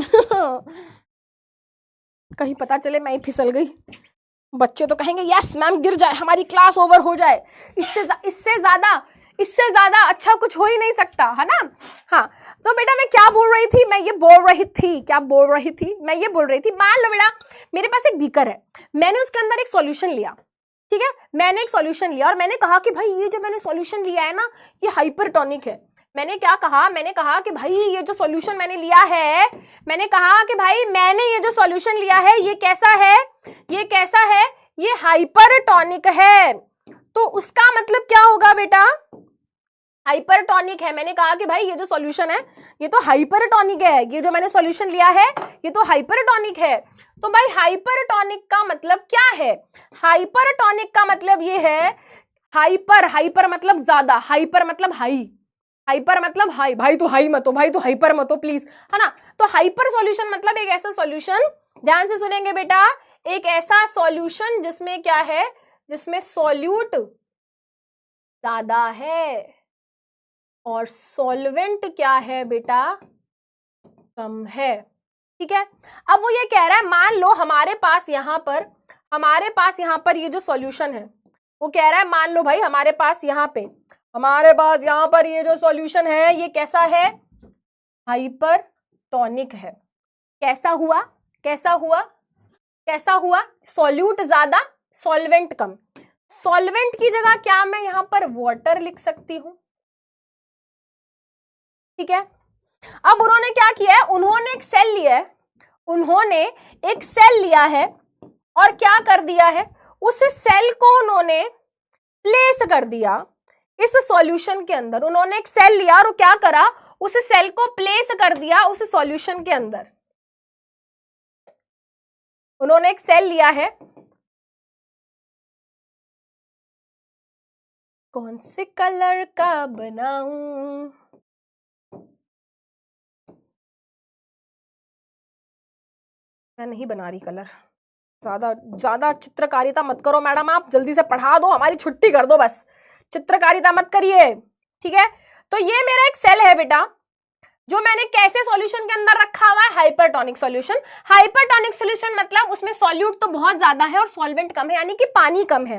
कहीं पता चले मैं ही फिसल गई, बच्चे तो कहेंगे यस मैम, गिर जाए, हमारी क्लास ओवर हो जाए। इससे ज्यादा अच्छा कुछ हो ही नहीं सकता, है ना। हाँ, तो बेटा मैं क्या बोल रही थी, मैं ये बोल रही थी, मान लो बेटा मेरे पास एक बीकर है, मैंने उसके अंदर एक सॉल्यूशन लिया। ठीक है, मैंने एक सॉल्यूशन लिया और मैंने कहा कि भाई ये जो मैंने सॉल्यूशन लिया है ना, ये हाइपरटोनिक है। मैंने क्या कहा, मैंने कहा कि भाई ये जो सॉल्यूशन मैंने लिया है, मैंने कहा कि भाई मैंने ये जो सॉल्यूशन लिया है ये कैसा है, ये कैसा है, ये हाइपरटोनिक है। तो उसका मतलब क्या होगा बेटा, हाइपरटोनिक है। मैंने कहा कि भाई ये जो सॉल्यूशन है ये तो हाइपरटोनिक है, ये जो मैंने सॉल्यूशन लिया है ये तो हाइपरटोनिक है। तो भाई हाइपरटोनिक का मतलब क्या है, हाइपरटोनिक का मतलब ये है, हाइपर मतलब ज्यादा, हाइपर मतलब हाई, हाइपर मतलब हाई। भाई तो हाई मत हो, भाई तो हाइपर मत हो प्लीज, है ना। तो हाइपर सॉल्यूशन मतलब एक ऐसा सॉल्यूशन, ध्यान से सुनेंगे बेटा, एक ऐसा सॉल्यूशन जिसमें क्या है, जिसमें सॉल्यूट ज्यादा है और सॉल्वेंट क्या है बेटा, कम है। ठीक है, अब वो ये कह रहा है, मान लो हमारे पास यहाँ पर ये जो सॉल्यूशन है, वो कह रहा है मान लो भाई हमारे पास यहाँ पर ये जो सॉल्यूशन है ये कैसा है, हाइपरटोनिक है। कैसा हुआ, सॉल्यूट ज्यादा, सॉल्वेंट कम। सॉल्वेंट की जगह क्या मैं यहाँ पर वाटर लिख सकती हूं। ठीक है, अब उन्होंने क्या किया है, उन्होंने एक सेल लिया है और क्या कर दिया है, उस सेल को उन्होंने प्लेस कर दिया इस सॉल्यूशन के अंदर। उन्होंने एक सेल लिया और क्या करा, उस सेल को प्लेस कर दिया उस सॉल्यूशन के अंदर। उन्होंने एक सेल लिया है, कौन से कलर का बनाऊं, मैं नहीं बना रही कलर, ज्यादा चित्रकारिता मत करो मैडम, आप जल्दी से पढ़ा दो, हमारी छुट्टी कर दो, बस चित्रकारिता मत करिए। ठीक है, तो ये मेरा एक सेल है बेटा, जो मैंने कैसे सॉल्यूशन के अंदर रखा हुआ है, हाइपरटोनिक सॉल्यूशन। हाइपरटोनिक सॉल्यूशन मतलब उसमें सॉल्यूट तो बहुत ज्यादा है और सॉल्वेंट कम है, यानी कि पानी कम है।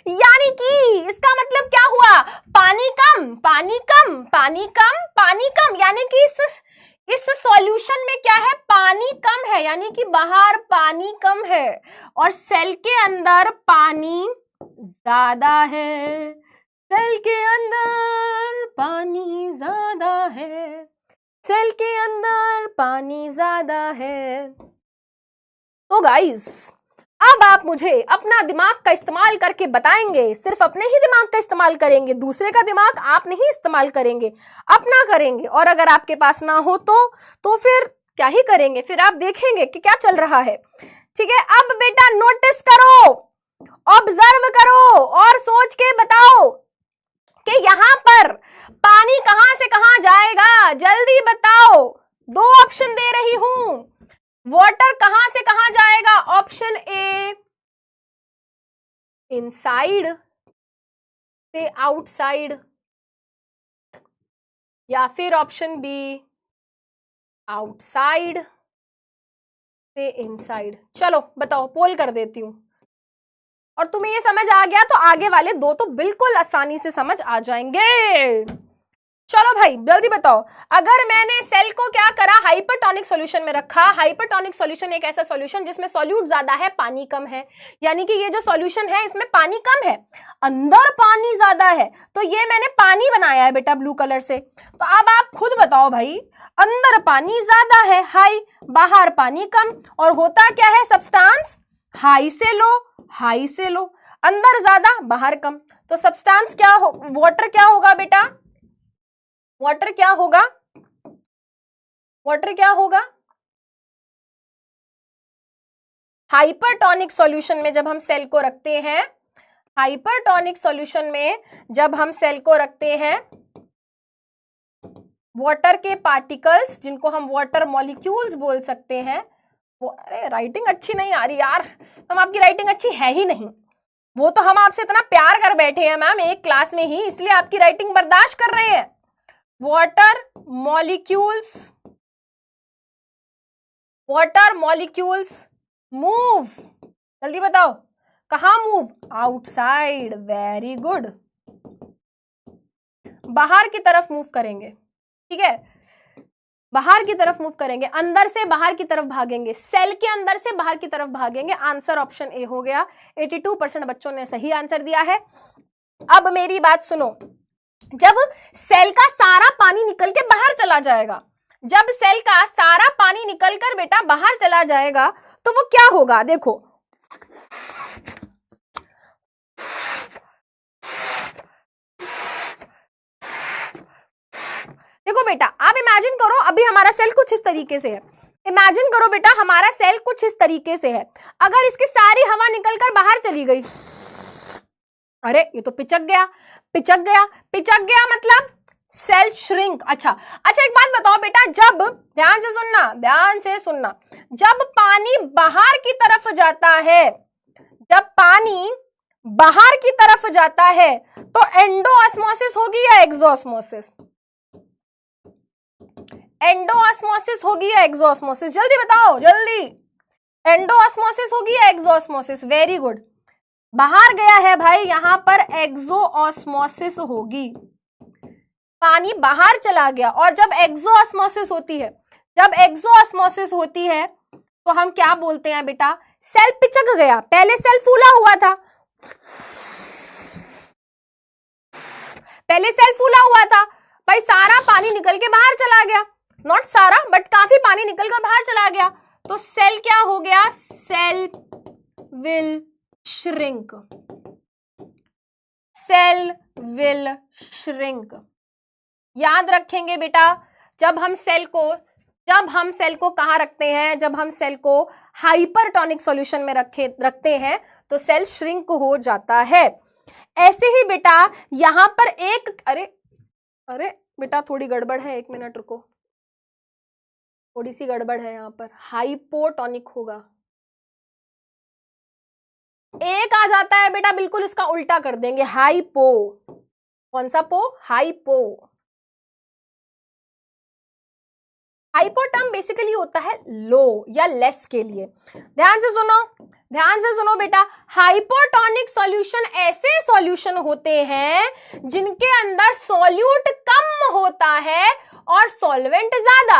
यानी कि इसका मतलब क्या हुआ, पानी कम, यानी कि इस सॉल्यूशन में क्या है, पानी कम है, यानी कि बाहर पानी कम है और सेल के अंदर पानी ज्यादा है, सेल के अंदर पानी ज्यादा है, सेल के अंदर पानी ज्यादा है। तो गाइस अब आप मुझे अपना दिमाग का इस्तेमाल करके बताएंगे, सिर्फ अपने ही दिमाग का इस्तेमाल करेंगे, दूसरे का दिमाग आप नहीं इस्तेमाल करेंगे, अपना करेंगे। और अगर आपके पास ना हो तो फिर क्या ही करेंगे, फिर आप देखेंगे कि क्या चल रहा है। ठीक है, अब बेटा नोटिस करो, ऑब्जर्व करो और सोच के बताओ कि यहां पर पानी कहां से कहां जाएगा, जल्दी बताओ। 2 ऑप्शन दे रही हूं, वाटर कहां से कहां जाएगा। ऑप्शन ए इनसाइड से आउटसाइड, या फिर ऑप्शन बी आउटसाइड से इनसाइड। चलो बताओ, पोल कर देती हूं। और तुम्हें ये समझ आ गया तो आगे वाले 2 तो बिल्कुल आसानी से समझ आ जाएंगे। चलो भाई जल्दी बताओ, अगर मैंने सेल को क्या करा, हाइपरटोनिक सॉल्यूशन में रखा। हाइपरटोनिक सॉल्यूशन एक ऐसा सॉल्यूशन जिसमें सॉल्यूट ज्यादा है, पानी कम है, यानी कि ये जो सॉल्यूशन है इसमें पानी कम है, अंदर पानी ज्यादा है। तो ये मैंने पानी बनाया है बेटा ब्लू कलर से। तो अब आप खुद बताओ भाई, अंदर पानी ज्यादा है हाई, बाहर पानी कम, और होता क्या है सब्सटेंस हाई से लो, हाई से लो, अंदर ज्यादा बाहर कम। तो सब्सटेंस क्या हो, वाटर क्या होगा बेटा, वाटर क्या होगा, वाटर क्या होगा। हाइपरटोनिक सॉल्यूशन में जब हम सेल को रखते हैं, हाइपरटोनिक सॉल्यूशन में जब हम सेल को रखते हैं, वाटर के पार्टिकल्स जिनको हम वाटर मॉलिक्यूल्स बोल सकते हैं। अरे राइटिंग अच्छी नहीं आ रही यार, हम आपकी राइटिंग अच्छी है ही नहीं। वो तो हम आपसे इतना प्यार कर बैठे हैं मैम एक क्लास में ही, इसलिए आपकी राइटिंग बर्दाश्त कर रहे हैं। वाटर मॉलिक्यूल्स मूव, जल्दी बताओ कहां मूव, आउटसाइड। वेरी गुड, बाहर की तरफ मूव करेंगे। ठीक है, बाहर की तरफ मूव करेंगे, अंदर से बाहर की तरफ भागेंगे, सेल के अंदर से बाहर की तरफ भागेंगे। आंसर ऑप्शन ए हो गया। 82% बच्चों ने सही आंसर दिया है। अब मेरी बात सुनो, जब सेल का सारा पानी निकल के बाहर चला जाएगा, जब सेल का सारा पानी निकलकर बेटा बाहर चला जाएगा तो वो क्या होगा, देखो देखो बेटा, आप इमेजिन करो अभी हमारा सेल कुछ इस तरीके से है। इमेजिन करो बेटा हमारा सेल कुछ इस तरीके से है, अगर इसकी सारी हवा निकलकर बाहर चली गई, अरे ये तो पिचक गया, पिचक गया, पिचक गया मतलब सेल श्रिंक। अच्छा, एक बात बताओ बेटा, जब ध्यान से सुनना, ध्यान से सुनना, जब पानी बाहर की तरफ जाता है, जब पानी बाहर की तरफ जाता है तो एंडोऑस्मोसिस होगी या एक्सोऑस्मोसिस, एंडोऑस्मोसिस होगी या एक्सोऑस्मोसिस, जल्दी बताओ जल्दी, एंडोऑस्मोसिस होगी या एक्सोऑस्मोसिस। वेरी गुड, बाहर गया है भाई, यहां पर एक्सोऑस्मोसिस होगी, पानी बाहर चला गया। और जब एक्सोऑस्मोसिस होती है, जब एक्सोऑस्मोसिस होती है तो हम क्या बोलते हैं बेटा, सेल पिचक गया। पहले सेल फूला हुआ था, पहले सेल फूला हुआ था भाई, सारा पानी निकल के बाहर चला गया, नॉट सारा बट काफी पानी निकल कर बाहर चला गया, तो सेल क्या हो गया, cell will shrink, cell will shrink. याद रखेंगे बेटा, जब हम सेल को कहां रखते हैं, जब हम सेल को हाइपरटोनिक सॉल्यूशन में रखते हैं तो सेल श्रिंक हो जाता है। ऐसे ही बेटा यहां पर एक, अरे बेटा थोड़ी गड़बड़ है, 1 मिनट रुको, थोड़ी सी गड़बड़ है यहां पर, हाइपोटोनिक होगा, एक आ जाता है बेटा, बिल्कुल इसका उल्टा कर देंगे, हाइपो। कौन सा पो, हाइपो। हाइपो टर्म बेसिकली होता है लो या लेस के लिए। ध्यान से सुनो, ध्यान से सुनो बेटा, हाइपोटोनिक सॉल्यूशन ऐसे सॉल्यूशन होते हैं जिनके अंदर सॉल्यूट कम होता है और सॉल्वेंट ज्यादा।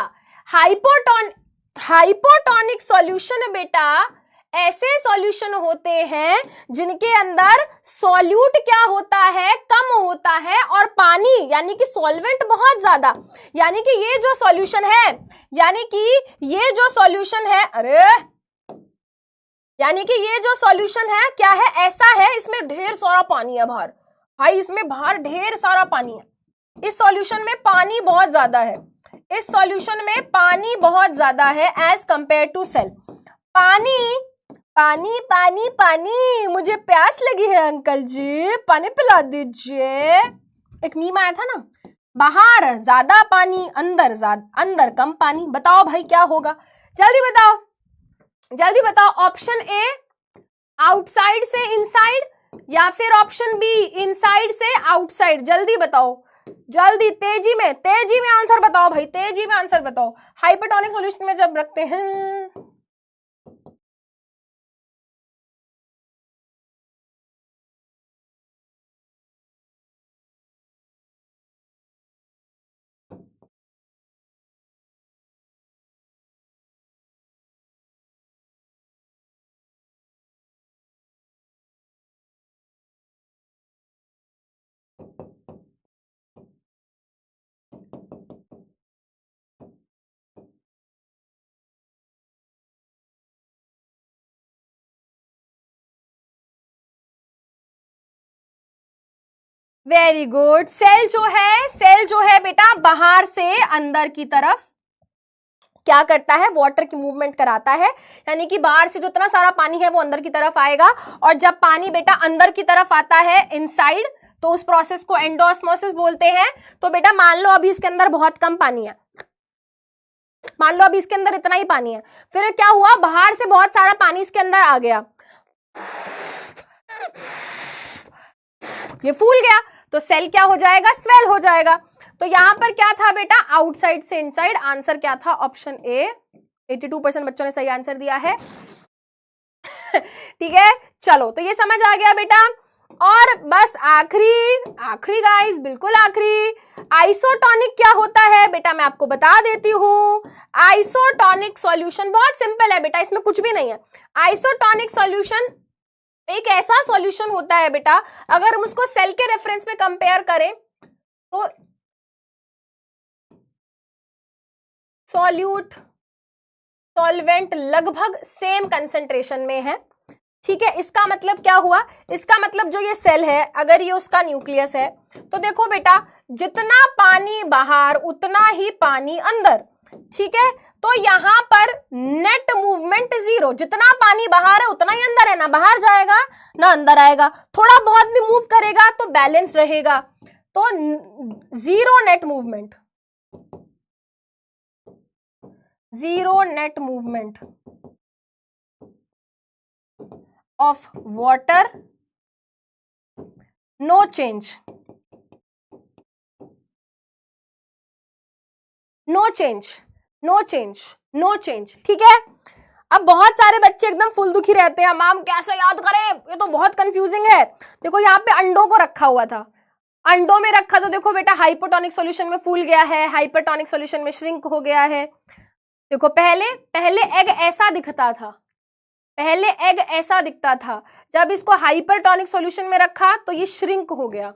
हाइपोटोनिक सॉल्यूशन बेटा ऐसे सॉल्यूशन होते हैं जिनके अंदर सॉल्यूट क्या होता है, कम होता है, और पानी यानी कि सॉल्वेंट बहुत ज्यादा। यानी कि ये जो सॉल्यूशन है, यानी कि ये जो सॉल्यूशन है, अरे यानी कि ये जो सॉल्यूशन है क्या है, ऐसा है इसमें ढेर सारा पानी है बाहर, भाई इसमें बाहर ढेर सारा पानी है, इस सॉल्यूशन में पानी बहुत ज्यादा है, इस सॉल्यूशन में पानी बहुत ज्यादा है एज कंपेयर टू सेल। पानी पानी पानी पानी, मुझे प्यास लगी है अंकल जी, पानी पिला दीजिए। एक मीम आया था ना, बाहर ज्यादा पानी अंदर कम पानी। बताओ भाई क्या होगा, जल्दी बताओ जल्दी बताओ। ऑप्शन ए आउटसाइड से इनसाइड या फिर ऑप्शन बी इनसाइड से आउटसाइड, जल्दी बताओ, जल्दी तेजी में आंसर बताओ भाई, तेजी में आंसर बताओ। हाइपरटोनिक सॉल्यूशन में जब रखते हैं, वेरी गुड। सेल जो है बेटा बाहर से अंदर की तरफ क्या करता है, वाटर की मूवमेंट कराता है, यानी कि बाहर से जो इतना सारा पानी है वो अंदर की तरफ आएगा, और जब पानी बेटा अंदर की तरफ आता है इनसाइड, तो उस प्रोसेस को एंडोस्मोसिस बोलते हैं। तो बेटा मान लो अभी इसके अंदर बहुत कम पानी है, मान लो अभी इसके अंदर इतना ही पानी है, फिर क्या हुआ, बाहर से बहुत सारा पानी इसके अंदर आ गया, ये फूल गया, तो सेल क्या हो जाएगा, स्वेल हो जाएगा। तो यहां पर क्या था बेटा, आउटसाइड से इनसाइड, आंसर क्या था, ऑप्शन ए। 82% बच्चों ने सही आंसर दिया है। ठीक है, चलो तो ये समझ आ गया बेटा। और बस आखिरी गाइस, बिल्कुल आखिरी, आइसोटोनिक क्या होता है बेटा, मैं आपको बता देती हूं। आइसोटोनिक सॉल्यूशन बहुत सिंपल है बेटा, इसमें कुछ भी नहीं है। आइसोटोनिक सॉल्यूशन एक ऐसा सॉल्यूशन होता है बेटा, अगर हम उसको सेल के रेफरेंस में कंपेयर करें तो सॉल्यूट सॉल्वेंट लगभग सेम कंसेंट्रेशन में है। ठीक है, इसका मतलब क्या हुआ, इसका मतलब जो ये सेल है, अगर ये उसका न्यूक्लियस है, तो देखो बेटा जितना पानी बाहर उतना ही पानी अंदर। ठीक है, तो यहां पर नेट मूवमेंट जीरो, जितना पानी बाहर है उतना ही अंदर है, ना बाहर जाएगा ना अंदर आएगा, थोड़ा बहुत भी मूव करेगा तो बैलेंस रहेगा, तो zero net movement, zero net movement of water, no change, no change, no change, no change. ठीक है, अब बहुत सारे बच्चे एकदम फुल दुखी रहते हैं, मैम कैसे याद करें, ये तो बहुत कंफ्यूजिंग है। देखो यहाँ पे अंडों को रखा हुआ था, अंडों में रखा तो देखो बेटा हाइपोटोनिक सॉल्यूशन में फूल गया है, हाइपरटोनिक सॉल्यूशन में श्रिंक हो गया है। देखो पहले एग ऐसा दिखता था, पहले एग ऐसा दिखता था, जब इसको हाइपरटोनिक सॉल्यूशन में रखा तो ये श्रिंक हो गया,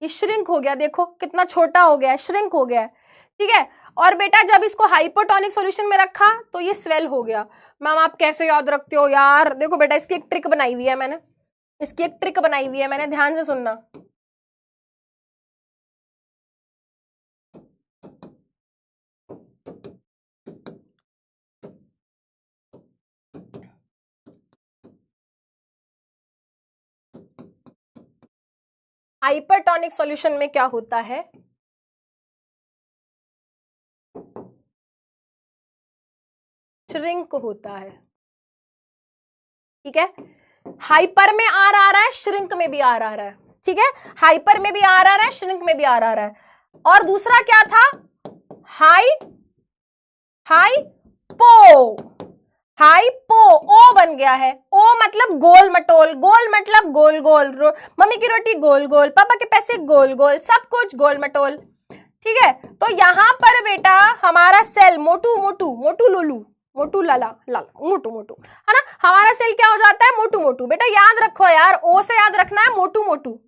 ये श्रिंक हो गया, देखो कितना छोटा हो गया, श्रिंक हो गया। ठीक है, और बेटा जब इसको हाइपोटोनिक सॉल्यूशन में रखा तो ये स्वेल हो गया। मैम आप कैसे याद रखते हो यार, देखो बेटा इसकी एक ट्रिक बनाई हुई है मैंने, इसकी एक ट्रिक बनाई हुई है मैंने, ध्यान से सुनना। हाइपरटोनिक सॉल्यूशन में क्या होता है, श्रिंक होता है। ठीक है, हाइपर में आर आ रहा है, श्रिंक में भी आर आ रहा है। ठीक है, हाइपर में भी आर आ रहा है, श्रिंक में भी आर आ रहा है। और दूसरा क्या था, हाइपो, ओ बन गया है, ओ मतलब गोल मटोल, गोल मतलब गोल गोल, मम्मी की रोटी गोल गोल, पापा के पैसे गोल गोल, सब कुछ गोल मटोल। ठीक है, तो यहां पर बेटा हमारा सेल मोटू मोटू, मोटू लोलू, मोटू लाला लाला, मोटू मोटू, है ना, हमारा सेल क्या हो जाता है, मोटू मोटू। बेटा याद रखो यार, ओ से याद रखना है मोटू मोटू,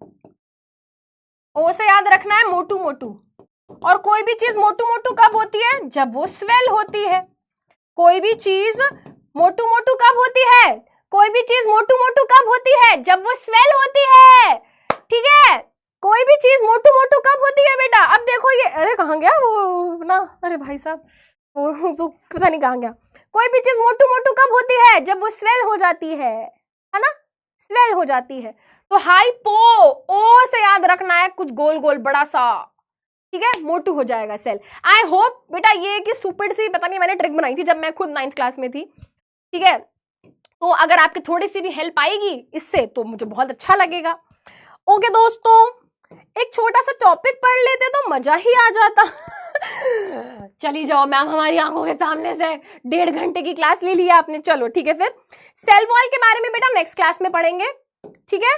ओ से याद रखना है मोटू मोटू। और कोई भी चीज मोटू मोटू कब होती है, जब वो स्वेल होती है। कोई भी चीज मोटू मोटू कब होती है? कोई भी चीज मोटू मोटू कब होती है? जब वो स्वेल होती है, ठीक है। कोई भी चीज मोटू मोटू कब होती है बेटा? अब देखो ये, अरे कहाँ गया वो ना, अरे भाई साहब वो तो पता नहीं कहाँ गया। कोई भी चीज मोटू मोटू कब होती है? जब वो स्वेल हो जाती है ना, स्वेल हो जाती है। तो हाइपो, ओ से याद रखना है, कुछ गोल गोल बड़ा सा, ठीक है, मोटू हो जाएगा सेल। आई होप बेटा ये कि स्टूपिड सी, पता नहीं मैंने ट्रिक बनाई थी जब मैं खुद 9th क्लास में थी, ठीक है। तो अगर आपकी थोड़ी सी भी हेल्प आएगी इससे तो मुझे बहुत अच्छा लगेगा। ओके दोस्तों, एक छोटा सा टॉपिक पढ़ लेते तो मजा ही आ जाता। चली जाओ मैम, हमारी आंखों के सामने से 1.5 घंटे की क्लास ले लिया आपने। चलो ठीक है, फिर सेल वॉल के बारे में बेटा नेक्स्ट क्लास में पढ़ेंगे, ठीक है।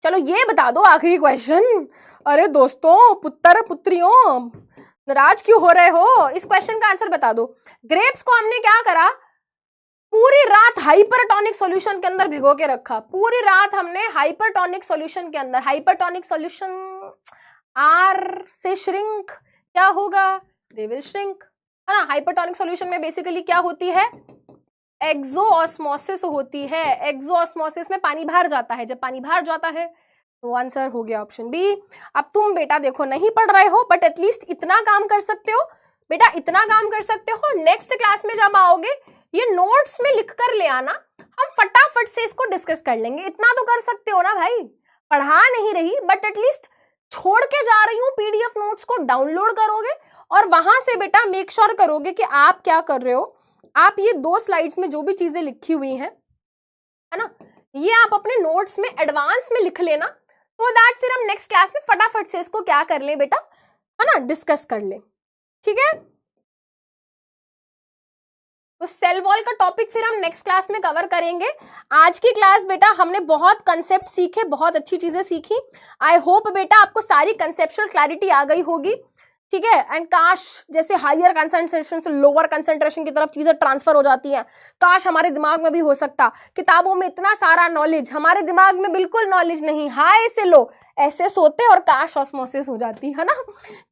चलो ये बता दो आखिरी क्वेश्चन। अरे दोस्तों, पुत्र पुत्रियों, नाराज क्यों हो रहे हो? इस क्वेश्चन का आंसर बता दो। ग्रेप्स को हमने क्या करा? पूरी रात हाइपरटोनिक सॉल्यूशन के अंदर भिगो के रखा। पूरी रात हमने हाइपरटोनिक सॉल्यूशन के अंदर, हाइपरटोनिक सॉल्यूशन आर से श्रिंक, क्या होगा? दे विल श्रिंक, है ना। हाइपरटोनिक सॉल्यूशन में बेसिकली क्या होती है? एक्सोऑस्मोसिस होती है। एक्सोऑस्मोसिस में पानी बाहर जाता है। जब पानी बाहर जाता है तो आंसर हो गया ऑप्शन बी। अब तुम बेटा देखो नहीं पढ़ रहे हो, बट एटलीस्ट इतना काम कर सकते हो बेटा, इतना काम कर सकते हो। नेक्स्ट क्लास में जब आओगे ये नोट्स में लिख कर ले आना, हम फटाफट से इसको डिस्कस कर लेंगे। इतना तो कर सकते हो ना भाई। पढ़ा नहीं रही बट एटलीस्ट छोड़ के जा रही हूँ, पीडीएफ नोट्स को डाउनलोड करोगे और वहां से बेटा मेक श्योर करोगे कि आप क्या कर रहे हो। आप ये 2 स्लाइड्स में जो भी चीजें लिखी हुई हैं, है ना, ये आप अपने नोट्स में एडवांस में लिख लेना, तो दैट फिर हम नेक्स्ट क्लास में फटाफट से इसको क्या कर ले बेटा, है ना, डिस्कस कर ले, ठीक है। तो सेल वॉल का टॉपिक फिर हम नेक्स्ट क्लास में कवर करेंगे। आज की क्लास बेटा हमने बहुत कंसेप्ट सीखे, बहुत अच्छी चीजें सीखी। आई होप बेटा आपको सारी कंसेप्चुअल क्लैरिटी आ गई होगी, ठीक है। एंड काश जैसे हायर कंसंट्रेशन से लोअर कंसंट्रेशन की तरफ चीजें ट्रांसफर हो जाती हैं, काश हमारे दिमाग में भी हो सकता। किताबों में इतना सारा नॉलेज, हमारे दिमाग में बिल्कुल नॉलेज नहीं, हाई से लो ऐसे सोते और काश ऑस्मोसिस हो जाती, है ना।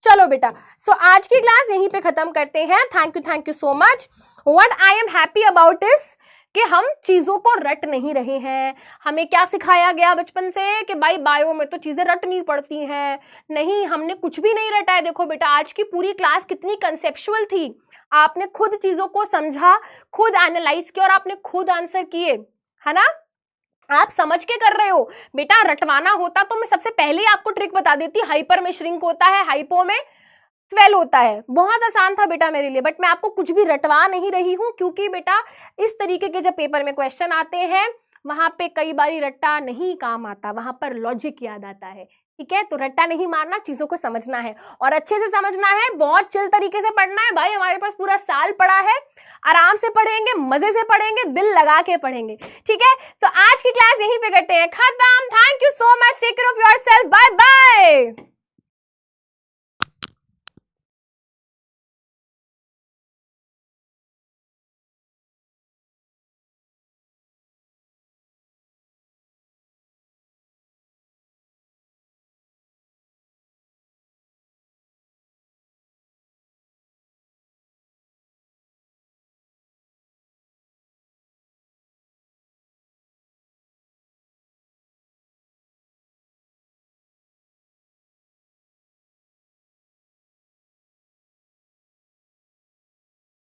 चलो बेटा, सो आज की क्लास यहीं पे खत्म करते हैं। Thank you so much. What I am happy about is कि हम चीजों को रट नहीं रहे हैं। हमें क्या सिखाया गया बचपन से कि भाई बायो में तो चीजें रटनी पड़ती हैं। नहीं, हमने कुछ भी नहीं रटा है। देखो बेटा आज की पूरी क्लास कितनी कंसेप्चुअल थी। आपने खुद चीजों को समझा, खुद एनालाइज किया और आपने खुद आंसर किए, है ना। आप समझ के कर रहे हो बेटा। रटवाना होता तो मैं सबसे पहले ही आपको ट्रिक बता देती। हाइपर में श्रिंक होता है, हाइपो में स्वेल होता है। बहुत आसान था बेटा मेरे लिए, बट मैं आपको कुछ भी रटवा नहीं रही हूं, क्योंकि बेटा इस तरीके के जब पेपर में क्वेश्चन आते हैं वहां पे कई बारी रट्टा नहीं काम आता, वहां पर लॉजिक याद आता है, ठीक है। तो रट्टा नहीं मारना, चीजों को समझना है और अच्छे से समझना है। बहुत चिल तरीके से पढ़ना है भाई। हमारे पास पूरा साल पड़ा है, आराम से पढ़ेंगे, मजे से पढ़ेंगे, दिल लगा के पढ़ेंगे, ठीक है। तो आज की क्लास यहीं पे करते हैं खत्म। Thank you so much, take care of yourself, bye bye.